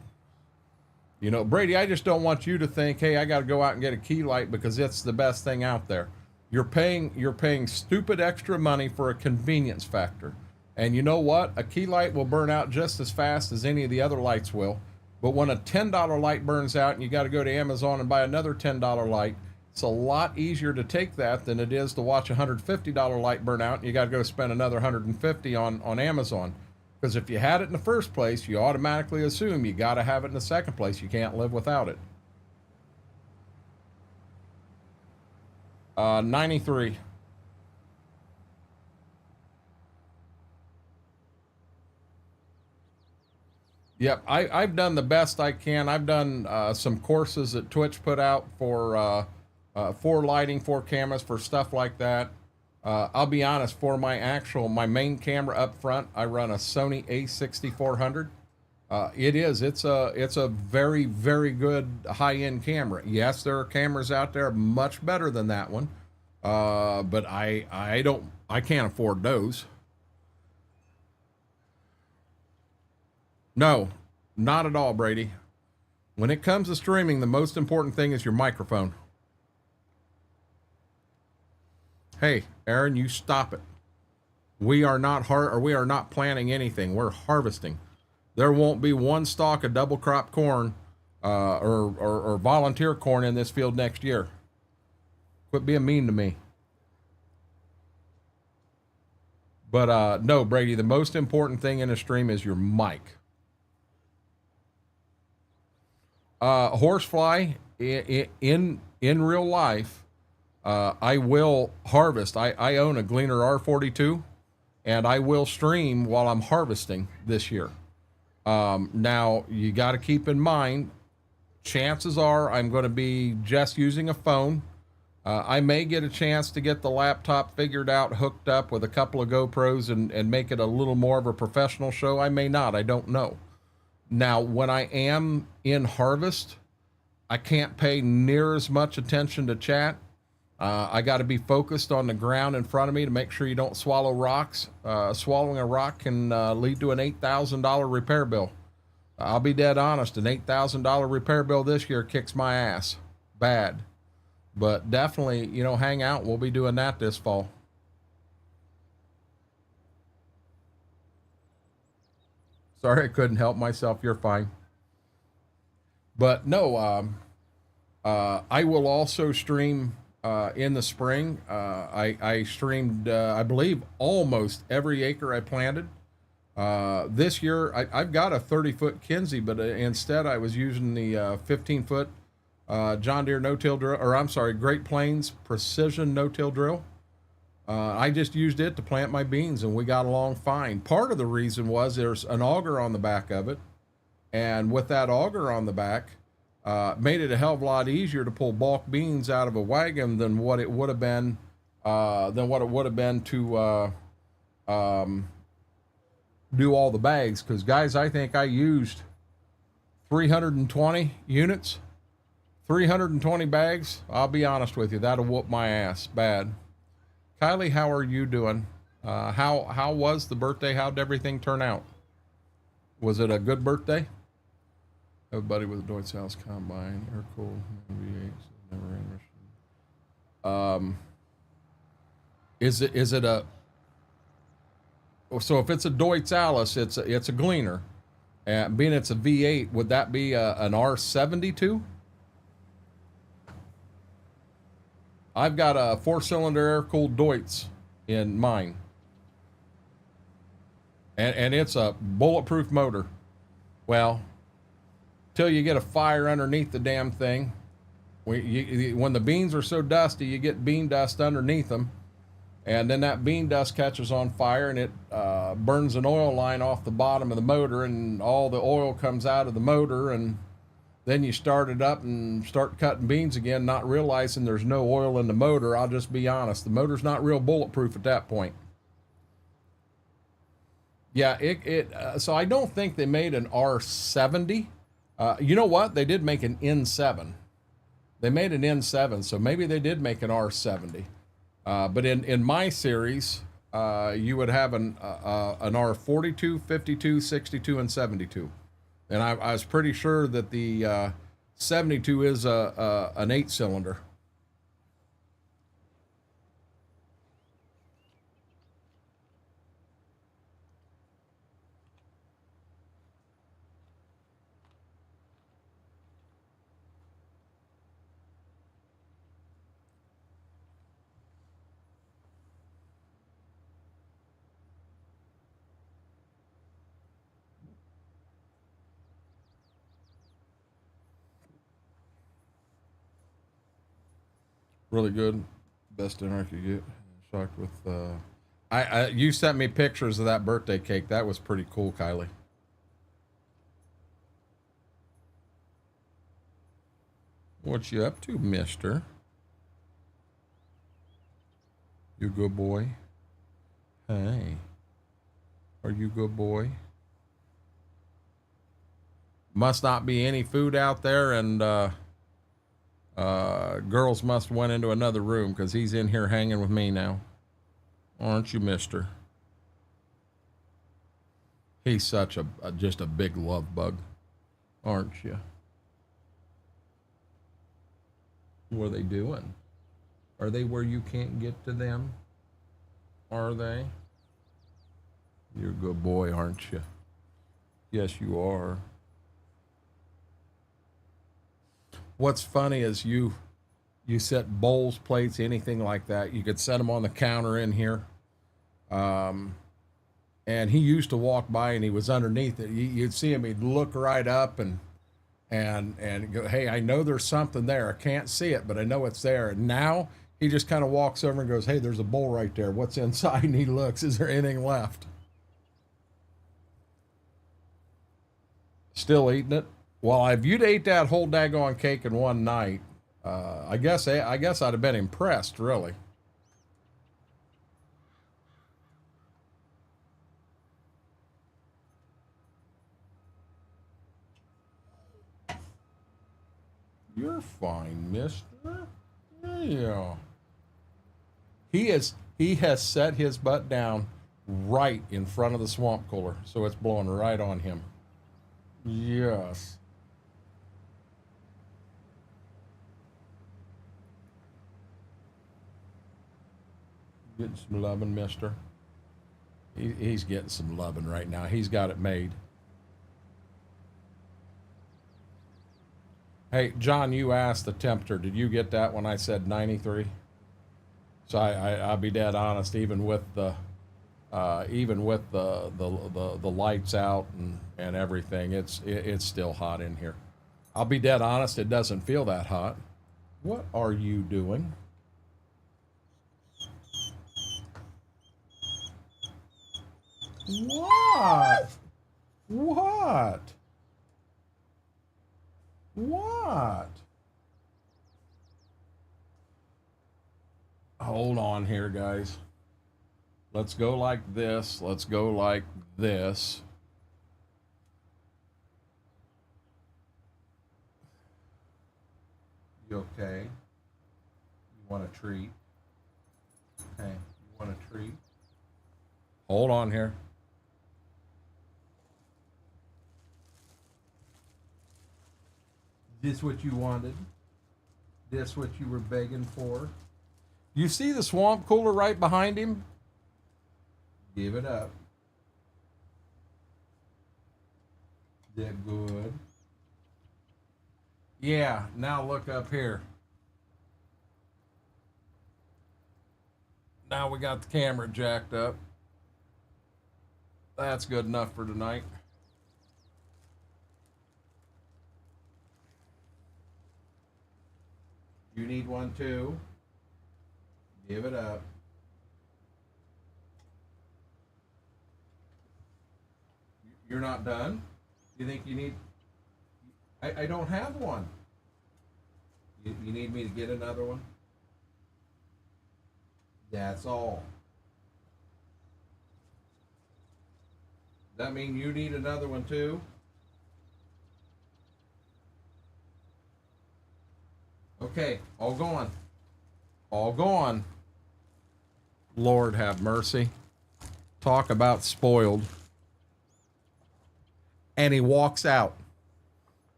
you know, Brady, I just don't want you to think, hey, I got to go out and get a key light because it's the best thing out there. You're paying stupid extra money for a convenience factor. And you know what? A key light will burn out just as fast as any of the other lights will. But when a $10 light burns out and you got to go to Amazon and buy another $10 light, It's a lot easier to take that than it is to watch a $150 light burn out and you got to go spend another $150 on Amazon. Because if you had it in the first place, you automatically assume you got to have it in the second place. You can't live without it. 93. Yep, I've done the best I can. I've done some courses that Twitch put out for lighting, for cameras, for stuff like that. I'll be honest, for my main camera up front, I run a Sony a6400. It's a very, very good high-end camera. Yes, there are cameras out there much better than that one. But I can't afford those. No, not at all, Brady. When it comes to streaming, the most important thing is your microphone. Hey, Aaron, you stop it. We are not planting anything. We're harvesting. There won't be one stalk of double crop corn or volunteer corn in this field next year. Quit being mean to me. But no, Brady, the most important thing in a stream is your mic. Horsefly, in real life, I will harvest. I own a Gleaner R42, and I will stream while I'm harvesting this year. Now, you got to keep in mind, chances are I'm going to be just using a phone. I may get a chance to get the laptop figured out, hooked up with a couple of GoPros and make it a little more of a professional show. I may not. I don't know. Now, when I am in harvest, I can't pay near as much attention to chat. I got to be focused on the ground in front of me to make sure you don't swallow rocks. Swallowing a rock can lead to an $8,000 repair bill. I'll be dead honest, an $8,000 repair bill this year kicks my ass bad. But definitely, hang out. We'll be doing that this fall. Sorry, I couldn't help myself. You're fine. But no, I will also stream in the spring. I streamed, I believe, almost every acre I planted. This year, I've got a 30-foot Kinsey, but instead I was using the 15-foot John Deere no-till drill, or I'm sorry, Great Plains precision no-till drill. I just used it to plant my beans and we got along fine. Part of the reason was there's an auger on the back of it. And with that auger on the back, made it a hell of a lot easier to pull bulk beans out of a wagon than what it would have been, to do all the bags. Cause guys, I think I used 320 units. 320 bags, I'll be honest with you, that'll whoop my ass bad. Kylie, how are you doing? How was the birthday? How'd everything turn out? Was it a good birthday? Everybody with a Deutz House combine, air cool, V8, never interested. Is it a? So if it's a Deutz Alice, it's a Gleaner, and being it's a V8, would that be an R72? I've got a 4-cylinder air-cooled Deutz in mine. And it's a bulletproof motor. Well, till you get a fire underneath the damn thing. When the beans are so dusty, you get bean dust underneath them. And then that bean dust catches on fire and it burns an oil line off the bottom of the motor and all the oil comes out of the motor and then you start it up and start cutting beans again, not realizing there's no oil in the motor. I'll just be honest. The motor's not real bulletproof at that point. Yeah, so I don't think they made an R70. You know what? They did make an N7. They made an N7, so maybe they did make an R70. But in my series, you would have an R42, 52, 62, and 72. And I was pretty sure that the 72 is an 8-cylinder. Really good. Best dinner I could get. Shocked with you sent me pictures of that birthday cake. That was pretty cool, Kylie. What you up to, mister? You good boy? Hey. Are you good boy? Must not be any food out there, and girls must went into another room because he's in here hanging with me now. Aren't you, mister? He's such just a big love bug, aren't you? What are they doing? Are they where you can't get to them? Are they? You're a good boy, aren't you? Yes, you are. What's funny is you set bowls, plates, anything like that. You could set them on the counter in here. And he used to walk by and he was underneath it. You'd see him, he'd look right up and go, hey, I know there's something there. I can't see it, but I know it's there. And now he just kind of walks over and goes, hey, there's a bowl right there. What's inside? And he looks, is there anything left? Still eating it? Well, if you'd ate that whole daggone cake in one night, I guess I'd have been impressed, really. You're fine, mister. Yeah. He has set his butt down right in front of the swamp cooler, so it's blowing right on him. Yes. Getting some loving, mister. He's getting some loving right now. He's got it made. Hey, John, you asked the temperature. Did you get that when I said 93? So I'll be dead honest. Even with the lights out and everything, it's still hot in here. I'll be dead honest. It doesn't feel that hot. What are you doing? What? What? What? Hold on here, guys. Let's go like this. Let's go like this. You okay? You want a treat? Okay. You want a treat? Hold on here. This what you wanted? This what you were begging for? You see the swamp cooler right behind him? Give it up. That good? Yeah, now look up here. Now we got the camera jacked up. That's good enough for tonight. You need one too? Give it up. You're not done? You think you need... I don't have one. You need me to get another one? That's all. Does that mean you need another one too? Okay, all gone. All gone. Lord have mercy. Talk about spoiled. And he walks out.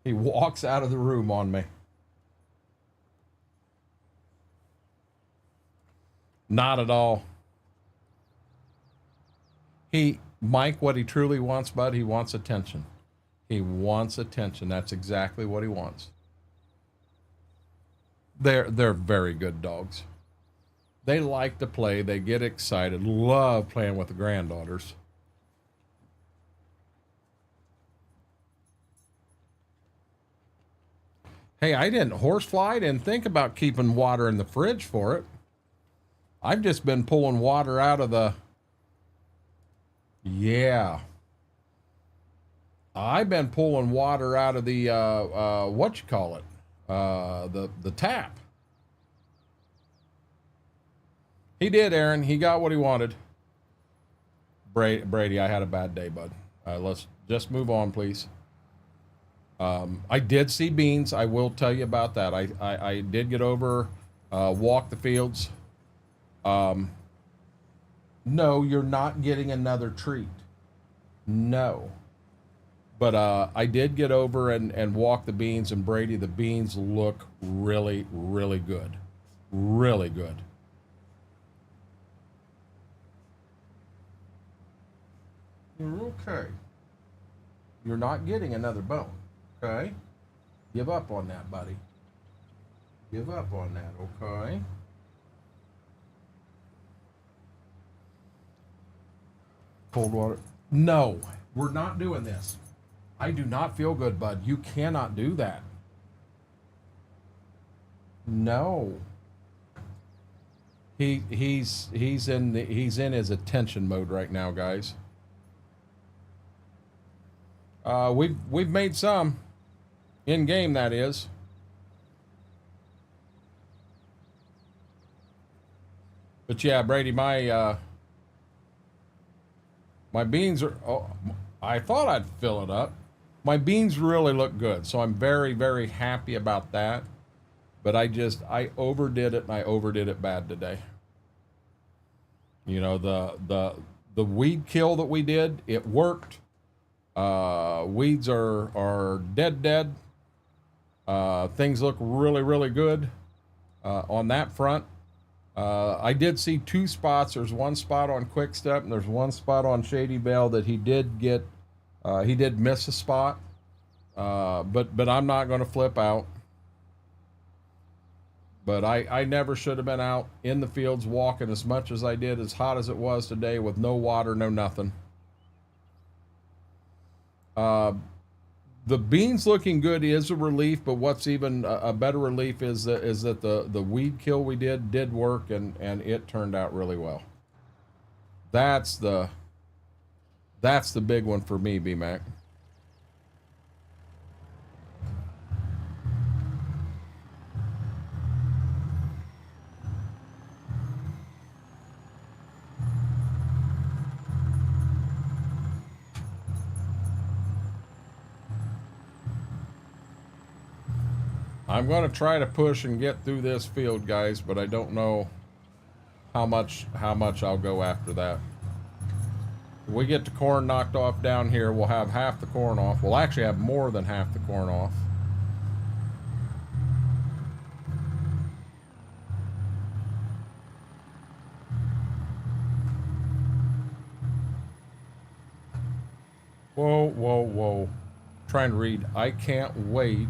He walks out of the room on me. Not at all. Mike, what he truly wants, bud, he wants attention. He wants attention. That's exactly what he wants. They're very good dogs. They like to play. They get excited. Love playing with the granddaughters. Hey, I didn't horsefly. I didn't think about keeping water in the fridge for it. I've just been pulling water out of the... Yeah. I've been pulling water out of the, what you call it? The tap. He did, Aaron. He got what he wanted. Brady, I had a bad day, bud. Let's just move on, please. I did see beans. I will tell you about that. I did get over, walk the fields. No, you're not getting another treat. No. But I did get over and walk the beans, and Brady, the beans look really, really good. Really good. You're okay. You're not getting another bone, okay? Give up on that, buddy. Give up on that, okay? Cold water. No, we're not doing this. I do not feel good, bud. You cannot do that. No. He's in his attention mode right now, guys. We've made some in game, that is. But yeah, Brady, my beans are, oh, I thought I'd fill it up. My beans really look good, so I'm very, very happy about that. But I overdid it, and I overdid it bad today. You know, the weed kill that we did, it worked. Weeds are dead. Things look really, really good on that front. I did see two spots. There's one spot on Quick Step, and there's one spot on Shady Vale that he did get. He did miss a spot, but I'm not going to flip out. But I never should have been out in the fields walking as much as I did, as hot as it was today, with no water, no nothing. The beans looking good is a relief, but what's even a better relief is that the weed kill we did work, and it turned out really well. That's the big one for me, B-Mac. I'm going to try to push and get through this field, guys, but I don't know how much I'll go after that. If we get the corn knocked off down here, we'll have half the corn off. We'll actually have more than half the corn off. Whoa. Trying to read. I can't wait.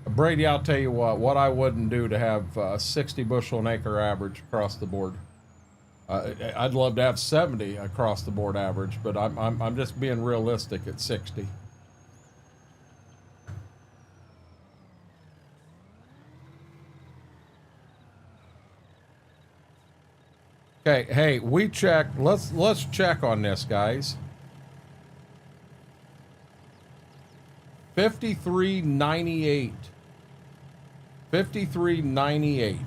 Brady, I'll tell you what I wouldn't do to have 60 bushel an acre average across the board. I'd love to have 70 across the board average, but I'm just being realistic at 60. Okay, hey, we checked. Let's check on this, guys. 53.98. 53.98.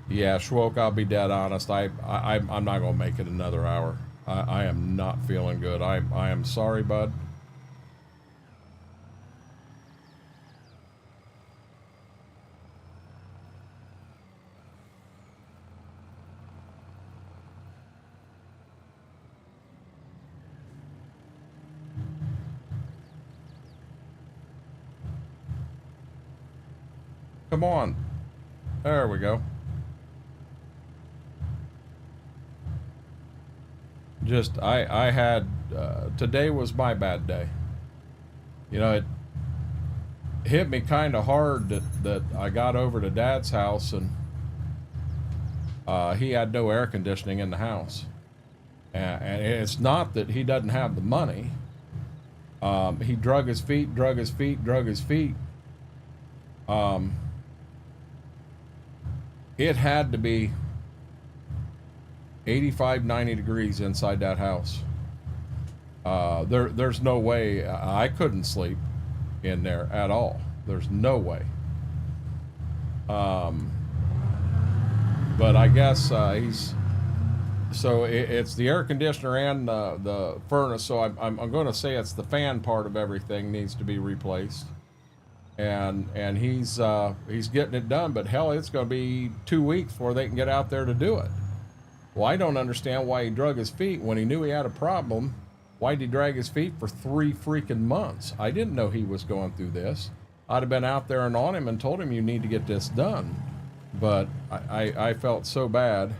Yeah, Schwoke, I'll be dead honest. I'm not gonna make it another hour. I am not feeling good. I am sorry, bud. Come on. There we go. Just, I had, today was my bad day. You know, it hit me kind of hard that I got over to Dad's house, and he had no air conditioning in the house. And it's not that he doesn't have the money. He drug his feet, drug his feet, drug his feet. It had to be 85, 90 degrees inside that house. There's no way I couldn't sleep in there at all. There's no way. But I guess it's the air conditioner and the furnace. So I'm going to say it's the fan part of everything needs to be replaced. And he's getting it done. But hell, it's going to be 2 weeks before they can get out there to do it. Well, I don't understand why he drug his feet when he knew he had a problem. Why'd he drag his feet for 3 freaking months? I didn't know he was going through this. I'd have been out there and on him and told him you need to get this done. But I felt so bad.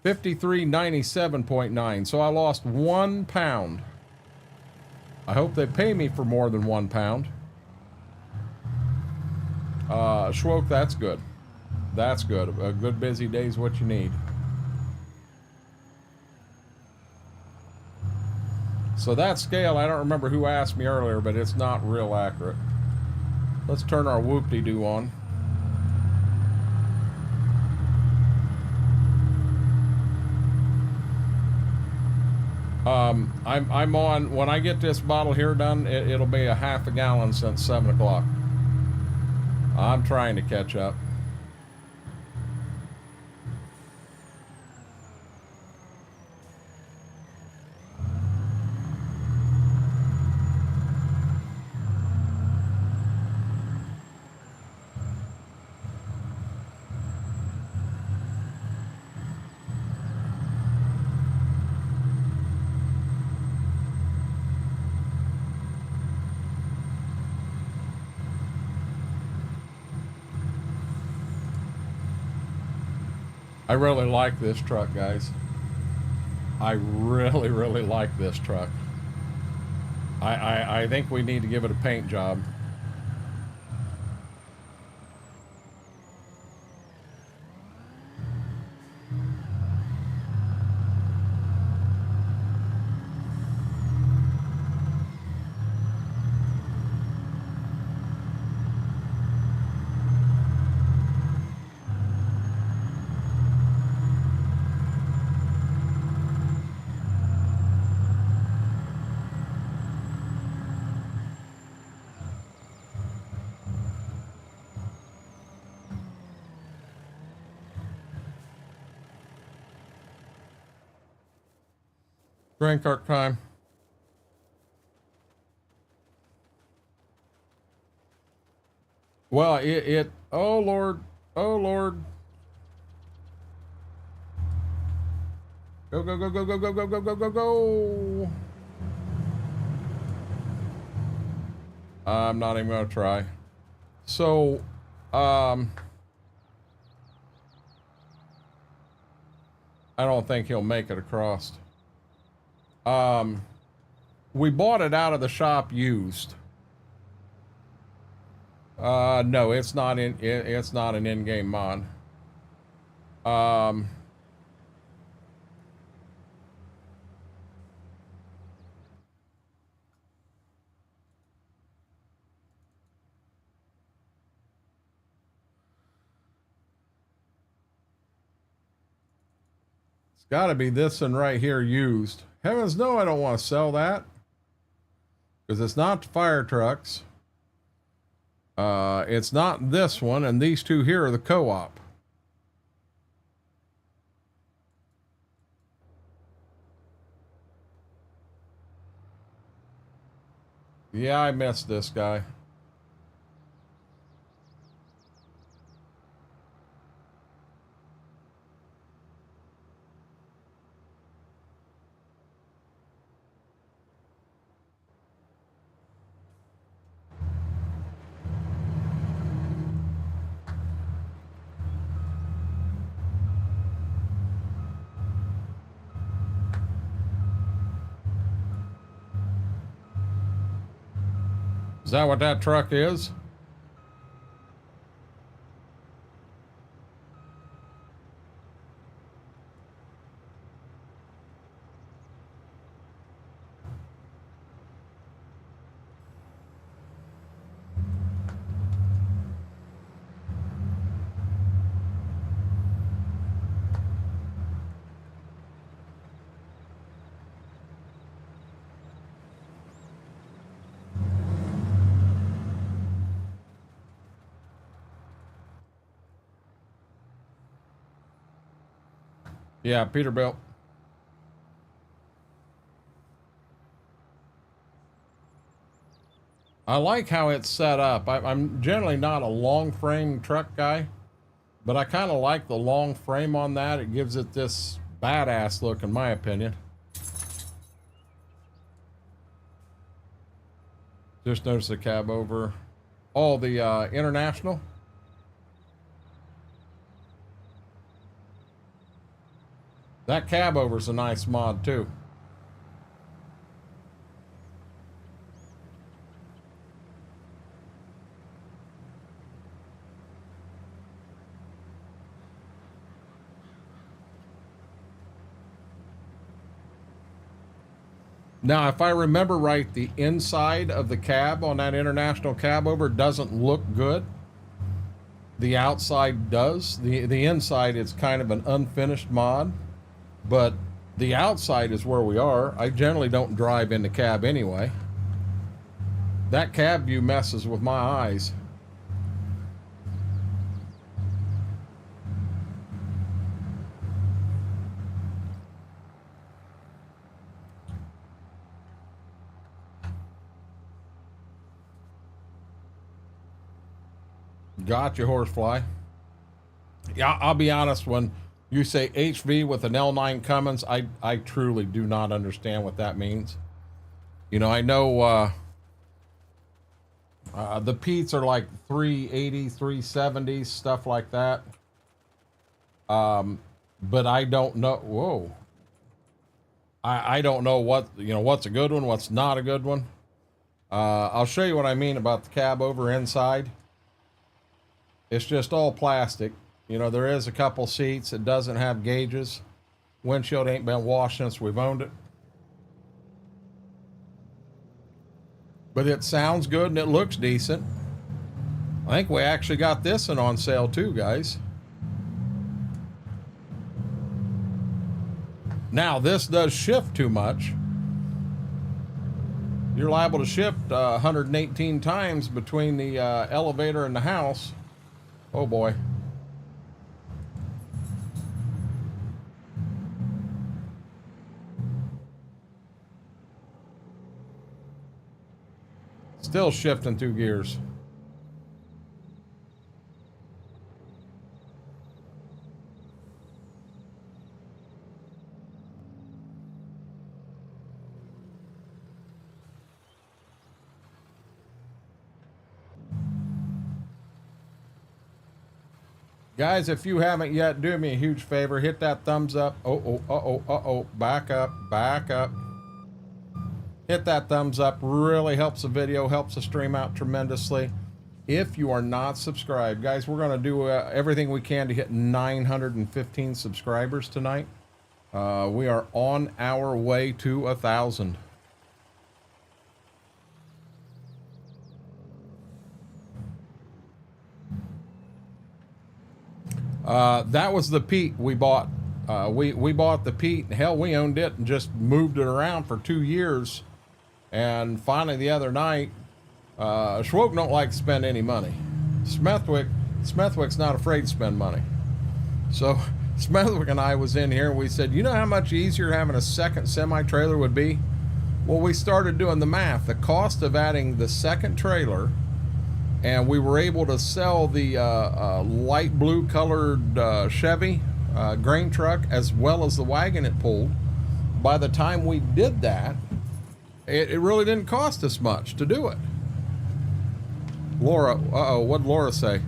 53.97.9. So I lost 1 pound. I hope they pay me for more than 1 pound. Schwoke, that's good. That's good. A good busy day is what you need. So that scale, I don't remember who asked me earlier, but it's not real accurate. Let's turn our whoop-de-doo on. I'm on, when I get this bottle here done, it'll be a half a gallon since 7 o'clock. I'm trying to catch up. I really like this truck, guys. I really, really like this truck. I think we need to give it a paint job. Grain cart time. Well, oh Lord, oh Lord. Go, go, go, go, go, go, go, go, go, go, go. I'm not even gonna try. So, I don't think he'll make it across. We bought it out of the shop used. No, it's not it's not an in-game mod. It's got to be this one right here used. Heavens no, I don't want to sell that. Because it's not the fire trucks. It's not this one, and these two here are the co-op. Yeah, I missed this guy. Is that what that truck is? Yeah, Peterbilt. I like how it's set up. I'm generally not a long frame truck guy, but I kind of like the long frame on that. It gives it this badass look, in my opinion. Just noticed the cab over. Oh, the International. That cab over's a nice mod too. Now, if I remember right, the inside of the cab on that International cab over doesn't look good. The outside does. The inside is kind of an unfinished mod, but the outside is where we are. I generally don't drive in the cab anyway. That cab view messes with my eyes. Gotcha, horsefly. Yeah, I'll be honest, when you say HV with an L9 Cummins, I truly do not understand what that means. You know, I know the Pete's are like 380, 370, stuff like that. But I don't know. Whoa. I don't know what, you know, what's a good one, what's not a good one. I'll show you what I mean about the cab over inside. It's just all plastic. You know, there is a couple seats. It doesn't have gauges. Windshield ain't been washed since we've owned it. But it sounds good and it looks decent. I think we actually got this one on sale too, guys. Now, this does shift too much. You're liable to shift 118 times between the elevator and the house. Oh boy. Still shifting 2 gears. Guys, if you haven't yet, do me a huge favor. Hit that thumbs up. Back up, back up. Hit that thumbs up. Really helps the video, helps the stream out tremendously. If you are not subscribed, guys, we're going to do everything we can to hit 915 subscribers tonight. We are on our way to 1,000. That was the Pete we bought. We bought the Pete. Hell, we owned it and just moved it around for 2 years. And finally, the other night, Schwoke don't like to spend any money. Smethwick's not afraid to spend money. So Smethwick and I was in here and we said, you know how much easier having a second semi-trailer would be? Well, we started doing the math. The cost of adding the second trailer, and we were able to sell the light blue colored Chevy grain truck as well as the wagon it pulled. By the time we did that, it really didn't cost us much to do it. Laura, what'd Laura say?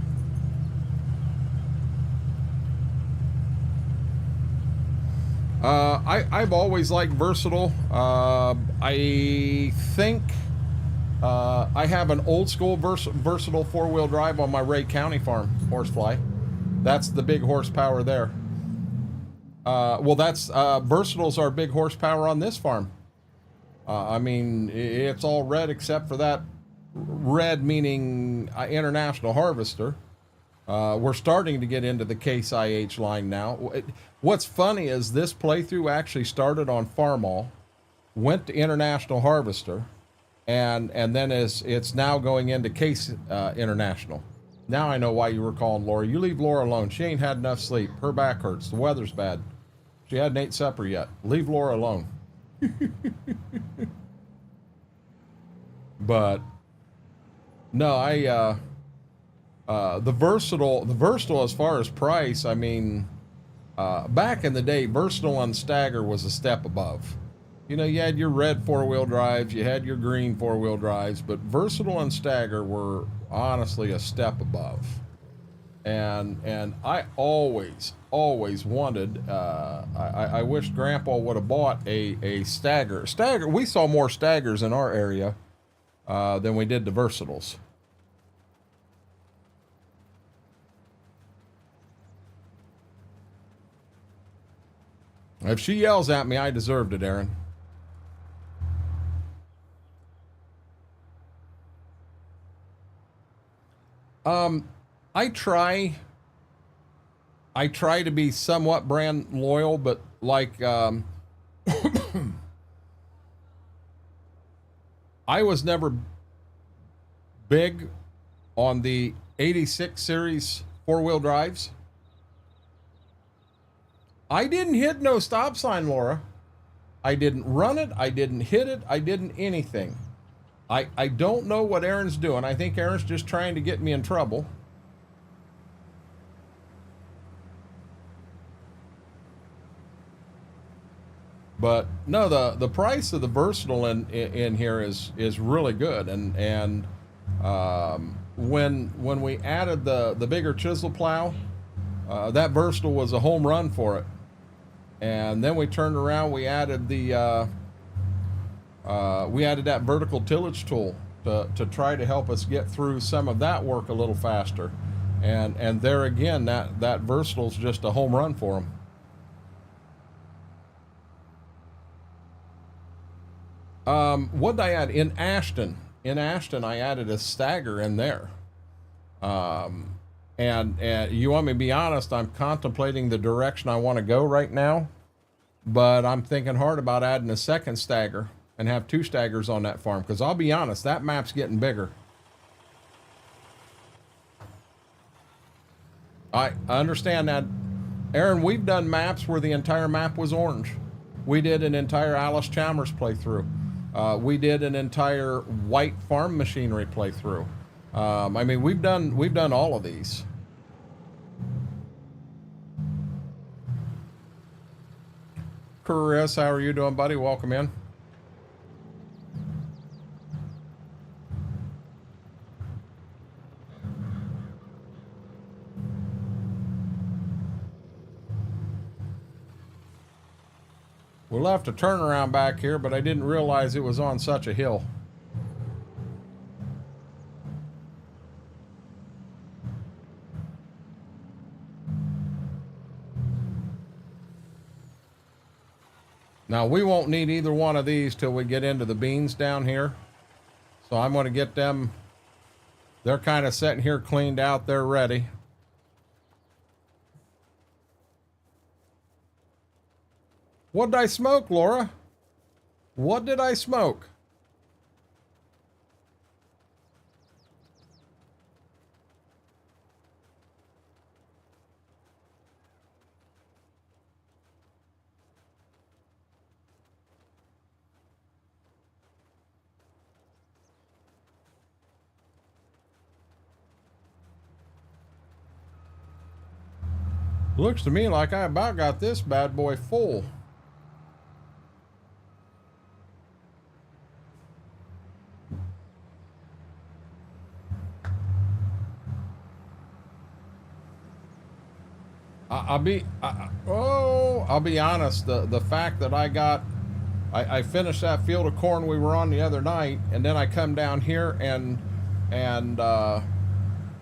I've always liked versatile. I think I have an old school versatile 4-wheel drive on my Ray County farm, horsefly. That's the big horsepower there. Well, that's versatiles are big horsepower on this farm. I mean, it's all red except for that red, meaning International Harvester. We're starting to get into the Case IH line now. What's funny is this playthrough actually started on Farmall, went to International Harvester, and then it's now going into Case International. Now I know why you were calling Laura. You leave Laura alone. She ain't had enough sleep. Her back hurts. The weather's bad. She hadn't ate supper yet. Leave Laura alone. But no, the versatile as far as price, I mean, back in the day, versatile on Stagger was a step above. You know, you had your red four-wheel drives, you had your green four-wheel drives, but versatile and Stagger were honestly a step above. And I always wanted, I wish Grandpa would have bought a Stagger. We saw more Staggers in our area than we did the versatiles. If she yells at me, I deserved it, Aaron. I try to be somewhat brand loyal, but like, I was never big on the 86 series four-wheel drives. I didn't hit no stop sign, Laura. I didn't run it. I didn't hit it. I didn't anything. I don't know what Aaron's doing. I think Aaron's just trying to get me in trouble. But no, the price of the versatile in here is really good, and when we added the bigger chisel plow, that versatile was a home run for it. And then we turned around, we added that vertical tillage tool to try to help us get through some of that work a little faster. And there again, that versatile's just a home run for them. What did I add? In Ashton, I added a Stagger in there. And you want me to be honest, I'm contemplating the direction I want to go right now, but I'm thinking hard about adding a second Stagger and have two Staggers on that farm, because I'll be honest, that map's getting bigger. I understand that. Aaron, we've done maps where the entire map was orange. We did an entire Alice Chalmers playthrough. We did an entire white farm machinery playthrough. I mean, we've done all of these. Chris, how are you doing, buddy? Welcome in. We'll have to turn around back here, but I didn't realize it was on such a hill. Now, we won't need either one of these till we get into the beans down here. So I'm going to get them. They're kind of sitting here cleaned out. They're ready. What did I smoke, Laura? What did I smoke? Looks to me like I about got this bad boy full. I'll be honest. The fact that I finished that field of corn we were on the other night, and then I come down here and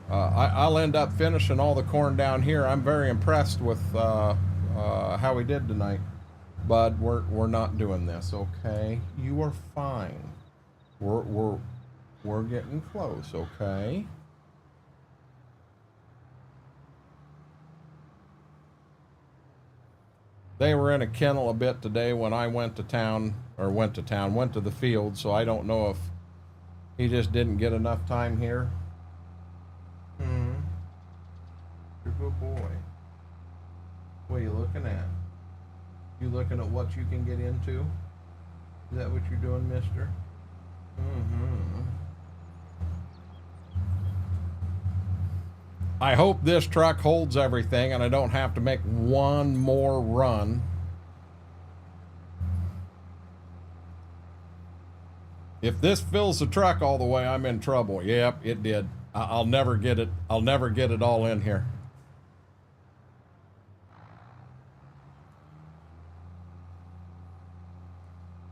I'll end up finishing all the corn down here. I'm very impressed with how we did tonight, but we're not doing this. Okay, you are fine. We're getting close. Okay. They were in a kennel a bit today when I went to the field, so I don't know if he just didn't get enough time here. You're a good boy. What are you looking at? You looking at what you can get into? Is that what you're doing, mister? Mm-hmm. I hope this truck holds everything and I don't have to make one more run. If this fills the truck all the way, I'm in trouble. Yep, it did. I'll never get it. I'll never get it all in here.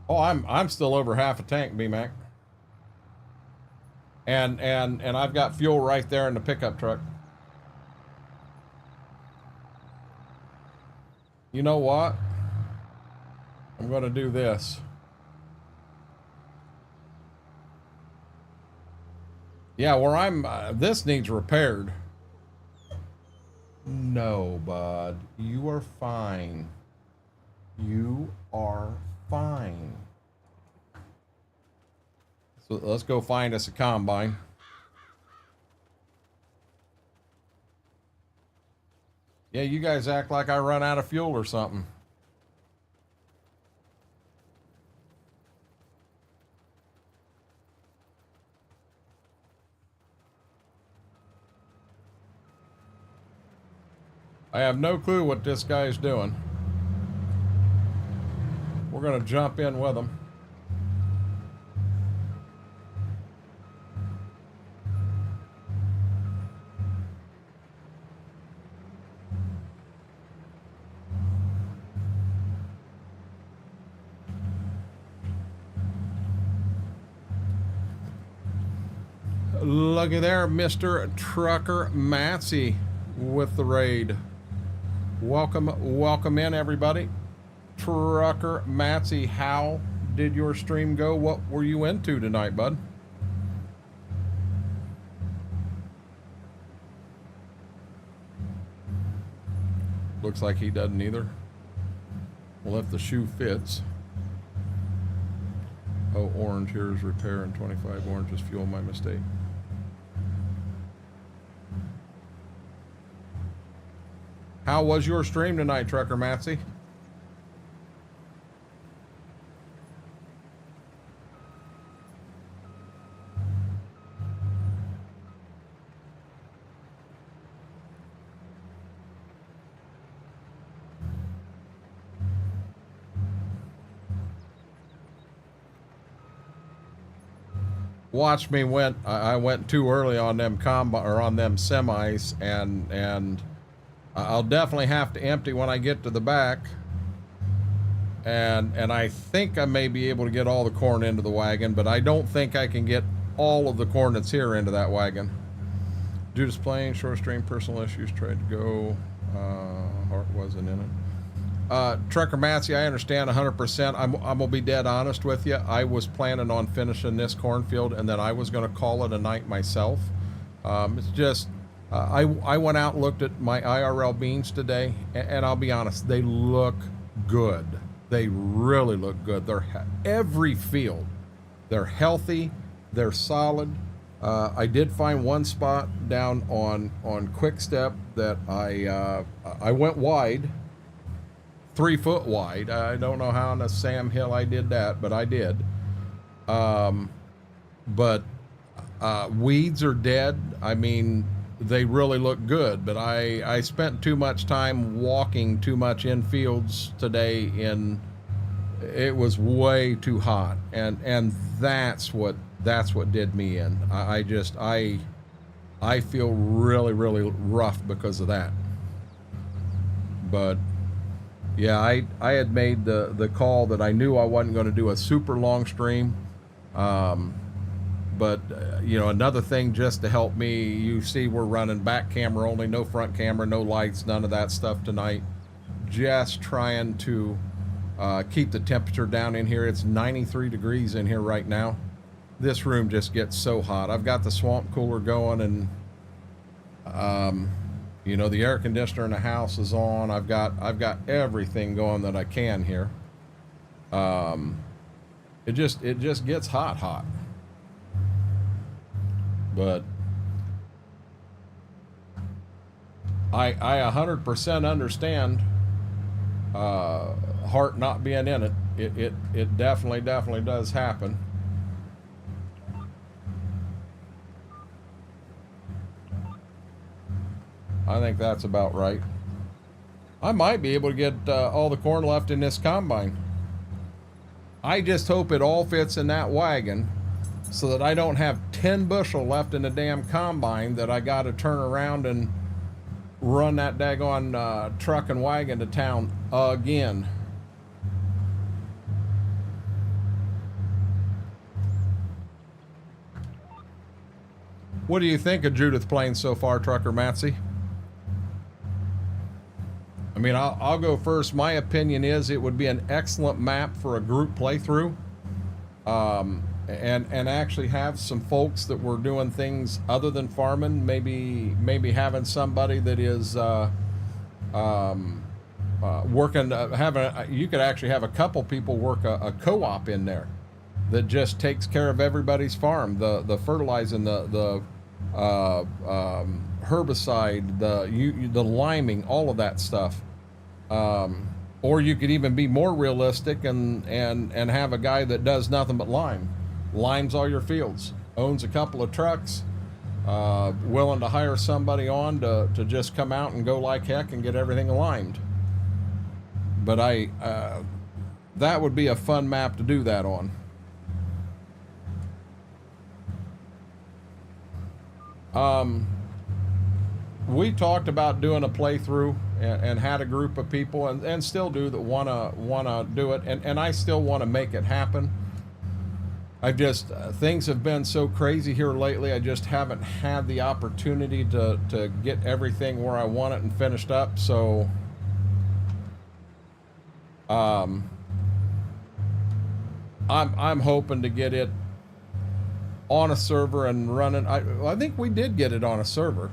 Oh, I'm still over half a tank, B-Mac. And I've got fuel right there in the pickup truck. You know what? I'm going to do this. Yeah, where I'm, this needs repaired. No, bud. You are fine. You are fine. So let's go find us a combine. Yeah, you guys act like I run out of fuel or something. I have no clue what this guy's doing. We're going to jump in with him. Looky there, Mr. Trucker Matsy with the raid. Welcome in, everybody. Trucker Matsy, how did your stream go? What were you into tonight, bud? Looks like he doesn't either. Well, if the shoe fits. Oh, orange, here's repair and 25 orange is fuel, my mistake. How was your stream tonight, Trucker Matsy? Watch me I went too early on them on them semis, and I'll definitely have to empty when I get to the back. And I think I may be able to get all the corn into the wagon, but I don't think I can get all of the corn that's here into that wagon. Judas playing, short stream, personal issues, tried to go, heart wasn't in it. Trucker Matsy, I understand 100%. I'm gonna be dead honest with you. I was planning on finishing this cornfield and then I was gonna call it a night myself. It's just, I went out and looked at my IRL beans today, and I'll be honest, they look good. They really look good. They're every field. They're healthy. They're solid. I did find one spot down on Quick Step that I went wide, 3 foot wide. I don't know how on the Sam Hill I did that, but I did. But weeds are dead. I mean, they really look good, but I spent too much time walking too much in fields today. It was way too hot, and that's what did me in. I feel really rough because of that. But yeah, I had made the call that I knew I wasn't going to do a super long stream. But you know, another thing just to help me, you see we're running back camera only, no front camera, no lights, none of that stuff tonight. Just trying to keep the temperature down in here. It's 93 degrees in here right now. This room just gets so hot. I've got the swamp cooler going, and you know, the air conditioner in the house is on. I've got everything going that I can here. It just gets hot. But I 100% understand heart not being in it. It definitely does happen. I think that's about right. I might be able to get all the corn left in this combine. I just hope it all fits in that wagon so that I don't have 10 bushel left in the damn combine that I got to turn around and run that daggone truck and wagon to town again. What do you think of Judith Plains so far, Trucker Matsy? I mean, I'll go first. My opinion is it would be an excellent map for a group playthrough, and actually have some folks that were doing things other than farming. Maybe having somebody that is working. You could actually have a couple people work a co-op in there that just takes care of everybody's farm. The fertilizing, the herbicide, the liming, all of that stuff. Or you could even be more realistic and have a guy that does nothing but limes all your fields, owns a couple of trucks, willing to hire somebody on to just come out and go like heck and get everything limed. But that would be a fun map to do that on. We talked about doing a playthrough and had a group of people and still do that wanna do it, and I still want to make it happen. I've just things have been so crazy here lately. I just haven't had the opportunity to get everything where I want it and finished up. So I'm hoping to get it on a server and running. I think we did get it on a server,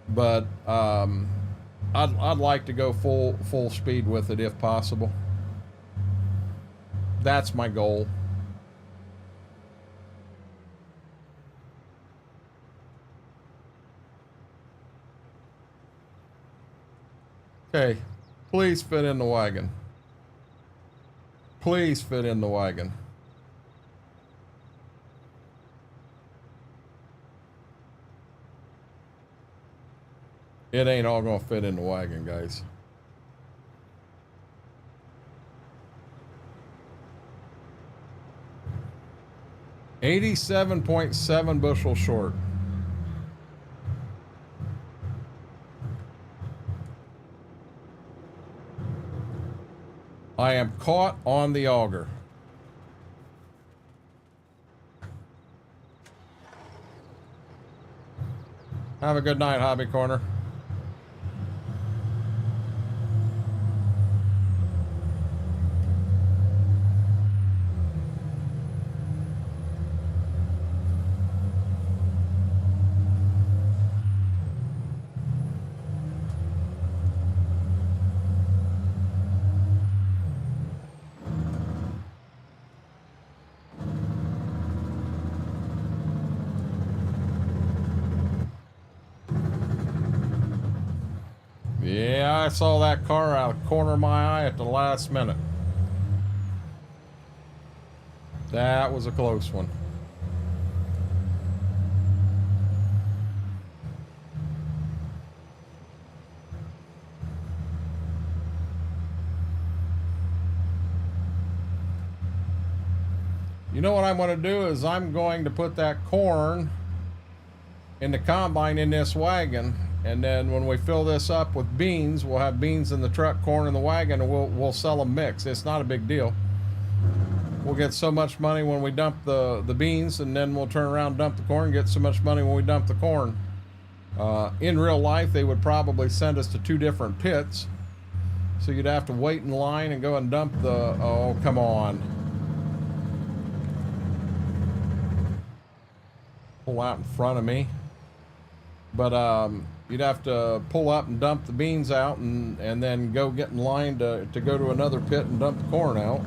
but I'd like to go full speed with it if possible. That's my goal. Okay, please fit in the wagon. Please fit in the wagon. It ain't all gonna fit in the wagon, guys. $87.7 bushels short. I am caught on the auger. Have a good night, Hobby Corner. Yeah, I saw that car out of the corner of my eye at the last minute. That was a close one. You know what I'm going to do is I'm going to put that corn in the combine in this wagon, and then when we fill this up with beans, we'll have beans in the truck, corn in the wagon, and we'll sell them mixed. It's not a big deal. We'll get so much money when we dump the beans, and then we'll turn around and dump the corn, get so much money when we dump the corn. In real life, they would probably send us to 2 different pits, so you'd have to wait in line and go and dump the... Oh, come on. Pull out in front of me. But you'd have to pull up and dump the beans out and then go get in line to go to another pit and dump the corn out.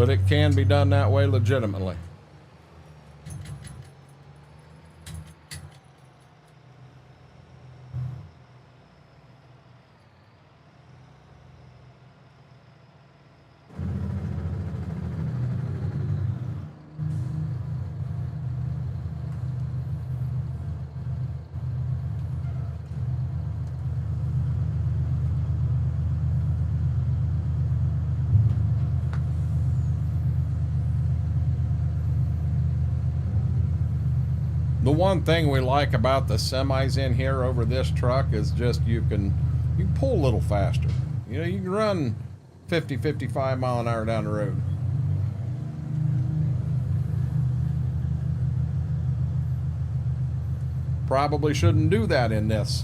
but it can be done that way legitimately. The one thing we like about the semis in here over this truck is just you can pull a little faster. You know, you can run 50, 55 mile an hour down the road. Probably shouldn't do that in this.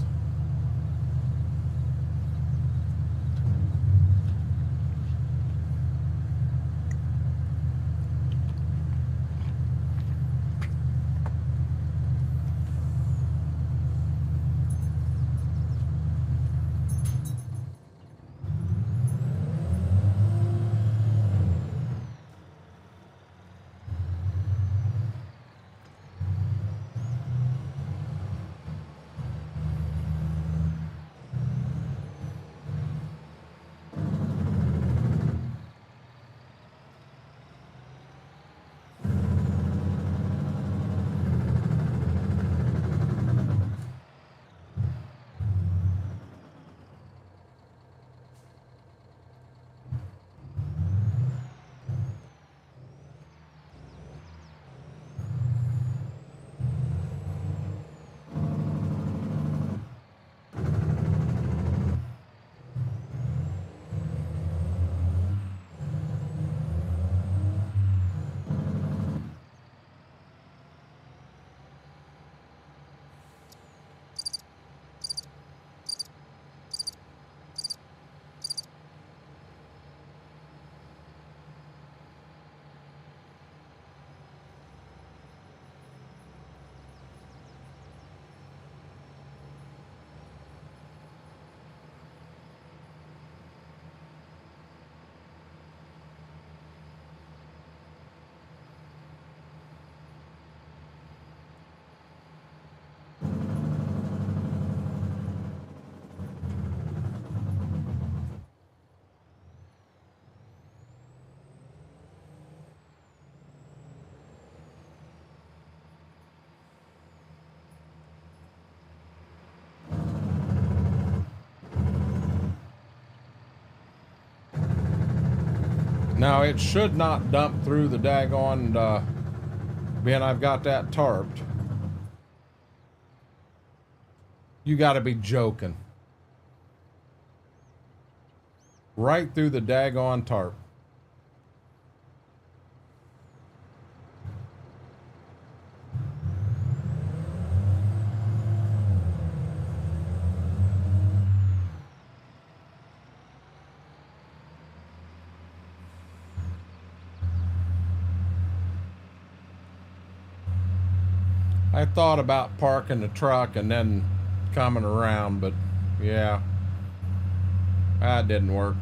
Now it should not dump through the daggone bin. I've got that tarped. You gotta be joking. Right through the daggone tarp. I thought about parking the truck and then coming around, but yeah, that didn't work.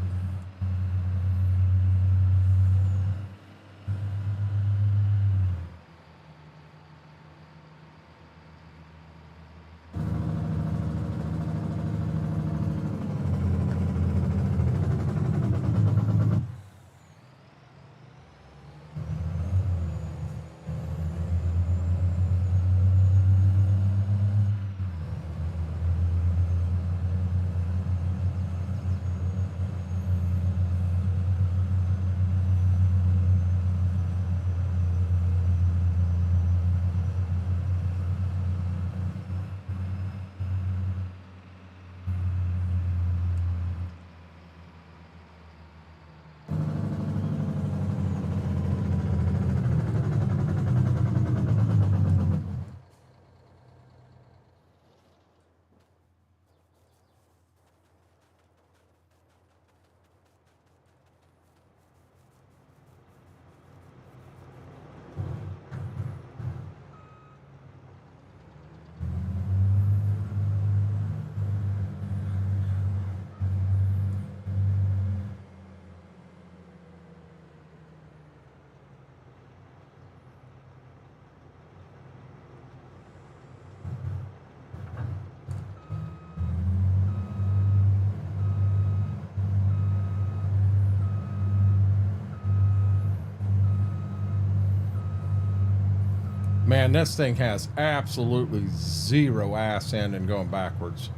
Man, this thing has absolutely zero ass end and going backwards.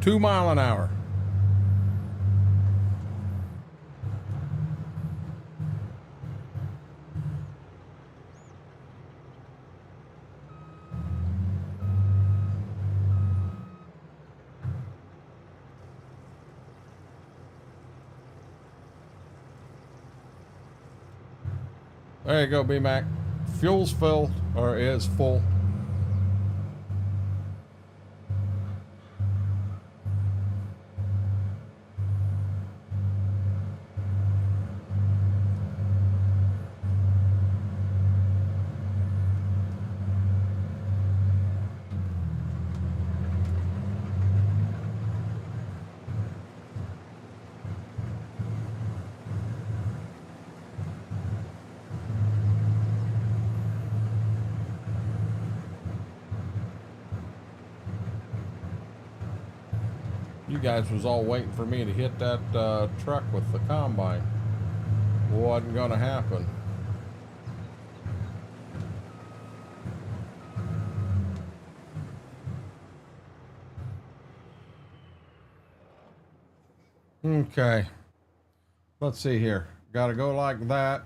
$2 miles an hour. There you go, B-Mac. Fuel's filled, or is full. You guys was all waiting for me to hit that truck with the combine. Wasn't gonna happen. Okay. Let's see here. Gotta go like that.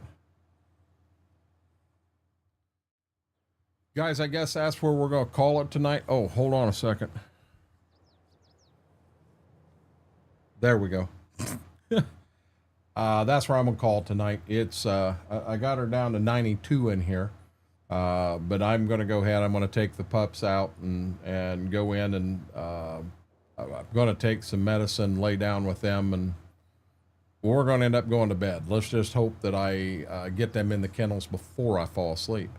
Guys, I guess that's where we're gonna call it tonight. Oh, hold on a second. There we go. That's where I'm gonna call tonight. It's I got her down to 92 in here, but I'm gonna go ahead. I'm gonna take the pups out and go in and I'm gonna take some medicine, lay down with them, and we're gonna end up going to bed. Let's just hope that I get them in the kennels before I fall asleep.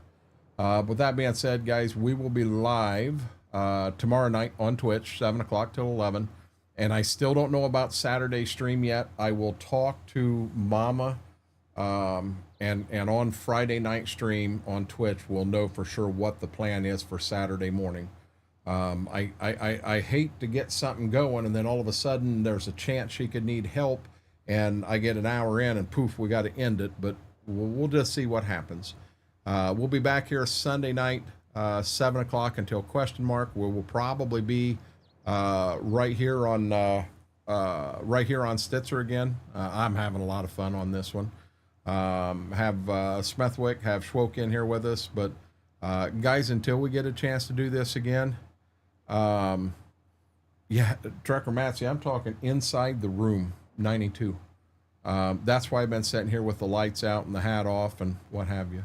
With that being said, guys, we will be live tomorrow night on Twitch, 7 o'clock till 11. And I still don't know about Saturday stream yet. I will talk to Mama, and on Friday night stream on Twitch, we'll know for sure what the plan is for Saturday morning. I hate to get something going and then all of a sudden there's a chance she could need help, and I get an hour in and poof, we got to end it. But we'll just see what happens. We'll be back here Sunday night, 7 o'clock until question mark. We will probably be right here on Stitzer again. I'm having a lot of fun on this one. Have Smithwick, have Schwoke in here with us, but guys, until we get a chance to do this again, yeah, Trucker Matsy, I'm talking inside the room, 92. That's why I've been sitting here with the lights out and the hat off and what have you.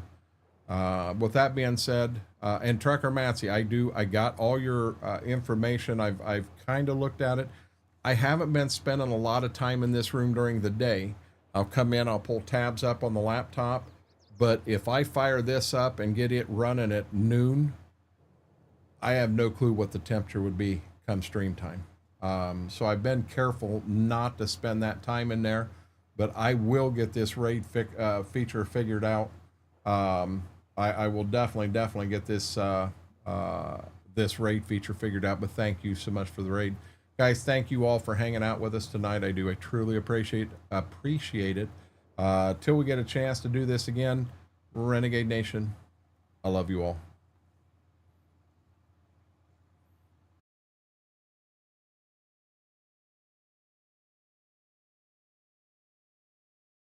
With that being said, and Trucker Matsy, I got all your information. I've kind of looked at it. I haven't been spending a lot of time in this room during the day. I'll come in, I'll pull tabs up on the laptop, but if I fire this up and get it running at noon, I have no clue what the temperature would be come stream time. So I've been careful not to spend that time in there, but I will get this raid feature figured out. I will definitely get this this raid feature figured out, but thank you so much for the raid. Guys, thank you all for hanging out with us tonight. I truly appreciate it. Till we get a chance to do this again, Renegade Nation, I love you all.